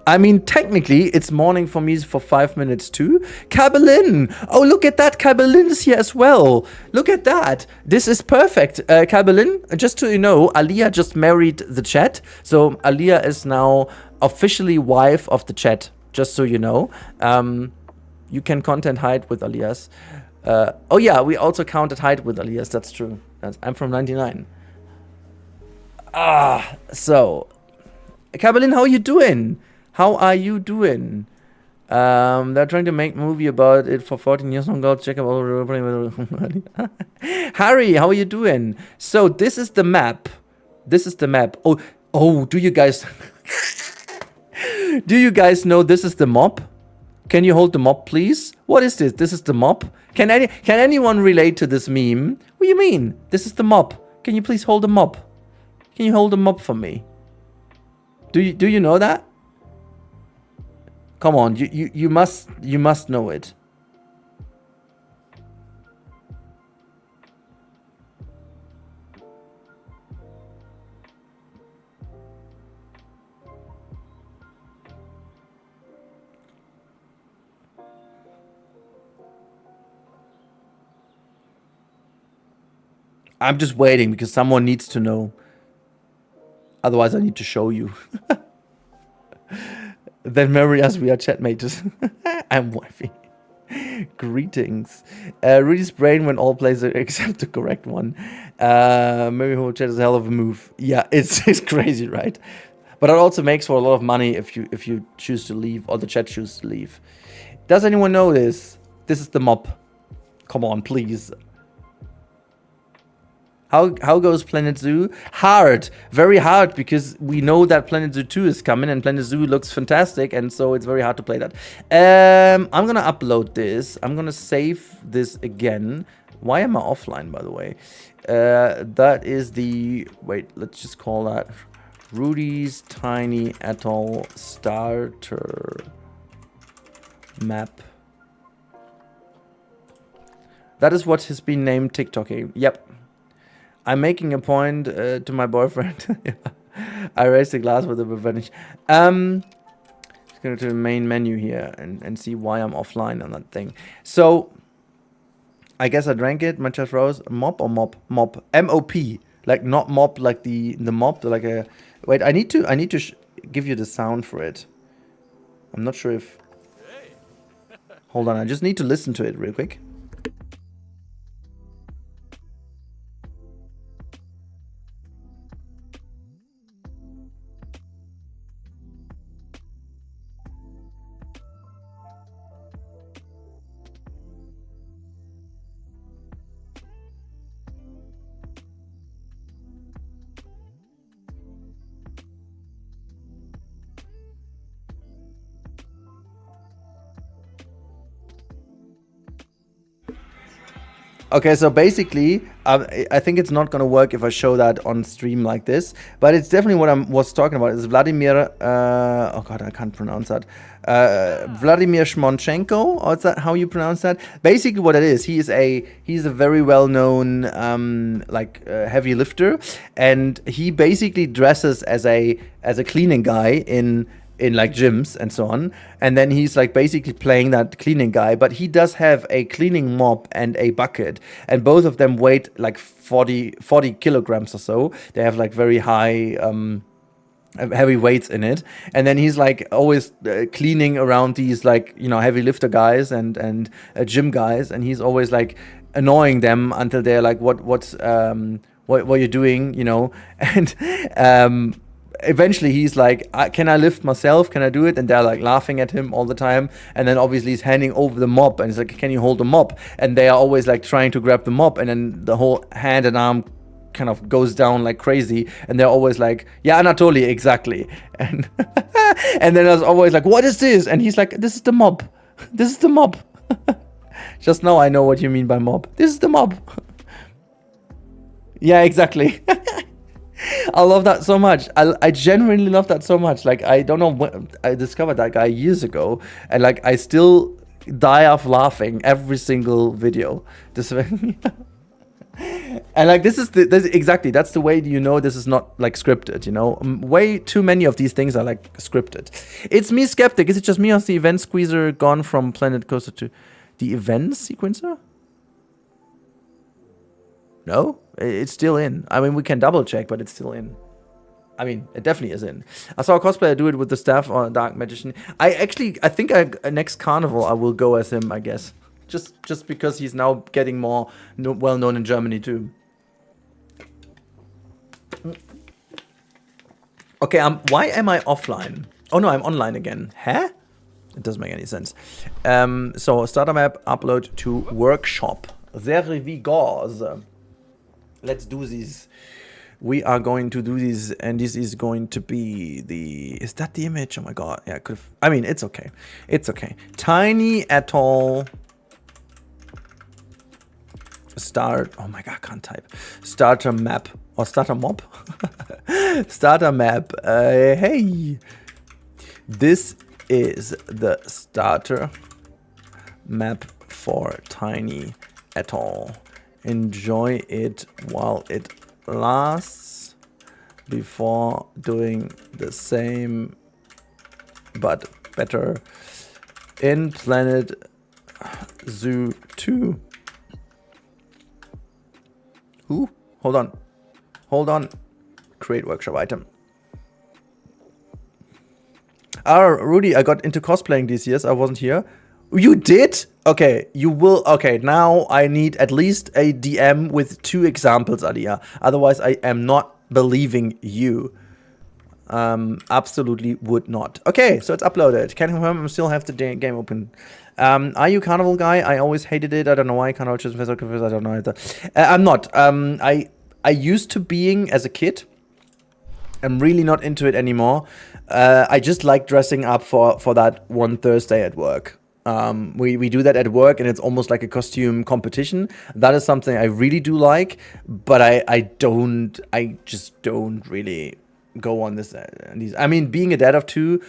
I mean, technically, it's morning for me for 5 minutes too. Kabelin! Oh, look at that. Kabelin is here as well. Look at that. This is perfect. Kabelin, just so you know, Alia just married the chat. So Alia is now officially wife of the chat. Just so you know, you can content hide with Alias. Oh yeah, we also counted hide with Alias. That's true. I'm from 99. So, Kabelin, how are you doing? How are you doing? They're trying to make a movie about it for 14 years on God. Check out Harry, how are you doing? So this is the map. This is the map. Oh, do you guys... Do you guys know this is the mop? Can you hold the mop, please? What is this? This is the mop? Can anyone relate to this meme? What do you mean? This is the mop. Can you please hold the mop? Can you hold the mop for me? Do you know that? Come on, you must know it. I'm just waiting because someone needs to know. Otherwise, I need to show you. Then marry us, we are chatmates. I'm wifey. Greetings. Rudy's brain when all plays except the correct one. Marry whole chat is a hell of a move. Yeah, it's crazy, right? But it also makes for a lot of money if you choose to leave, or the chat chooses to leave. Does anyone know this? This is the mop. Come on, please. How goes Planet Zoo? Hard, very hard, because we know that Planet Zoo 2 is coming, and Planet Zoo looks fantastic, and so it's very hard to play that. I'm gonna upload this. I'm gonna save this again. Why am I offline, by the way? That is the... Wait, let's just call that Rudy's Tiny Atoll Starter Map. That is what has been named TikToking. Yep. I'm making a point to my boyfriend. I raised the glass with a revenge. Let's go to the main menu here and see why I'm offline on that thing. So, I guess I drank it. My chest rose. Mop or mop? Mop. M-O-P. Like not mop, like the mop. Like a... Wait, I need to give you the sound for it. I'm not sure if... Hold on, I just need to listen to it real quick. Okay, so basically, I think it's not gonna work if I show that on stream like this, but it's definitely what I was talking about. Is Vladimir? Oh God, I can't pronounce that. Vladimir Shmonchenko, or is that how you pronounce that? Basically, what it is, he's a very well known heavy lifter, and he basically dresses as a cleaning guy in like gyms and so on, and then he's like basically playing that cleaning guy, but he does have a cleaning mop and a bucket, and both of them weight like 40 kilograms or so. They have like very high heavy weights in it, and then he's like always cleaning around these like heavy lifter guys and gym guys, and he's always like annoying them until they're like what you're doing, and eventually he's like, can I lift myself? Can I do it? And they're like laughing at him all the time. And then obviously he's handing over the mop and he's like, can you hold the mop? And they are always like trying to grab the mop, and then the whole hand and arm kind of goes down like crazy, and they're always like, yeah, Anatoly, exactly. And and then there's always like, what is this? And he's like, this is the mop. This is the mop. Just now I know what you mean by mop. This is the mop. Yeah, exactly. I love that so much. I genuinely love that so much. Like, I don't know when I discovered that guy years ago, and like I still die of laughing every single video. This and like this is exactly, that's the way this is not like scripted. Way too many of these things are like scripted. It's me, Skeptic. Is it just me, or is the event squeezer gone from Planet Coaster to the event sequencer? No, it's still in. I mean, we can double check, but it's still in. I mean, it definitely is in. I saw a cosplayer do it with the staff on Dark Magician. I think next carnival I will go as him, I guess. Just because he's now getting more well known in Germany too. Okay, why am I offline? Oh no, I'm online again. Huh? It doesn't make any sense. So starter map, upload to workshop. There we go. Let's do this. We are going to do this, and this is going to be is that the image? Oh my god. Yeah, I mean, it's okay. It's okay. Tiny Atoll. Oh my god, I can't type. Starter map. Or starter mob? Starter map. Hey. This is the starter map for Tiny Atoll. Enjoy it while it lasts before doing the same but better in Planet Zoo 2. Who? Hold on. Create workshop item. Rudy, I got into cosplaying these years. I wasn't here. You did? Okay, you will. Okay, now I need at least a DM with 2 examples, Alia. Otherwise, I am not believing you. Absolutely would not. Okay, so it's uploaded. Can confirm I still have the game open. Are you Carnival guy? I always hated it. I don't know why. Carnival just I don't know either. I'm not. I used to being as a kid. I'm really not into it anymore. I just like dressing up for that one Thursday at work. We do that at work, and it's almost like a costume competition. That is something I really do like, but I just don't really go on this. I mean, being a dad of 2,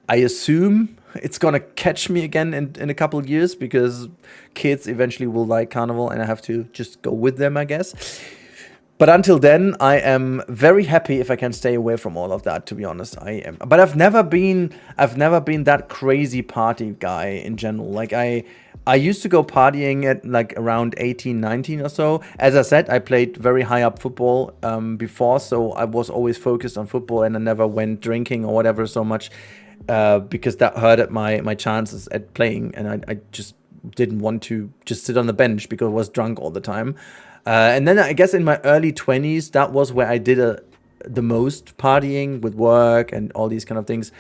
I assume it's gonna catch me again in a couple of years, because kids eventually will like Carnival, and I have to just go with them, I guess. But until then, I am very happy if I can stay away from all of that, to be honest. I am. But I've never been that crazy party guy in general. Like I used to go partying at like around 18, 19 or so. As I said, I played very high up football before, so I was always focused on football, and I never went drinking or whatever so much because that hurted my chances at playing, and I just didn't want to just sit on the bench because I was drunk all the time. And then I guess in my early 20s, that was where I did the most partying with work and all these kind of things.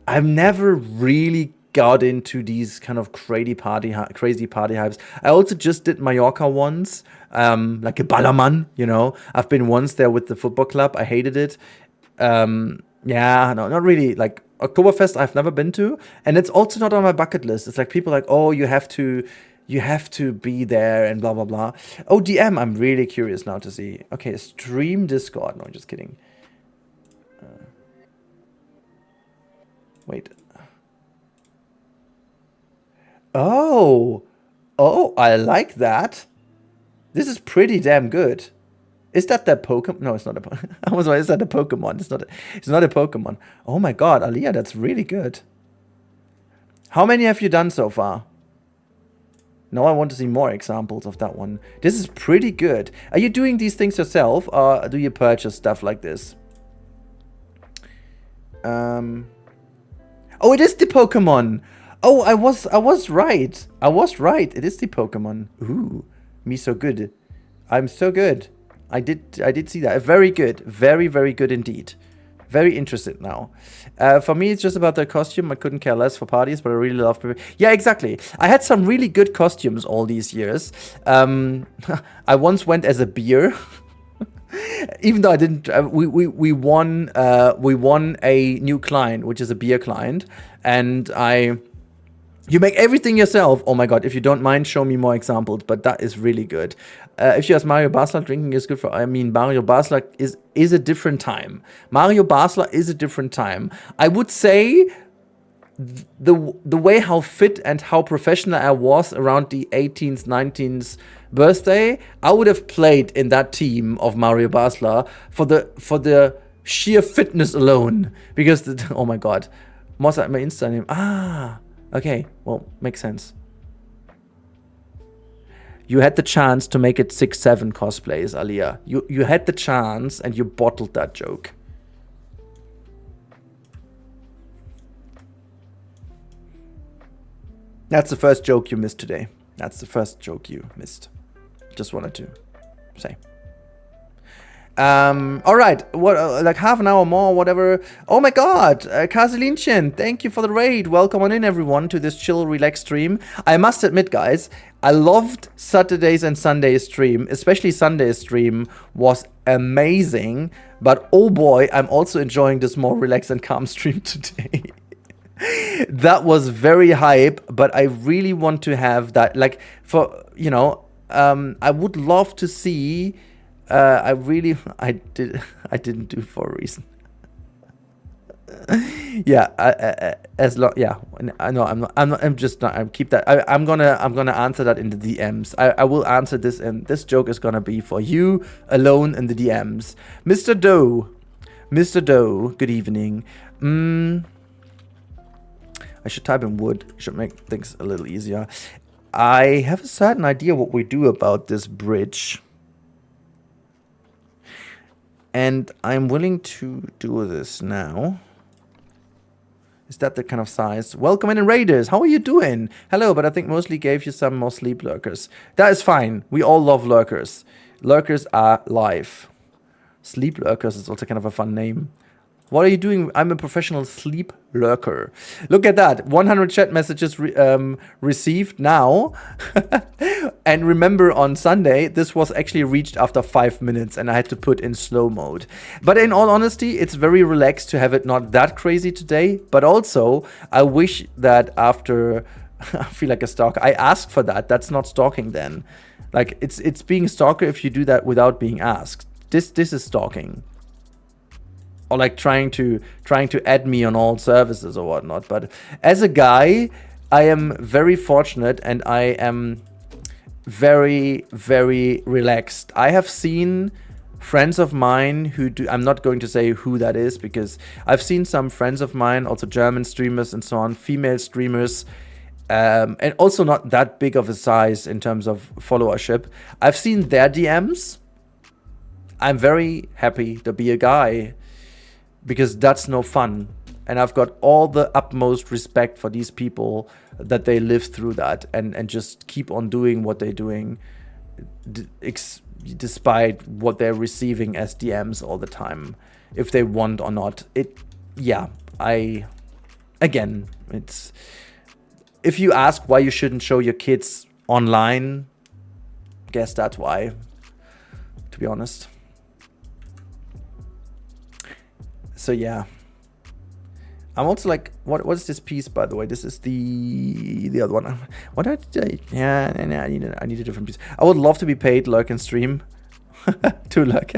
I've never really got into these kind of crazy party hypes. I also just did Mallorca once, like a Ballermann, I've been once there with the football club. I hated it. Yeah, no, not really. Like Oktoberfest, I've never been to, and it's also not on my bucket list. It's like people like, oh, you have to you have to be there and blah blah blah. Oh, DM, I'm really curious now to see. Okay, stream Discord. No, just kidding. Wait. Oh, I like that. This is pretty damn good. Is that the Pokemon? No, it's not a Pokemon. I was like, is that a Pokemon? It's not a Pokemon. Oh my god, Aliyah, that's really good. How many have you done so far? Now I want to see more examples of that one. This is pretty good. Are you doing these things yourself, or do you purchase stuff like this? Oh, it is the Pokemon. Oh, I was right. I was right. It is the Pokemon. Ooh, me so good. I'm so good. I did see that. Very good. Very, very good indeed. Very interested now. For me, it's just about the costume. I couldn't care less for parties, but I really love... Yeah, exactly. I had some really good costumes all these years. I once went as a beer. Even though I didn't... we won a new client, which is a beer client. And you make everything yourself. Oh my god, if you don't mind, show me more examples. But that is really good. If you ask Mario Basler, drinking is good for... I mean, Mario Basler is a different time. Mario Basler is a different time. I would say the way how fit and how professional I was around the 18th, 19th birthday, I would have played in that team of Mario Basler for the sheer fitness alone. Because, oh my god. What's that, my Insta name? Ah... Okay, well, makes sense. You had the chance to make it 6-7 cosplays, Aliyah. You had the chance and you bottled that joke. That's the first joke you missed today. That's the first joke you missed. Just wanted to say. All right, what, like half an hour more, whatever. Oh my god, Kazelinchen, thank you for the raid. Welcome on in, everyone, to this chill, relaxed stream. I must admit, guys, I loved Saturdays and Sundays stream, especially Sunday's stream was amazing. But oh boy, I'm also enjoying this more relaxed and calm stream today. That was very hype, but I really want to have that, like, for, you know, I would love to see... I didn't do for a reason. Yeah, I know I'm just not. I keep that. I'm gonna answer that in the DMs. I will answer this, and this joke is gonna be for you alone in the DMs. Mr. Doe, good evening. I should type in wood. Should make things a little easier. I have a certain idea what we do about this bridge. And I'm willing to do this now. Is that the kind of size? Welcome in, Raiders. How are you doing? Hello, but I think mostly gave you some more sleep lurkers. That is fine. We all love lurkers. Lurkers are life. Sleep lurkers is also kind of a fun name. What are you doing? I'm a professional sleep lurker. Look at that. 100 chat messages received now. And remember, on Sunday, this was actually reached after 5 minutes and I had to put in slow mode. But in all honesty, it's very relaxed to have it not that crazy today. But also, I wish that after... I feel like a stalker. I asked for that. That's not stalking then. Like, it's being a stalker if you do that without being asked. This is stalking. Or like trying to add me on all services or whatnot. But as a guy, I am very fortunate and I am very, very relaxed. I have seen friends of mine who do... I'm not going to say who that is because I've seen some friends of mine, also German streamers and so on, female streamers, and also not that big of a size in terms of followership. I've seen their DMs. I'm very happy to be a guy. Because that's no fun. And I've got all the utmost respect for these people that they live through that and just keep on doing what they're doing despite what they're receiving as DMs all the time, if they want or not. Again, it's... If you ask why you shouldn't show your kids online, guess that's why, to be honest. So yeah, I'm also like, what is this piece, by the way? This is the other one. What did I, yeah, I need a different piece. I would love to be paid lurk and stream. To lurk.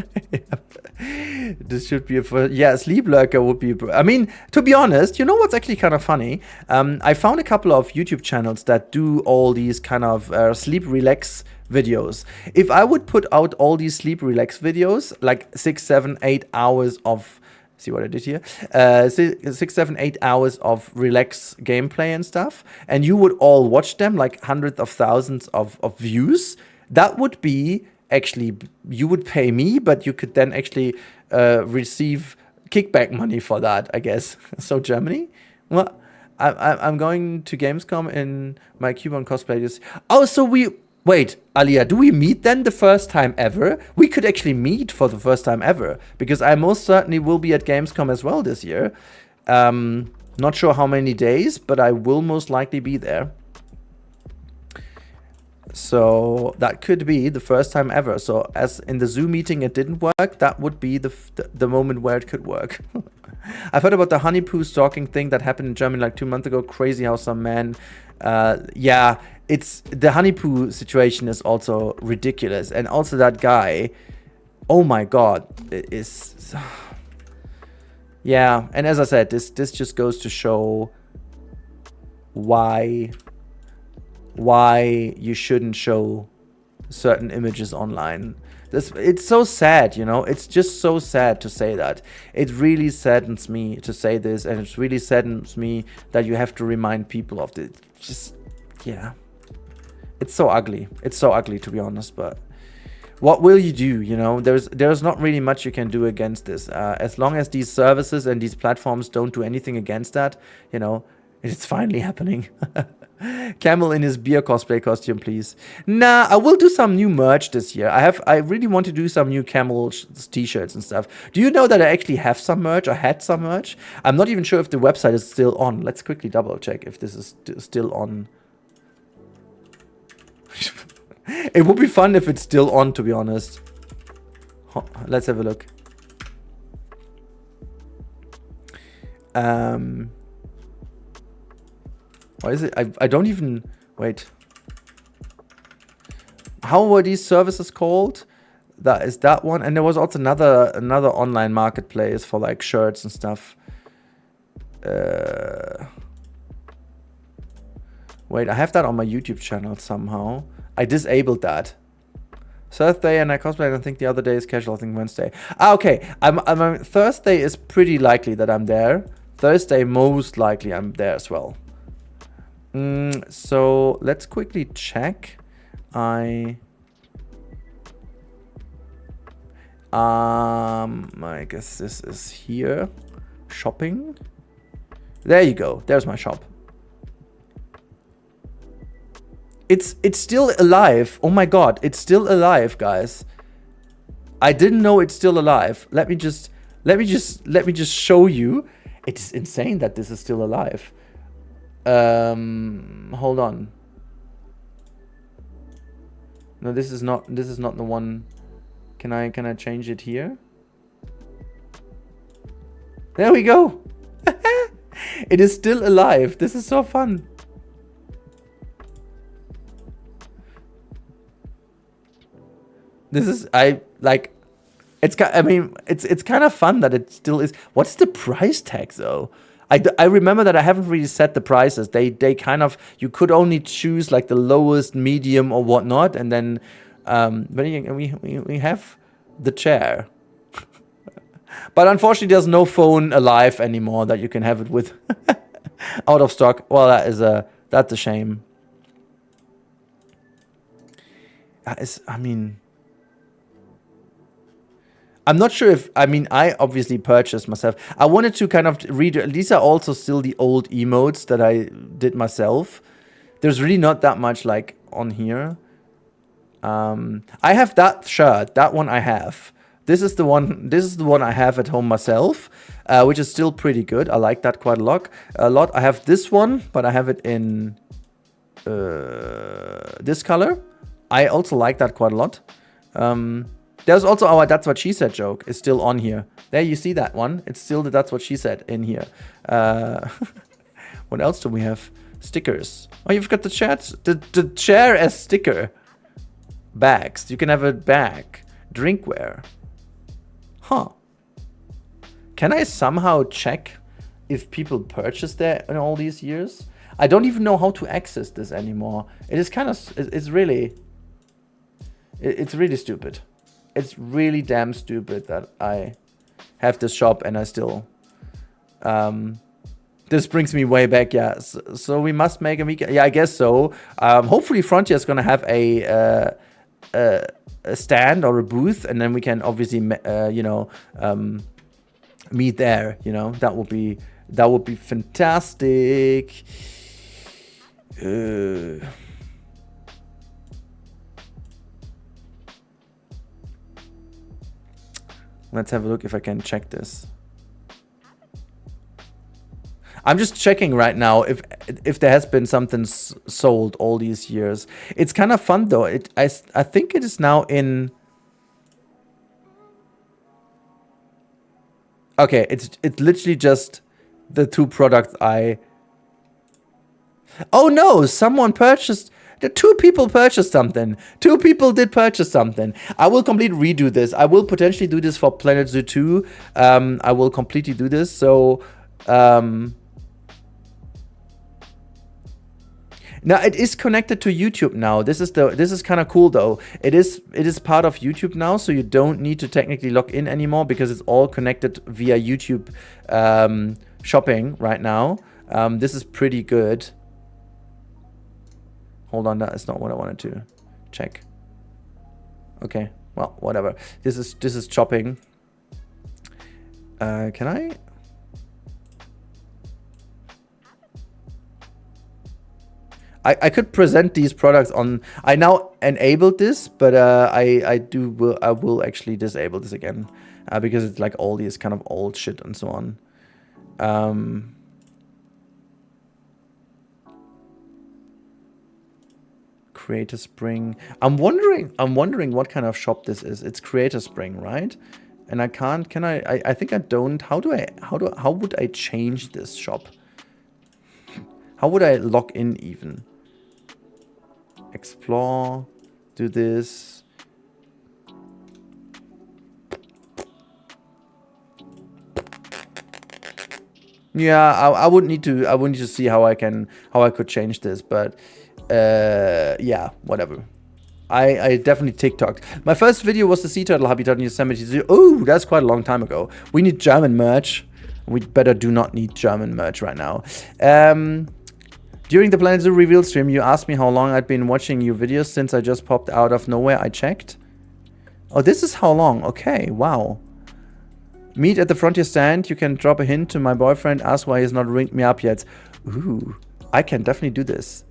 This should be a first. Yeah, sleep lurker would be. I mean, to be honest, you know what's actually kind of funny? I found a couple of YouTube channels that do all these kind of sleep relax videos. If I would put out all these sleep relax videos, like 6, 7, 8 hours of, see what I did here, 6, 7, 8 hours of relax gameplay and stuff, and you would all watch them, like hundreds of thousands of views, that would be actually, you would pay me, but you could then actually receive kickback money for that, I guess. So Germany? Well, I'm going to Gamescom in my Cuban cosplay. Oh, so wait, Alia, do we meet then the first time ever? We could actually meet for the first time ever, because I most certainly will be at Gamescom as well this year. Not sure how many days, but I will most likely be there. So that could be the first time ever. So as in the Zoom meeting it didn't work, that would be the moment where it could work. I've heard about the honeypoo stalking thing that happened in Germany like 2 months ago. Crazy how some man, yeah, it's the honeypoo situation is also ridiculous. And also that guy, oh my God, it is, yeah. And as I said, this just goes to show why you shouldn't show certain images online. It's so sad, you know. It's just so sad to say that. It really saddens me to say this, and it really saddens me that you have to remind people of this. Just, yeah. It's so ugly. It's so ugly, to be honest, but what will you do, you know? There's not really much you can do against this. As long as these services and these platforms don't do anything against that, you know, it's finally happening. Camel in his beer cosplay costume, please. Nah, I will do some new merch this year. I really want to do some new Camel t-shirts and stuff. Do you know that I actually have some merch? I had some merch. I'm not even sure if the website is still on. Let's quickly double check if this is still on. It would be fun if it's still on, to be honest. Let's have a look. Why is it? I don't even... Wait. How were these services called? That is that one. And there was also another online marketplace for like shirts and stuff. Wait, I have that on my YouTube channel somehow. I disabled that. Thursday and I cosplay. I think the other day is casual. I think Wednesday. Ah, okay. I'm Thursday is pretty likely that I'm there. Thursday most likely I'm there as well. So let's quickly check. I guess this is here. Shopping. There you go. There's my shop. It's still alive. Oh my God, it's still alive, guys. I didn't know it's still alive. Let me just show you. It's insane that this is still alive. Hold on. No, this is not the one. Can I change it here? There we go. It is still alive. This is so fun. This is it's kind of fun that it still is. What's the price tag though? I remember that I haven't really set the prices. They kind of, you could only choose like the lowest, medium or whatnot, and then but we have the chair. But unfortunately there's no phone alive anymore that you can have it with. Out of stock. Well, that's a shame. I'm not sure if, I obviously purchased myself. I wanted to kind of read, these are also still the old emotes that I did myself. There's really not that much like on here. I have that shirt, that one I have. This is the one I have at home myself, which is still pretty good. I like that quite a lot. I have this one, but I have it in this color. I also like that quite a lot. There's also our That's What She Said joke is still on here. There, you see that one? It's still the That's What She Said in here. What else do we have? Stickers. Oh, you've got the chair as sticker. Bags. You can have a bag. Drinkware. Huh. Can I somehow check if people purchased there in all these years? I don't even know how to access this anymore. It is kind of, it's really stupid. It's really damn stupid that I have this shop and I still, this brings me way back, yeah. So we must make a weekend, yeah, I guess so. Hopefully Frontier is gonna have a stand or a booth, and then we can obviously, you know, meet there. You know, that would be fantastic. Let's have a look if I can check this. I'm just checking right now if there has been something sold all these years. It's kind of fun though. I think it is now in. Okay, it's literally just the two products I. Oh no! Someone purchased. The two people purchased something. Two people did purchase something. I will completely redo this. I will potentially do this for Planet Zoo 2. I will completely do this. So. Now it is connected to YouTube now. This is kind of cool though. It is part of YouTube now, so you don't need to technically log in anymore because it's all connected via YouTube shopping right now. This is pretty good. Hold on, that is not what I wanted to check. Okay, well, whatever. This is shopping. Can I? I could present these products on. I now enabled this, but I will actually disable this again because it's like all these kind of old shit and so on. Creator Spring. I'm wondering what kind of shop this is. It's Creator Spring, right? And I can't. Can I? I think I don't. How would I change this shop? How would I log in even? Explore, do this. Yeah, I would need to. I would need to see how I could change this, but yeah, whatever. I definitely TikToked. My first video was the sea turtle habitat in Yosemite Zoo. Oh, that's quite a long time ago. We need German merch. We better do not need German merch right now. During the Planet Zoo reveal stream, you asked me how long I'd been watching your videos since I just popped out of nowhere. I checked. Oh, this is how long. Okay, wow. Meet at the Frontier stand. You can drop a hint to my boyfriend. Ask why he's not ringed me up yet. Ooh, I can definitely do this.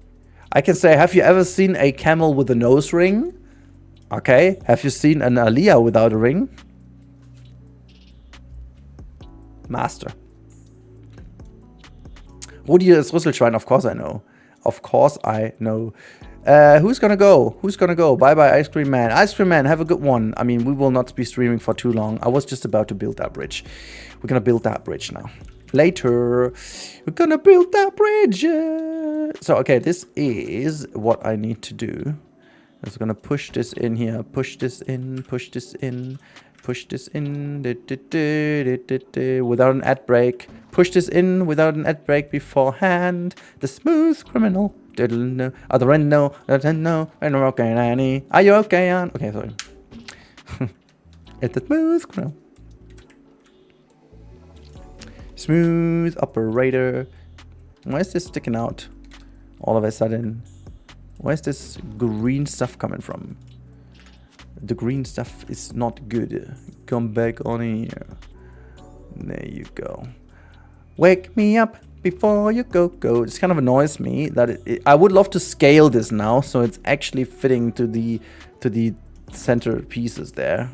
I can say, have you ever seen a camel with a nose ring? Okay. Have you seen an Aliyah without a ring? Master. Rudi ist Rüsselschwein, of course I know. Of course I know. Who's gonna go? Who's gonna go? Bye-bye, Ice Cream Man. Ice Cream Man, have a good one. I mean, we will not be streaming for too long. I was just about to build that bridge. We're gonna build that bridge now. Later. We're gonna build that bridge. So, okay, this is what I need to do. I'm just gonna push this in here. Push this in. Push this in. Push this in without an ad break. Push this in without an ad break beforehand. The smooth criminal. Other end, no. Okay, are you okay, Ann? Okay, sorry. It's the smooth criminal. Smooth operator. Why is this sticking out all of a sudden? Where's this green stuff coming from? The green stuff is not good. Come back on here. There you go. Wake me up before you go. This kind of annoys me that I would love to scale this now so it's actually fitting to the center pieces there.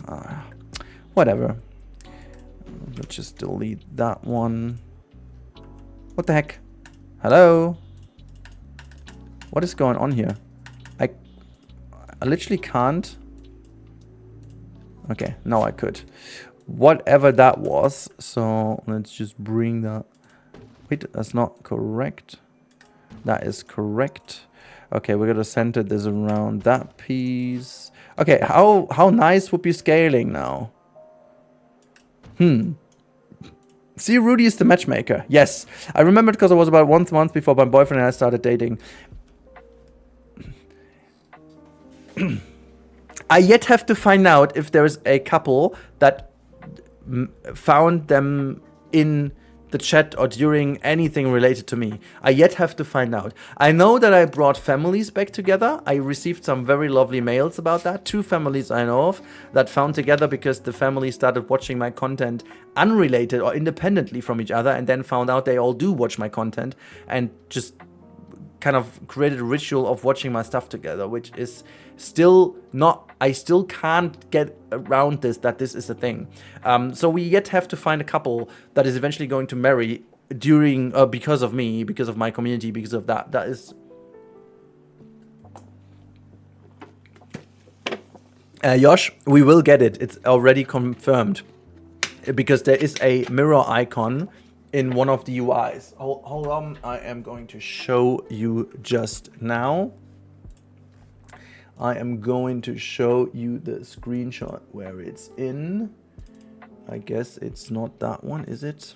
Whatever. Let's just delete that one. What the heck? Hello? What is going on here? I literally can't. Okay, now I could. Whatever that was. So let's just bring that. Wait, that's not correct. That is correct. Okay, we're gonna center this around that piece. Okay, how nice would be scaling now? See, Rudy is the matchmaker. Yes, I remembered because it was about 1 month before my boyfriend and I started dating. I yet have to find out if there is a couple that found them in the chat or during anything related to me. I yet have to find out. I know that I brought families back together. I received some very lovely mails about that. 2 families I know of that found together because the family started watching my content unrelated or independently from each other, and then found out they all do watch my content and just kind of created a ritual of watching my stuff together, which is still not, I still can't get around this, that this is a thing. So we yet have to find a couple that is eventually going to marry during, because of me, because of my community, because of that. That is... Josh, we will get it. It's already confirmed. Because there is a mirror icon in one of the UIs. Hold on, I am going to show you just now. I am going to show you the screenshot where it's in. I guess it's not that one, is it?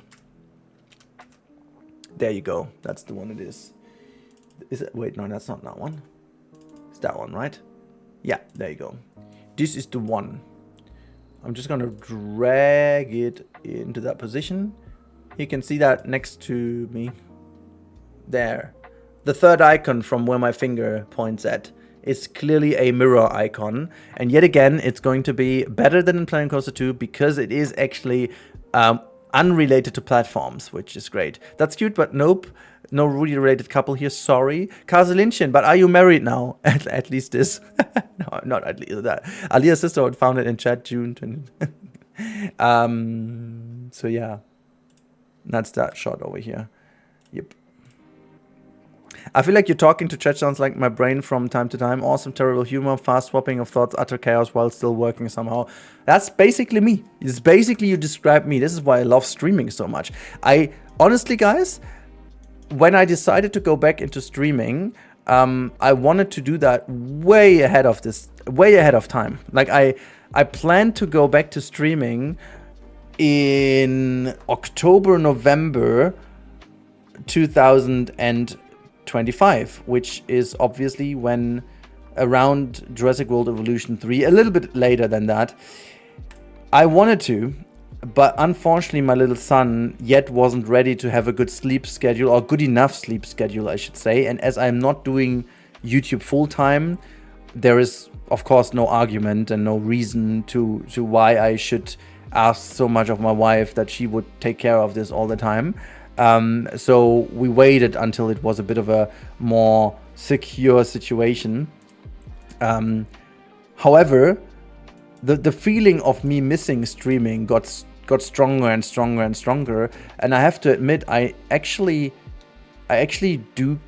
There you go. That's the one it is. Is it? Wait, no, that's not that one. It's that one, right? Yeah, there you go. This is the one. I'm just gonna drag it into that position. You can see that next to me. There. The third icon from where my finger points at is clearly a mirror icon. And yet again, it's going to be better than in Planet Coaster 2 because it is actually unrelated to platforms, which is great. That's cute, but nope. No Rudy-related couple here, sorry. Kazelinchen, but are you married now? At least this. No, not at least that. Alia's sister found it in chat June 20. So yeah. That's that shot over here. Yep. I feel like you're talking to chat sounds like my brain from time to time. Awesome, terrible humor, fast swapping of thoughts, utter chaos while still working somehow. That's basically me. It's basically you describe me. This is why I love streaming so much. I honestly, guys, when I decided to go back into streaming, I wanted to do that way ahead of time. Like I planned to go back to streaming in October, November 2025, which is obviously when around Jurassic World Evolution 3, a little bit later than that. I wanted to, but unfortunately my little son yet wasn't ready to have a good sleep schedule, or good enough sleep schedule, I should say. And as I'm not doing YouTube full time, there is of course no argument and no reason to why I should ask so much of my wife that she would take care of this all the time. So we waited until it was a bit of a more secure situation. However, the feeling of me missing streaming got stronger and stronger and stronger, and I have to admit, I actually do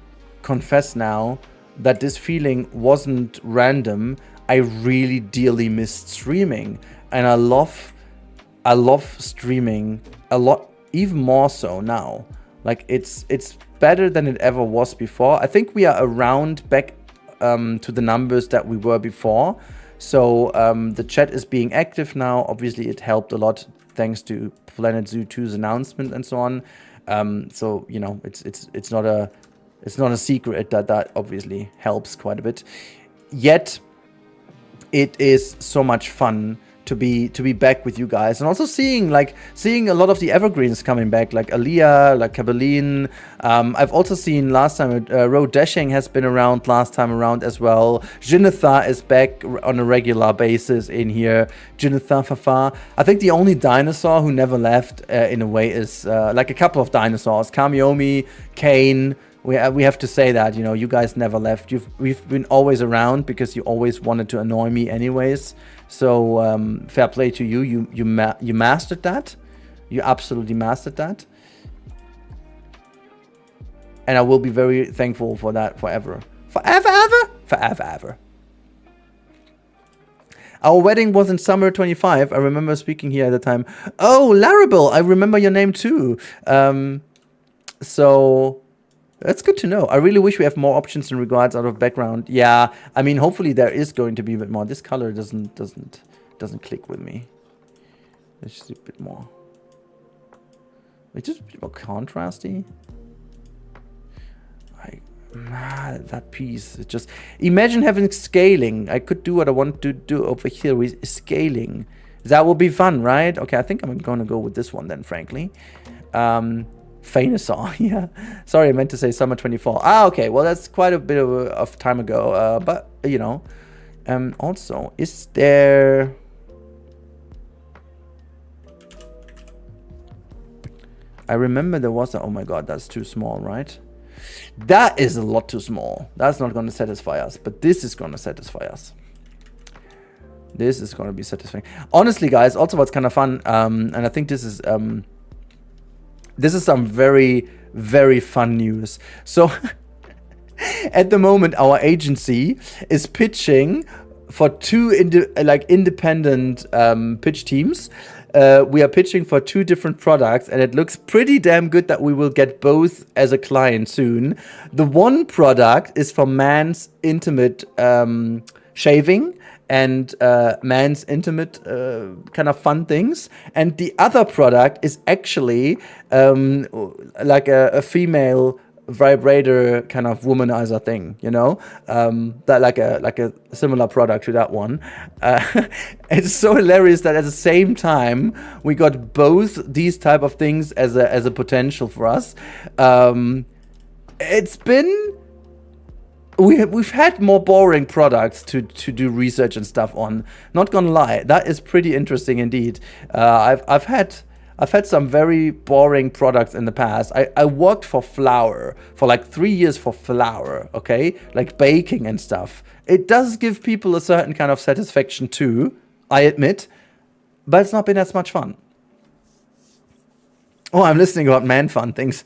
confess now that this feeling wasn't random. I really dearly missed streaming, and I love streaming a lot, even more so now. Like it's better than it ever was before. I think we are around back to the numbers that we were before. So the chat is being active now. Obviously, it helped a lot thanks to Planet Zoo 2's announcement and so on. So you know, it's not a secret that obviously helps quite a bit. Yet it is so much fun to be back with you guys, and also seeing a lot of the evergreens coming back, like Aaliyah, like Kabeline. I've also seen last time Road Dashing has been around last time around as well. Jinatha is back on a regular basis in here. Jinatha Fafa. I think the only dinosaur who never left in a way is like a couple of dinosaurs, Kamiomi, Kane. We have to say that, you know, you guys never left. We've been always around because you always wanted to annoy me anyways. So fair play to you. You mastered that. You absolutely mastered that. And I will be very thankful for that forever. Forever, ever? Forever, ever. Our wedding was in summer 25. I remember speaking here at the time. Oh, Larabil, I remember your name too. So that's good to know. I really wish we have more options in regards out of background. Yeah, I mean, hopefully there is going to be a bit more. This color doesn't click with me. Let's just a bit more. It's just a bit more contrasty. That piece. It just imagine having scaling. I could do what I want to do over here with scaling. That will be fun, right? Okay, I think I'm gonna go with this one then, frankly. Fainasaur, yeah. Sorry, I meant to say summer 24. Ah, okay. Well, that's quite a bit of time ago. But you know, also, is there? I remember there was a, oh my god, that's too small, right? That is a lot too small. That's not going to satisfy us, but this is going to satisfy us. This is going to be satisfying. Honestly, guys, also what's kind of fun, and I think this is some very, very fun news. So at the moment, our agency is pitching for two independent pitch teams. We are pitching for two different products, and it looks pretty damn good that we will get both as a client soon. The one product is for man's intimate shaving and man's intimate kind of fun things, and the other product is actually like a female vibrator kind of womanizer thing, you know, that like a similar product to that one. It's so hilarious that at the same time we got both these type of things as a potential for us. It's been we've had more boring products to do research and stuff on. Not gonna lie, that is pretty interesting indeed. I've had some very boring products in the past. I worked for flour for like 3 years for flour, okay? Like baking and stuff. It does give people a certain kind of satisfaction too, I admit, but it's not been as much fun. Oh, I'm listening about man fun things.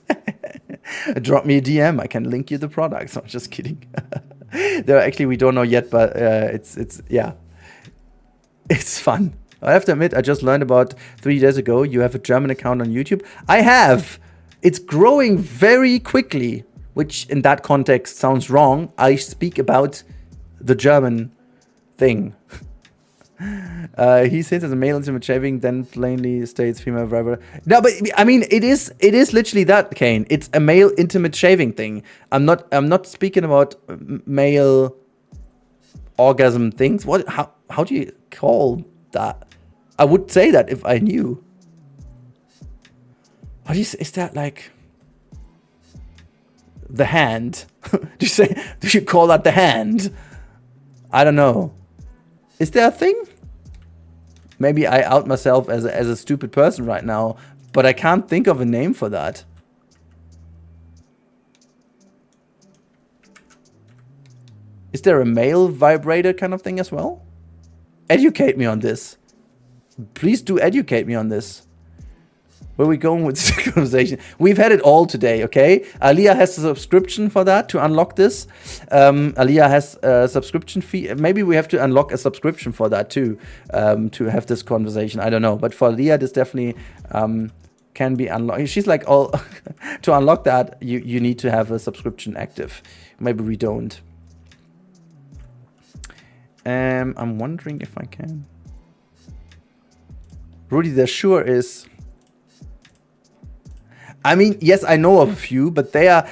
Drop me a DM, I can link you the products. I'm just kidding. There actually, we don't know yet, but yeah. It's fun. I have to admit, I just learned about 3 days ago, you have a German account on YouTube. I have! It's growing very quickly, which in that context sounds wrong. I speak about the German thing. He says as a male intimate shaving, then plainly states female vibrator. No, but I mean, it is literally that, Kane. It's a male intimate shaving thing. I'm not speaking about male orgasm things. What? How do you call that? I would say that if I knew. What is that like? The hand? Do you call that the hand? I don't know. Is there a thing? Maybe I out myself as a stupid person right now, but I can't think of a name for that. Is there a male vibrator kind of thing as well? Educate me on this. Please do educate me on this. Where are we going with this conversation? We've had it all today, okay? Aliyah has a subscription for that to unlock this. Aliyah has a subscription fee. Maybe we have to unlock a subscription for that too, to have this conversation. I don't know. But for Aliyah, this definitely can be unlocked. She's like, all to unlock that, you need to have a subscription active. Maybe we don't. I'm wondering if I can. Rudy, there sure is. I mean, yes, I know of a few, but they are...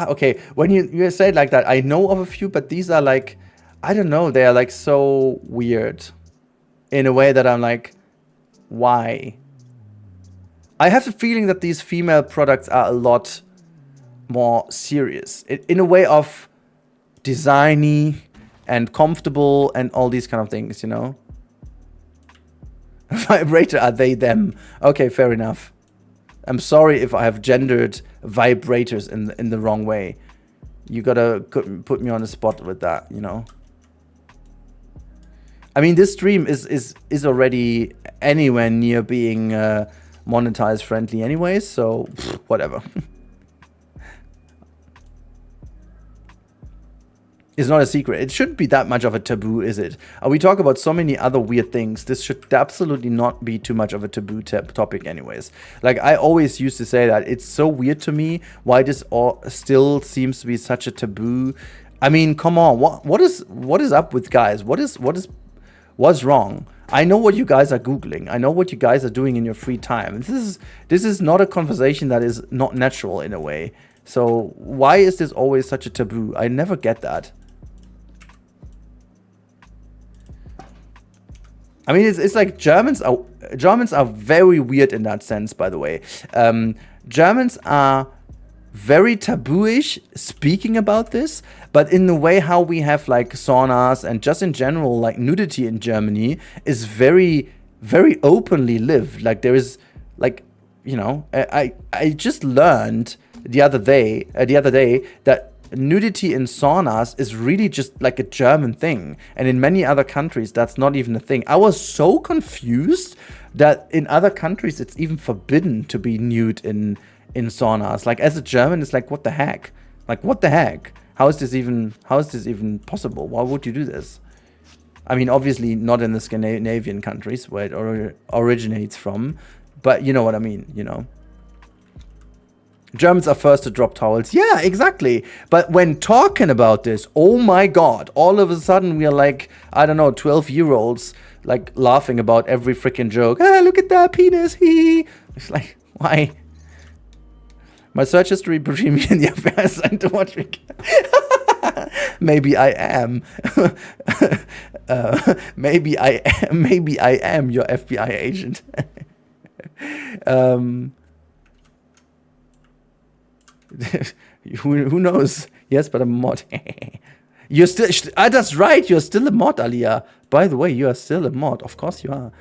okay, when you say it like that, I know of a few, but these are like... I don't know, they are like so weird. In a way that I'm like, why? I have the feeling that these female products are a lot more serious. In a way of designy and comfortable and all these kind of things, you know? Vibrator, are they them? Okay, fair enough. I'm sorry if I have gendered vibrators in the wrong way. You gotta put me on the spot with that, you know? I mean, this stream is already anywhere near being monetized friendly anyways, so whatever. It's not a secret. It shouldn't be that much of a taboo, is it? We talk about so many other weird things. This should absolutely not be too much of a taboo topic anyways. Like, I always used to say that it's so weird to me why this all still seems to be such a taboo. I mean, come on. What is up with guys? What's wrong? I know what you guys are Googling. I know what you guys are doing in your free time. This is not a conversation that is not natural in a way. So why is this always such a taboo? I never get that. I mean, it's like Germans are very weird in that sense, by the way. Germans are very taboo-ish speaking about this, but in the way how we have like saunas and just in general, like nudity in Germany is very, very openly lived. Like there is like, you know, I just learned the other day that nudity in saunas is really just like a German thing, and in many other countries that's not even a thing. I was so confused that in other countries it's even forbidden to be nude in saunas. Like, as a German, it's like, what the heck? Like, what the heck? How is this even possible? Why would you do this? I mean, obviously not in the Scandinavian countries where it originates from, but you know what I mean, you know. Germans are first to drop towels. Yeah, exactly. But when talking about this, oh my God, all of a sudden we are like, I don't know, 12-year-olds like laughing about every freaking joke. Ah, look at that penis. Hee. It's like, why? My search history between me and the FBI is signed to watch me. Maybe I am. Maybe I am your FBI agent. Who knows? Yes, but I'm a mod. You're still. That's right. You're still a mod, Alia. By the way, you are still a mod. Of course you are.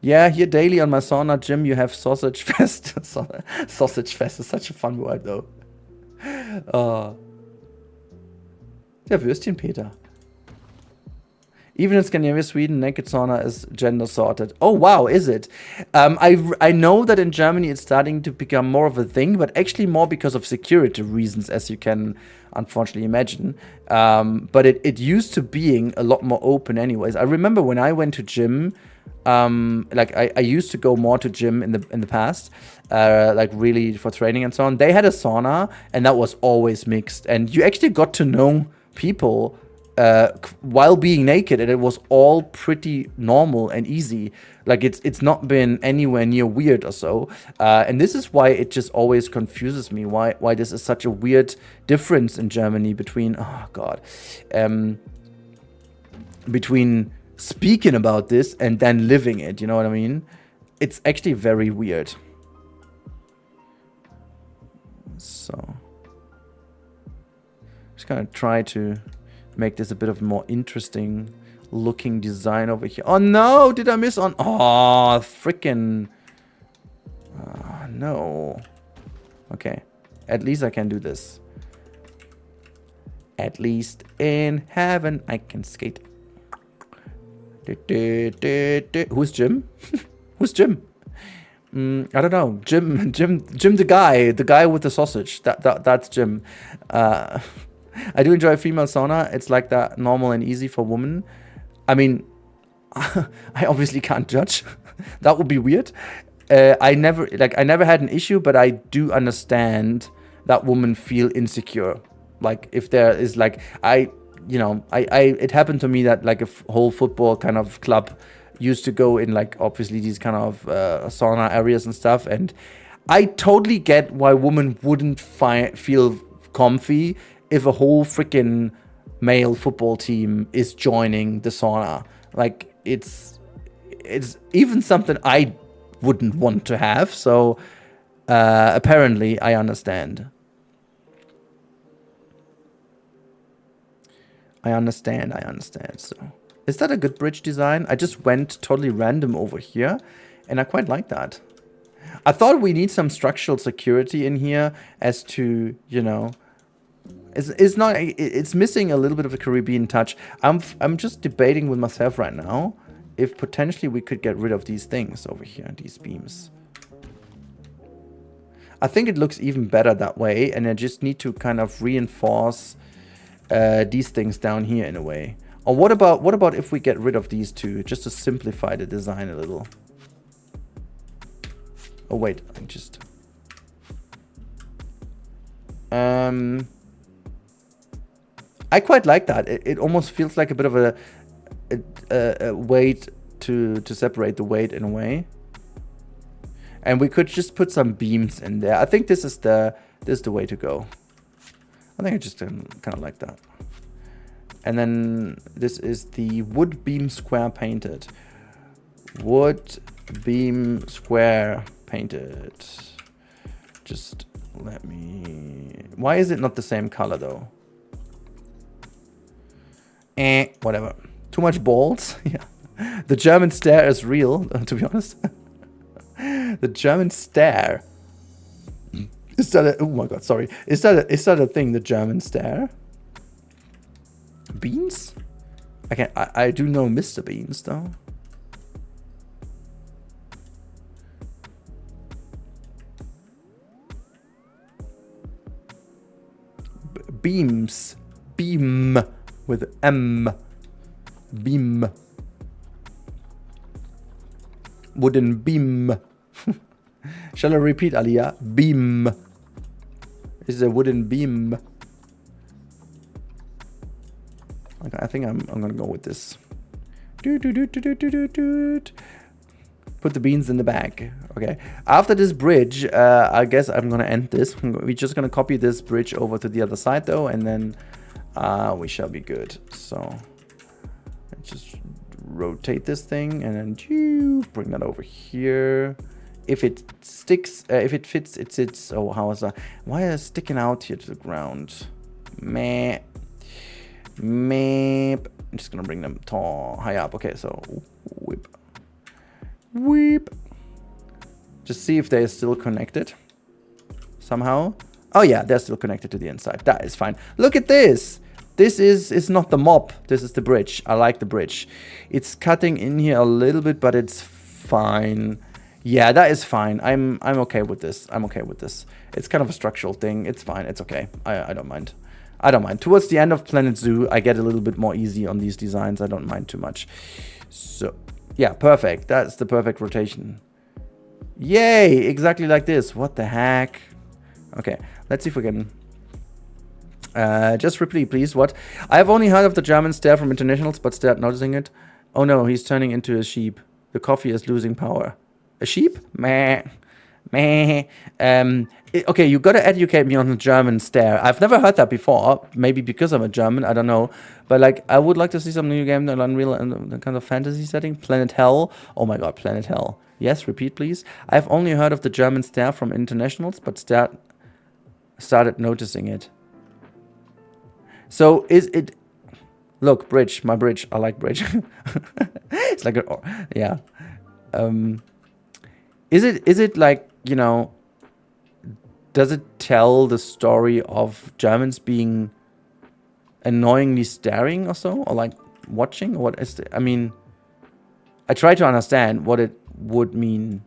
Yeah, here daily on my sauna gym you have sausage fest. Sausage fest is such a fun word, though. Ja, Würstchen, Peter. Even in Scandinavia, Sweden, naked sauna is gender sorted. Oh, wow, is it? I know that in Germany it's starting to become more of a thing, but actually more because of security reasons, as you can unfortunately imagine. But it used to being a lot more open anyways. I remember when I went to gym, like I used to go more to gym in the past, like really for training and so on. They had a sauna, and that was always mixed. And you actually got to know people while being naked, and it was all pretty normal and easy. Like it's not been anywhere near weird or so. And this is why it just always confuses me why this is such a weird difference in Germany between between speaking about this and then living it. You know what I mean? It's actually very weird. So just gonna try to make this a bit of a more interesting looking design over here. Oh no, did I miss on? Oh, freaking. No. Okay. At least I can do this. At least in heaven I can skate. Who's Jim? Who's Jim? I don't know. Jim the guy with the sausage. That's Jim. I do enjoy female sauna. It's like that, normal and easy for women. I mean, I obviously can't judge. That would be weird. I never had an issue, but I do understand that women feel insecure. Like if there is like it happened to me that like a whole football kind of club used to go in like obviously these kind of sauna areas and stuff, and I totally get why women wouldn't feel comfy if a whole freaking male football team is joining the sauna. Like it's even something I wouldn't want to have. So apparently I understand. I understand. So is that a good bridge design? I just went totally random over here, and I quite like that. I thought we need some structural security in here as to, you know, it's missing a little bit of a Caribbean touch. I'm just debating with myself right now if potentially we could get rid of these things over here, these beams. I think it looks even better that way, and I just need to kind of reinforce these things down here in a way. Or what about if we get rid of these two, just to simplify the design a little? Oh wait, I just... I quite like that. It almost feels like a bit of a weight to separate the weight in a way. And we could just put some beams in there. I think this is the way to go. I think I just kind of like that. And then this is the wood beam square painted. Wood beam square painted. Just let me... Why is it not the same color though? Whatever. Too much balls? Yeah. The German stare is real, to be honest. The German stare. Is that a... Oh my god, sorry. Is that a thing, the German stare? Beans? I do know Mr. Beans though. Beams. Beam with M. Beam. Wooden beam. Shall I repeat, Alia? Beam. Is a wooden beam. Okay, I think I'm gonna go with this. Put the beans in the bag. Okay. After this bridge, I guess I'm gonna end this. We're just gonna copy this bridge over to the other side though, and then we shall be good. So let's just rotate this thing and then bring that over here. If it sticks, if it fits, it sits. Oh, how is that? Why is it sticking out here to the ground? Meh. I'm just gonna bring them tall, high up. Okay, so whip. Just see if they're still connected somehow. Oh yeah, they're still connected to the inside. That is fine. Look at this. This is not the mop. This is the bridge. I like the bridge. It's cutting in here a little bit, but it's fine. Yeah, that is fine. I'm okay with this. I'm okay with this. It's kind of a structural thing. It's fine. It's okay. I don't mind. I don't mind. Towards the end of Planet Zoo, I get a little bit more easy on these designs. I don't mind too much. So, yeah, perfect. That's the perfect rotation. Yay! Exactly like this. What the heck? Okay, let's see if we can... just repeat, please. What? I have only heard of the German stare from internationals, but start noticing it. Oh no, he's turning into a sheep. The coffee is losing power. A sheep? Meh. Meh. Okay, you gotta educate me on the German stare. I've never heard that before. Maybe because I'm a German, I don't know. But like, I would like to see some new game in Unreal and the kind of fantasy setting. Planet Hell. Oh my god, Planet Hell. Yes, repeat please. I've only heard of the German stare from internationals, but started noticing it. So is it... Look, bridge, my bridge. I like bridge. It's like a... Yeah. Is it like, you know... Does it tell the story of Germans being annoyingly staring or so? Or like watching? What is the... I mean... I try to understand what it would mean.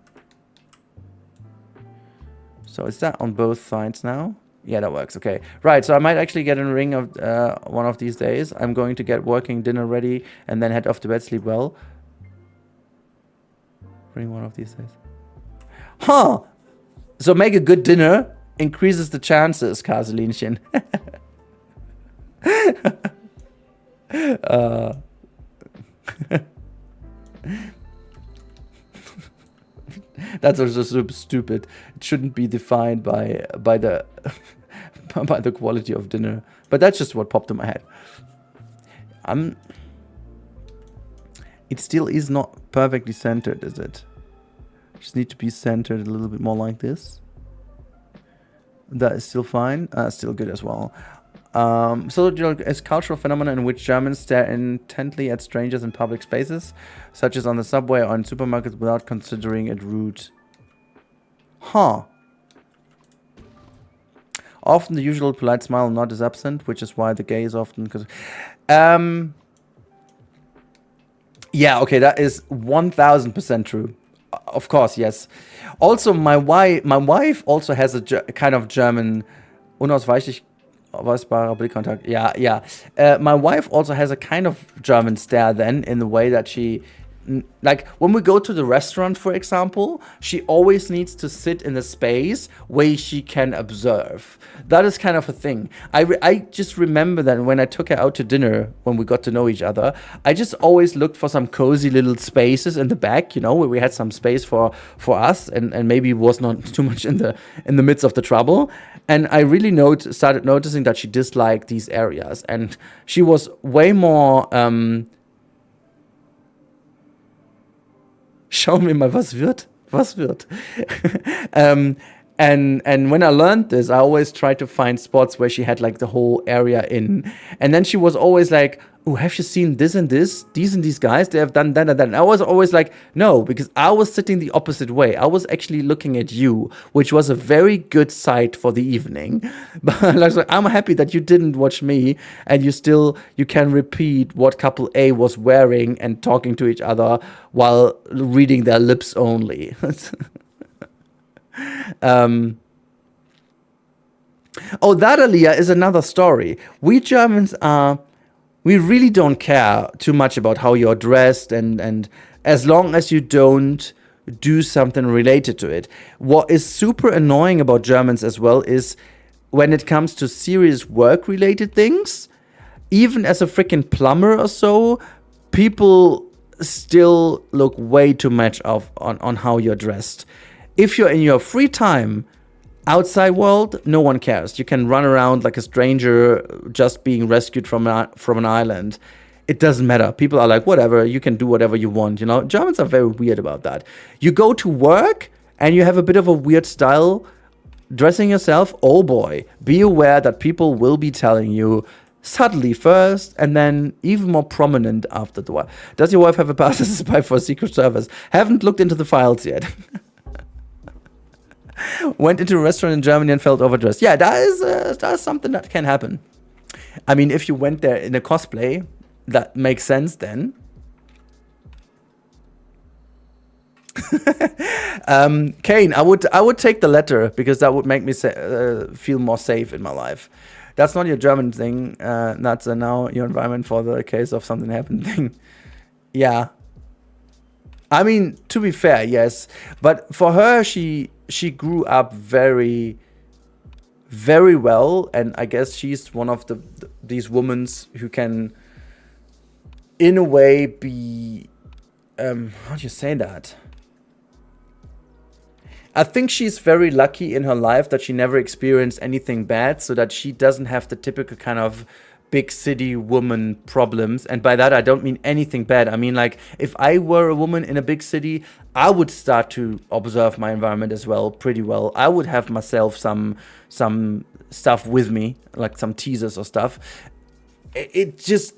So is that on both sides now? Yeah, that works. Okay. Right, so I might actually get in a ring of one of these days. I'm going to get working dinner ready and then head off to bed, sleep well. Ring one of these days. Huh! So make a good dinner increases the chances, Kaselinchen. That's also super stupid. It shouldn't be defined by the by the quality of dinner. But that's just what popped in my head. It still is not perfectly centered, is it? Just need to be centered a little bit more like this. That is still fine. Still good as well. So is cultural phenomenon in which Germans stare intently at strangers in public spaces, such as on the subway or in supermarkets, without considering it rude. Huh. Often the usual polite smile and nod is absent, which is why the gaze often... Yeah, okay, that is 1000% true. Of course, yes. Also, my wife also has a kind of German unausweichlich Ausbarer Blickkontakt. Yeah. My wife also has a kind of German stare then, in the way that like when we go to the restaurant, for example, she always needs to sit in a space where she can observe. That is kind of a thing. I just remember that when I took her out to dinner, when we got to know each other, I just always looked for some cozy little spaces in the back, where we had some space for us, and maybe was not too much in the midst of the trouble. And I really started noticing that she disliked these areas, and she was way more. Schau mir mal, was wird? Was wird? And when I learned this, I always tried to find spots where she had like the whole area in. And then she was always like, "Oh, have you seen this and this? These and these guys, they have done that and that." And I was always like, no, because I was sitting the opposite way. I was actually looking at you, which was a very good sight for the evening. But I was like, I'm happy that you didn't watch me, and you can repeat what couple A was wearing and talking to each other while reading their lips only. Oh, that, Aliyah, is another story. We Germans we really don't care too much about how you're dressed, and as long as you don't do something related to it. What is super annoying about Germans as well is when it comes to serious work related things, even as a freaking plumber or so, people still look way too much on how you're dressed. If you're in your free time, outside world, no one cares. You can run around like a stranger just being rescued from an island. It doesn't matter. People are like, whatever, you can do whatever you want. Germans are very weird about that. You go to work and you have a bit of a weird style dressing yourself. Oh boy, be aware that people will be telling you subtly first and then even more prominent after the while. Does your wife have a pass as a spy for a Secret Service? Haven't looked into the files yet. Went into a restaurant in Germany and felt overdressed. Yeah, that is something that can happen. I mean, if you went there in a cosplay, that makes sense then. Kane, I would take the letter, because that would make me feel more safe in my life. That's not your German thing. That's now your environment for the case of something happened thing. Yeah. I mean, to be fair, yes. But for her, she grew up very, very well. And I guess she's one of these women who can, in a way, be... how do you say that? I think she's very lucky in her life that she never experienced anything bad, so that she doesn't have the typical kind of big city woman problems. And by that, I don't mean anything bad. I mean, like, if I were a woman in a big city, I would start to observe my environment as well, pretty well. I would have myself some stuff with me, like some teasers or stuff. It just...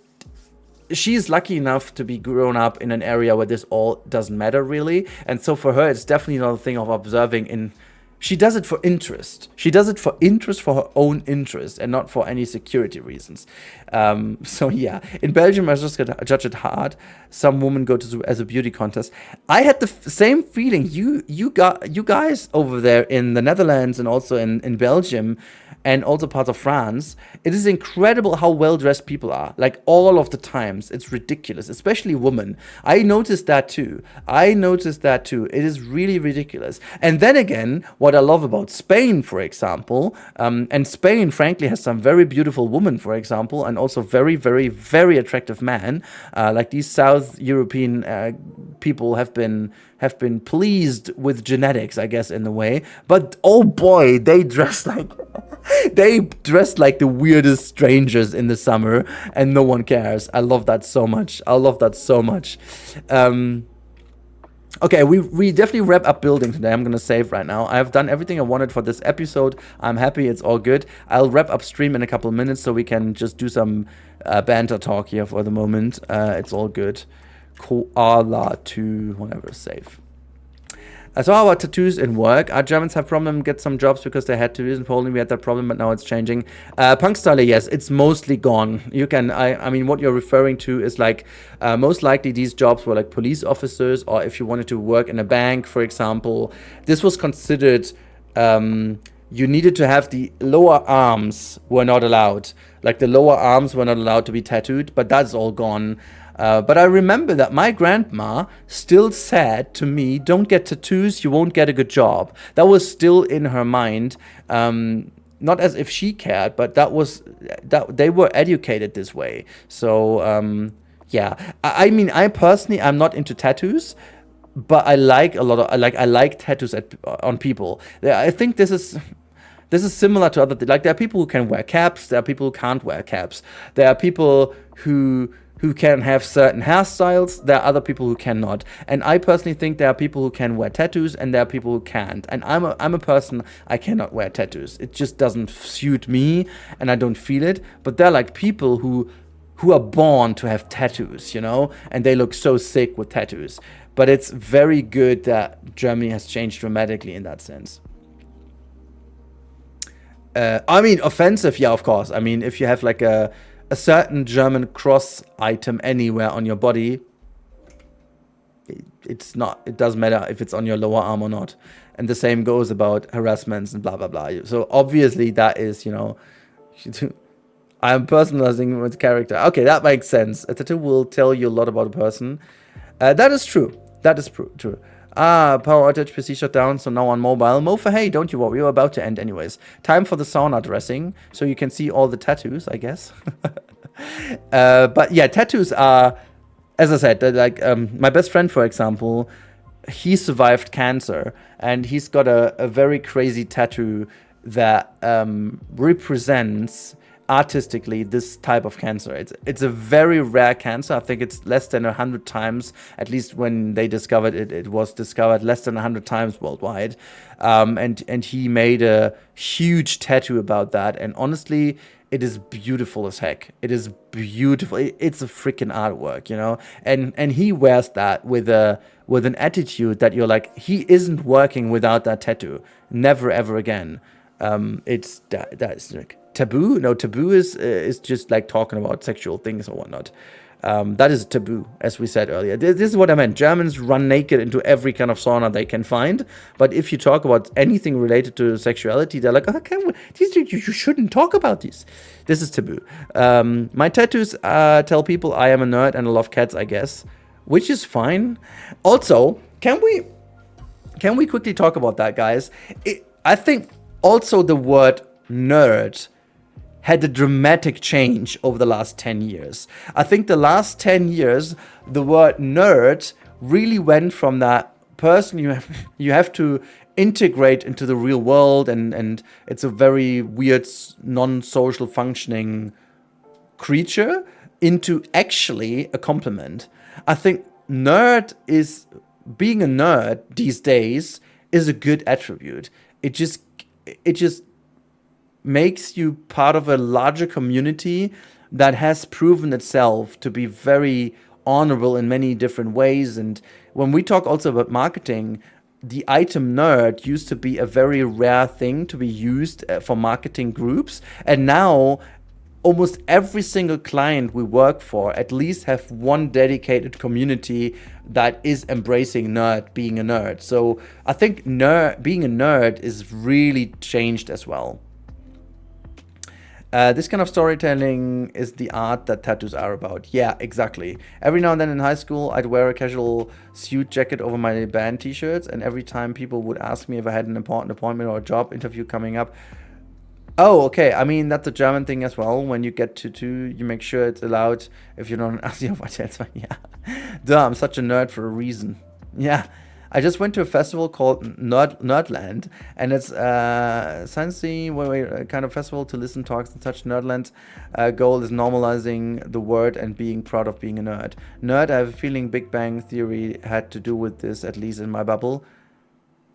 She's lucky enough to be grown up in an area where this all doesn't matter, really. And so for her, it's definitely not a thing of observing. She does it for interest. She does it for interest, for her own interest, and not for any security reasons. So yeah, in Belgium, I just got judge it hard. Some women go to as a beauty contest. I had the same feeling. You guys over there in the Netherlands and also in Belgium, and also parts of France, it is incredible how well-dressed people are. Like, all of the times. It's ridiculous, especially women. I noticed that too. It is really ridiculous. And then again, what I love about Spain, for example, and Spain, frankly, has some very beautiful women, for example, and also very, very, very attractive men. Like, these South European people have been pleased with genetics, I guess, in a way. But oh boy, they dress like the weirdest strangers in the summer, and no one cares. I love that so much. Okay, we definitely wrap up building today. I'm gonna save right now. I've done everything I wanted for this episode. I'm happy. It's all good. I'll wrap up stream in a couple of minutes so we can just do some banter talk here for the moment. It's all good. Koala to whatever, save. So how about tattoos in work? Our Germans have problem get some jobs because they had to. In Poland we had that problem, but now it's changing. Punk style, yes, it's mostly gone. You can, I mean, what you're referring to is like, most likely these jobs were like police officers, or if you wanted to work in a bank, for example. This was considered you needed to have the lower arms were not allowed. Like the lower arms were not allowed to be tattooed, but that's all gone. But I remember that my grandma still said to me, "Don't get tattoos, you won't get a good job." That was still in her mind. Not as if she cared, but that they were educated this way. So yeah, I mean, I personally, I'm not into tattoos, but I like a lot of I like tattoos on people. I think this is similar to other like there are people who can wear caps, there are people who can't wear caps, there are people who can have certain hairstyles, there are other people who cannot. And I personally think there are people who can wear tattoos and there are people who can't. And I'm a person, I cannot wear tattoos. It just doesn't suit me and I don't feel it. But there are like people who are born to have tattoos, you know, and they look so sick with tattoos. But it's very good that Germany has changed dramatically in that sense. I mean, offensive, yeah, of course. I mean, if you have like a certain German cross item anywhere on your body, it's not, it doesn't matter if it's on your lower arm or not. And the same goes about harassments and blah, blah, blah. So obviously that is, you know, I'm personalizing with character. Okay, that makes sense. A tattoo will tell you a lot about a person. That is true. That is true. Power outage, PC shut down, so now on mobile. Mofa, hey, don't you worry, we're about to end anyways. Time for the sauna dressing, so you can see all the tattoos, I guess. But yeah, tattoos are, as I said, like my best friend, for example, he survived cancer, and he's got a very crazy tattoo that represents artistically this type of cancer. It's a very rare cancer. I think it's less than 100 times, at least when they discovered it, it was discovered less than 100 times worldwide. And he made a huge tattoo about that. And honestly, it is beautiful as heck. It is beautiful. It's a freaking artwork, you know. And he wears that with an attitude that you're like, he isn't working without that tattoo. Never ever again. That's like taboo. No, taboo is just like talking about sexual things or whatnot. That is taboo, as we said earlier. This is what I meant. Germans run naked into every kind of sauna they can find. But if you talk about anything related to sexuality, they're like, okay, you shouldn't talk about this. This is taboo. My tattoos tell people I am a nerd and I love cats, I guess, which is fine. Also, can we quickly talk about that, guys? I think also the word nerd had a dramatic change over the last 10 years. I think the last 10 years, the word nerd really went from that person you have to integrate into the real world, and it's a very weird, non-social functioning creature, into actually a compliment. I think being a nerd these days is a good attribute. It just makes you part of a larger community that has proven itself to be very honorable in many different ways. And when we talk also about marketing, the item nerd used to be a very rare thing to be used for marketing groups. And now almost every single client we work for at least have one dedicated community that is embracing being a nerd. So I think being a nerd is really changed as well. This kind of storytelling is the art that tattoos are about. Yeah, exactly. Every now and then in high school, I'd wear a casual suit jacket over my band t-shirts, and every time people would ask me if I had an important appointment or a job interview coming up. Oh, okay. I mean, that's a German thing as well. When you get to you make sure it's allowed if you don't ask you about it. Yeah. Duh, I'm such a nerd for a reason. Yeah. I just went to a festival called Nerdland, and it's fancy kind of festival to listen talks and such. Nerdland's goal is normalizing the word and being proud of being a nerd. Nerd, I have a feeling Big Bang Theory had to do with this, at least in my bubble.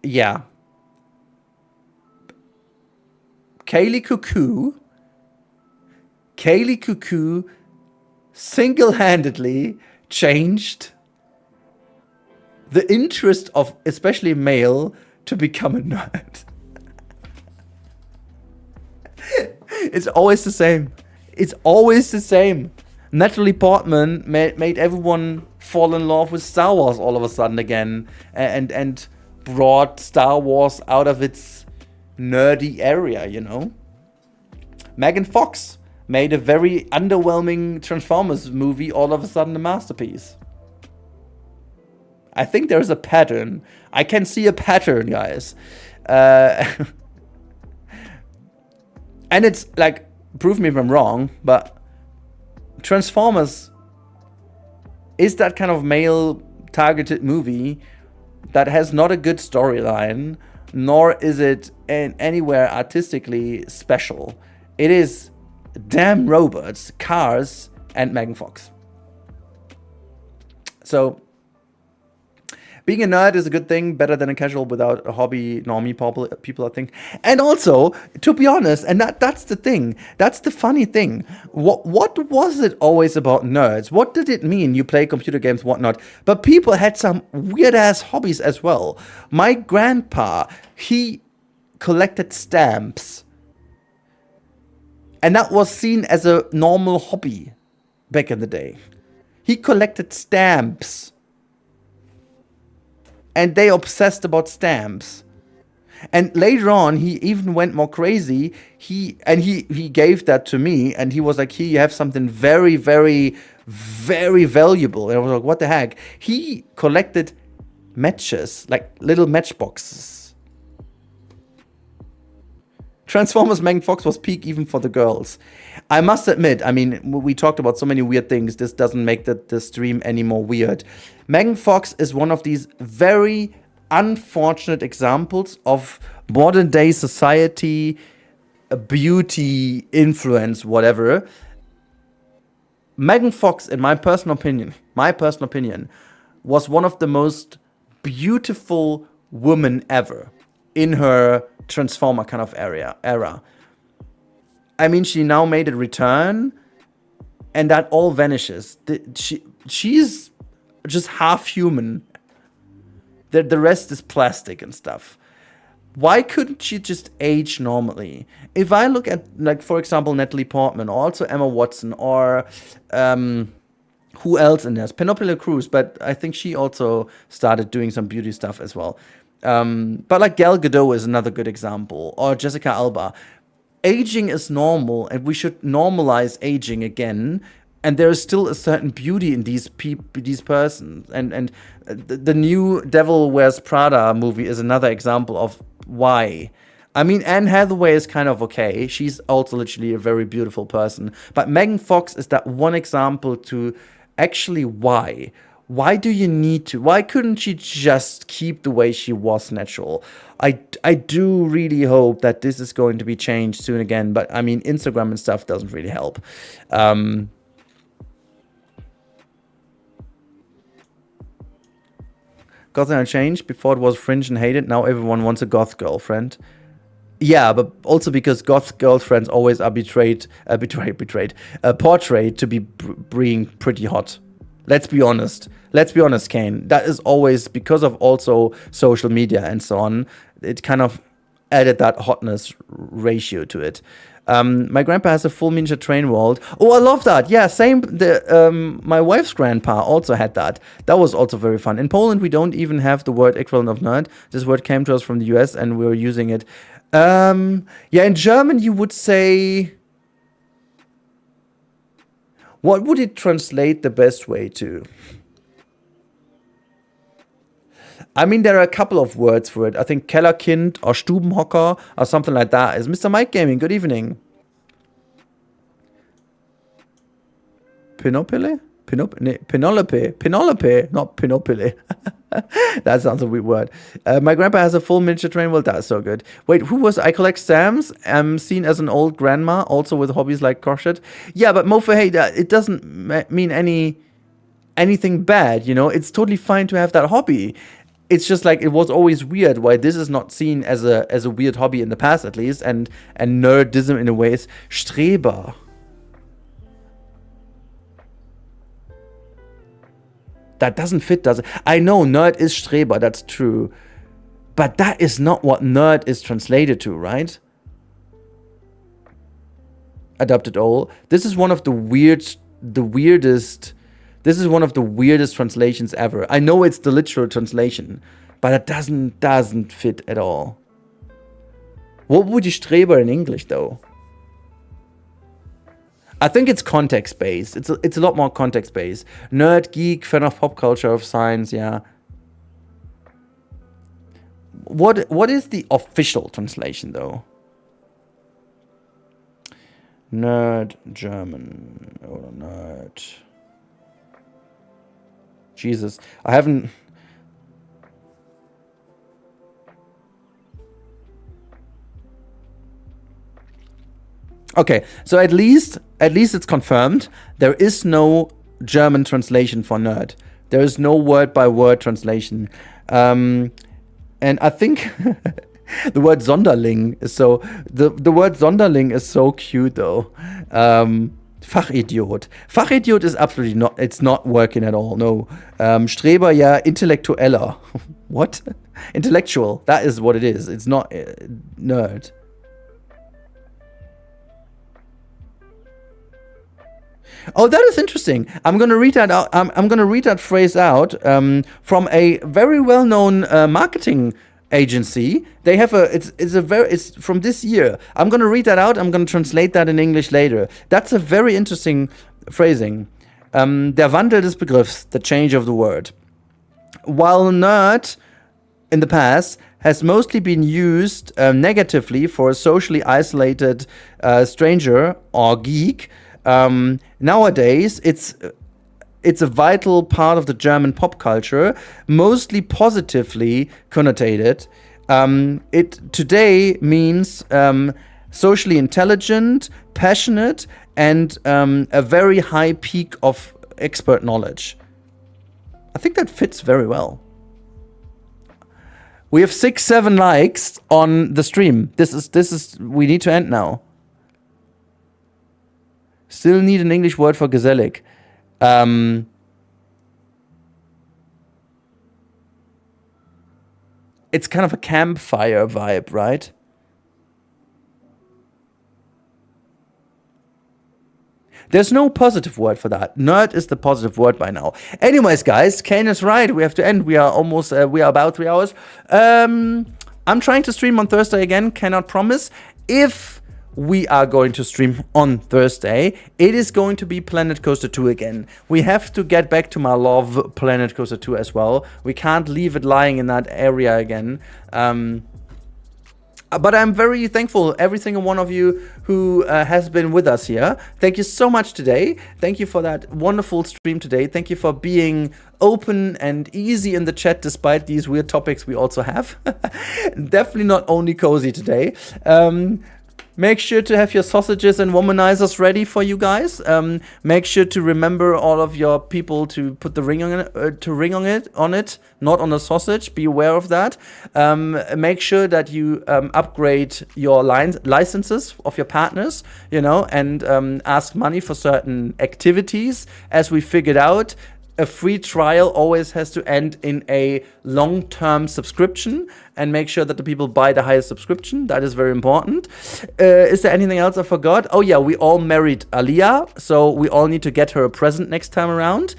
Yeah. Kaylee Cuckoo single-handedly changed the interest of especially male to become a nerd. It's always the same. It's always the same. Natalie Portman made everyone fall in love with Star Wars all of a sudden again, and brought Star Wars out of its nerdy area, you know? Megan Fox made a very underwhelming Transformers movie all of a sudden a masterpiece. I think there's a pattern. I can see a pattern, guys. And it's like, prove me if I'm wrong, but Transformers is that kind of male targeted movie that has not a good storyline, nor is it in anywhere artistically special. It is damn robots, cars, and Megan Fox. So being a nerd is a good thing, better than a casual without a hobby, normie people, I think. And also, to be honest, and that's the thing, that's the funny thing. What was it always about nerds? What did it mean? You play computer games, whatnot. But people had some weird-ass hobbies as well. My grandpa, he collected stamps. And that was seen as a normal hobby back in the day. He collected stamps. And they obsessed about stamps. And later on, he even went more crazy. He gave that to me, and he was like, "Here, you have something very, very, very valuable." And I was like, "What the heck?" He collected matches, like little matchboxes. Transformers Megan Fox was peak even for the girls. I must admit, I mean, we talked about so many weird things. This doesn't make the stream any more weird. Megan Fox is one of these very unfortunate examples of modern day society, beauty, influence, whatever. Megan Fox, in my personal opinion, was one of the most beautiful women ever in her Transformer kind of era. I mean, she now made a return, and that all vanishes. She's just half human. The rest is plastic and stuff. Why couldn't she just age normally? If I look at, like, for example, Natalie Portman, or also Emma Watson, or who else in this? Penelope Cruz, but I think she also started doing some beauty stuff as well. But like Gal Gadot is another good example, or Jessica Alba. Aging is normal, and we should normalize aging again. And there is still a certain beauty in these persons. And the new Devil Wears Prada movie is another example of why. I mean, Anne Hathaway is kind of okay. She's also literally a very beautiful person. But Megan Fox is that one example to actually why. Why do you need to? Why couldn't she just keep the way she was natural? I do really hope that this is going to be changed soon again. But I mean, Instagram and stuff doesn't really help. Goth and changed. Before it was fringe and hated. Now everyone wants a goth girlfriend. Yeah, but also because goth girlfriends always are portrayed to be being pretty hot. Let's be honest, Kane. That is always because of also social media and so on. It kind of added that hotness ratio to it. My grandpa has a full miniature train world. Oh, I love that. Yeah, same. My wife's grandpa also had that. That was also very fun. In Poland, we don't even have the word equivalent of nerd. This word came to us from the US, and we were using it. Yeah, in German, you would say... What would it translate the best way to? I mean, there are a couple of words for it. I think Kellerkind or Stubenhocker or something like that. Is Mr. Mike Gaming? Good evening. Pinopile? Penelope, not Pinopile. That sounds a weird word. My grandpa has a full miniature train. Well, that's so good. Wait, who was I collect stamps? I'm seen as an old grandma, also with hobbies like crochet. Yeah, but Mofa, hey, it doesn't mean anything bad, you know? It's totally fine to have that hobby. It's just like it was always weird why this is not seen as a weird hobby in the past, at least, and nerdism in a way is Streber. That doesn't fit, does it? I know nerd is Streber, that's true. But that is not what nerd is translated to, right? Adopted all. This is one of the weirdest. This is one of the weirdest translations ever. I know it's the literal translation, but it doesn't fit at all. What would you Streber in English, though? I think it's context-based. It's a lot more context-based. Nerd, geek, fan of pop culture, of science, yeah. What is the official translation, though? Nerd, German. Oh, nerd. Jesus. I haven't... Okay, so at least it's confirmed. There is no German translation for nerd. There is no word-by-word translation. And I think the word Sonderling is so... The word Sonderling is so cute, though. Fachidiot. Fachidiot is absolutely not... It's not working at all, no. Streber, ja, Intellektueller. What? Intellectual. That is what it is. It's not nerd. Oh, that is interesting. I'm gonna read that out. I'm gonna read that phrase out from a very well-known marketing agency. They have it's from this year. I'm gonna read that out. I'm gonna translate that in English later. That's a very interesting phrasing. Der Wandel des Begriffs, the change of the word. While nerd in the past has mostly been used negatively for a socially isolated stranger or geek. Nowadays, it's a vital part of the German pop culture, mostly positively connotated. It today means socially intelligent, passionate, and a very high peak of expert knowledge. I think that fits very well. We have 6-7 likes on the stream. This is we need to end now. Still need an English word for gesellig. It's kind of a campfire vibe, right? There's no positive word for that. Nerd is the positive word by now. Anyways, guys, Kane is right. We have to end. We are almost, we are about 3 hours. I'm trying to stream on Thursday again. Cannot promise. If we are going to stream on Thursday, it is going to be Planet Coaster 2 again. We have to get back to my love Planet Coaster 2 as well. We can't leave it lying in that area again. But I'm very thankful, every single one of you who has been with us here. Thank you so much today. Thank you for that wonderful stream today. Thank you for being open and easy in the chat despite these weird topics we also have. Definitely not only cozy today. Make sure to have your sausages and womanizers ready for you guys. Make sure to remember all of your people to put the ring on it, not on the sausage. Be aware of that. Make sure that you upgrade your licenses of your partners, and ask money for certain activities. As we figured out, a free trial always has to end in a long-term subscription, and make sure that the people buy the highest subscription. That is very important. Is there anything else I forgot? Oh yeah, we all married Aliyah, so we all need to get her a present next time around.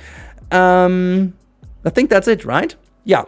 I think that's it, right? Yeah.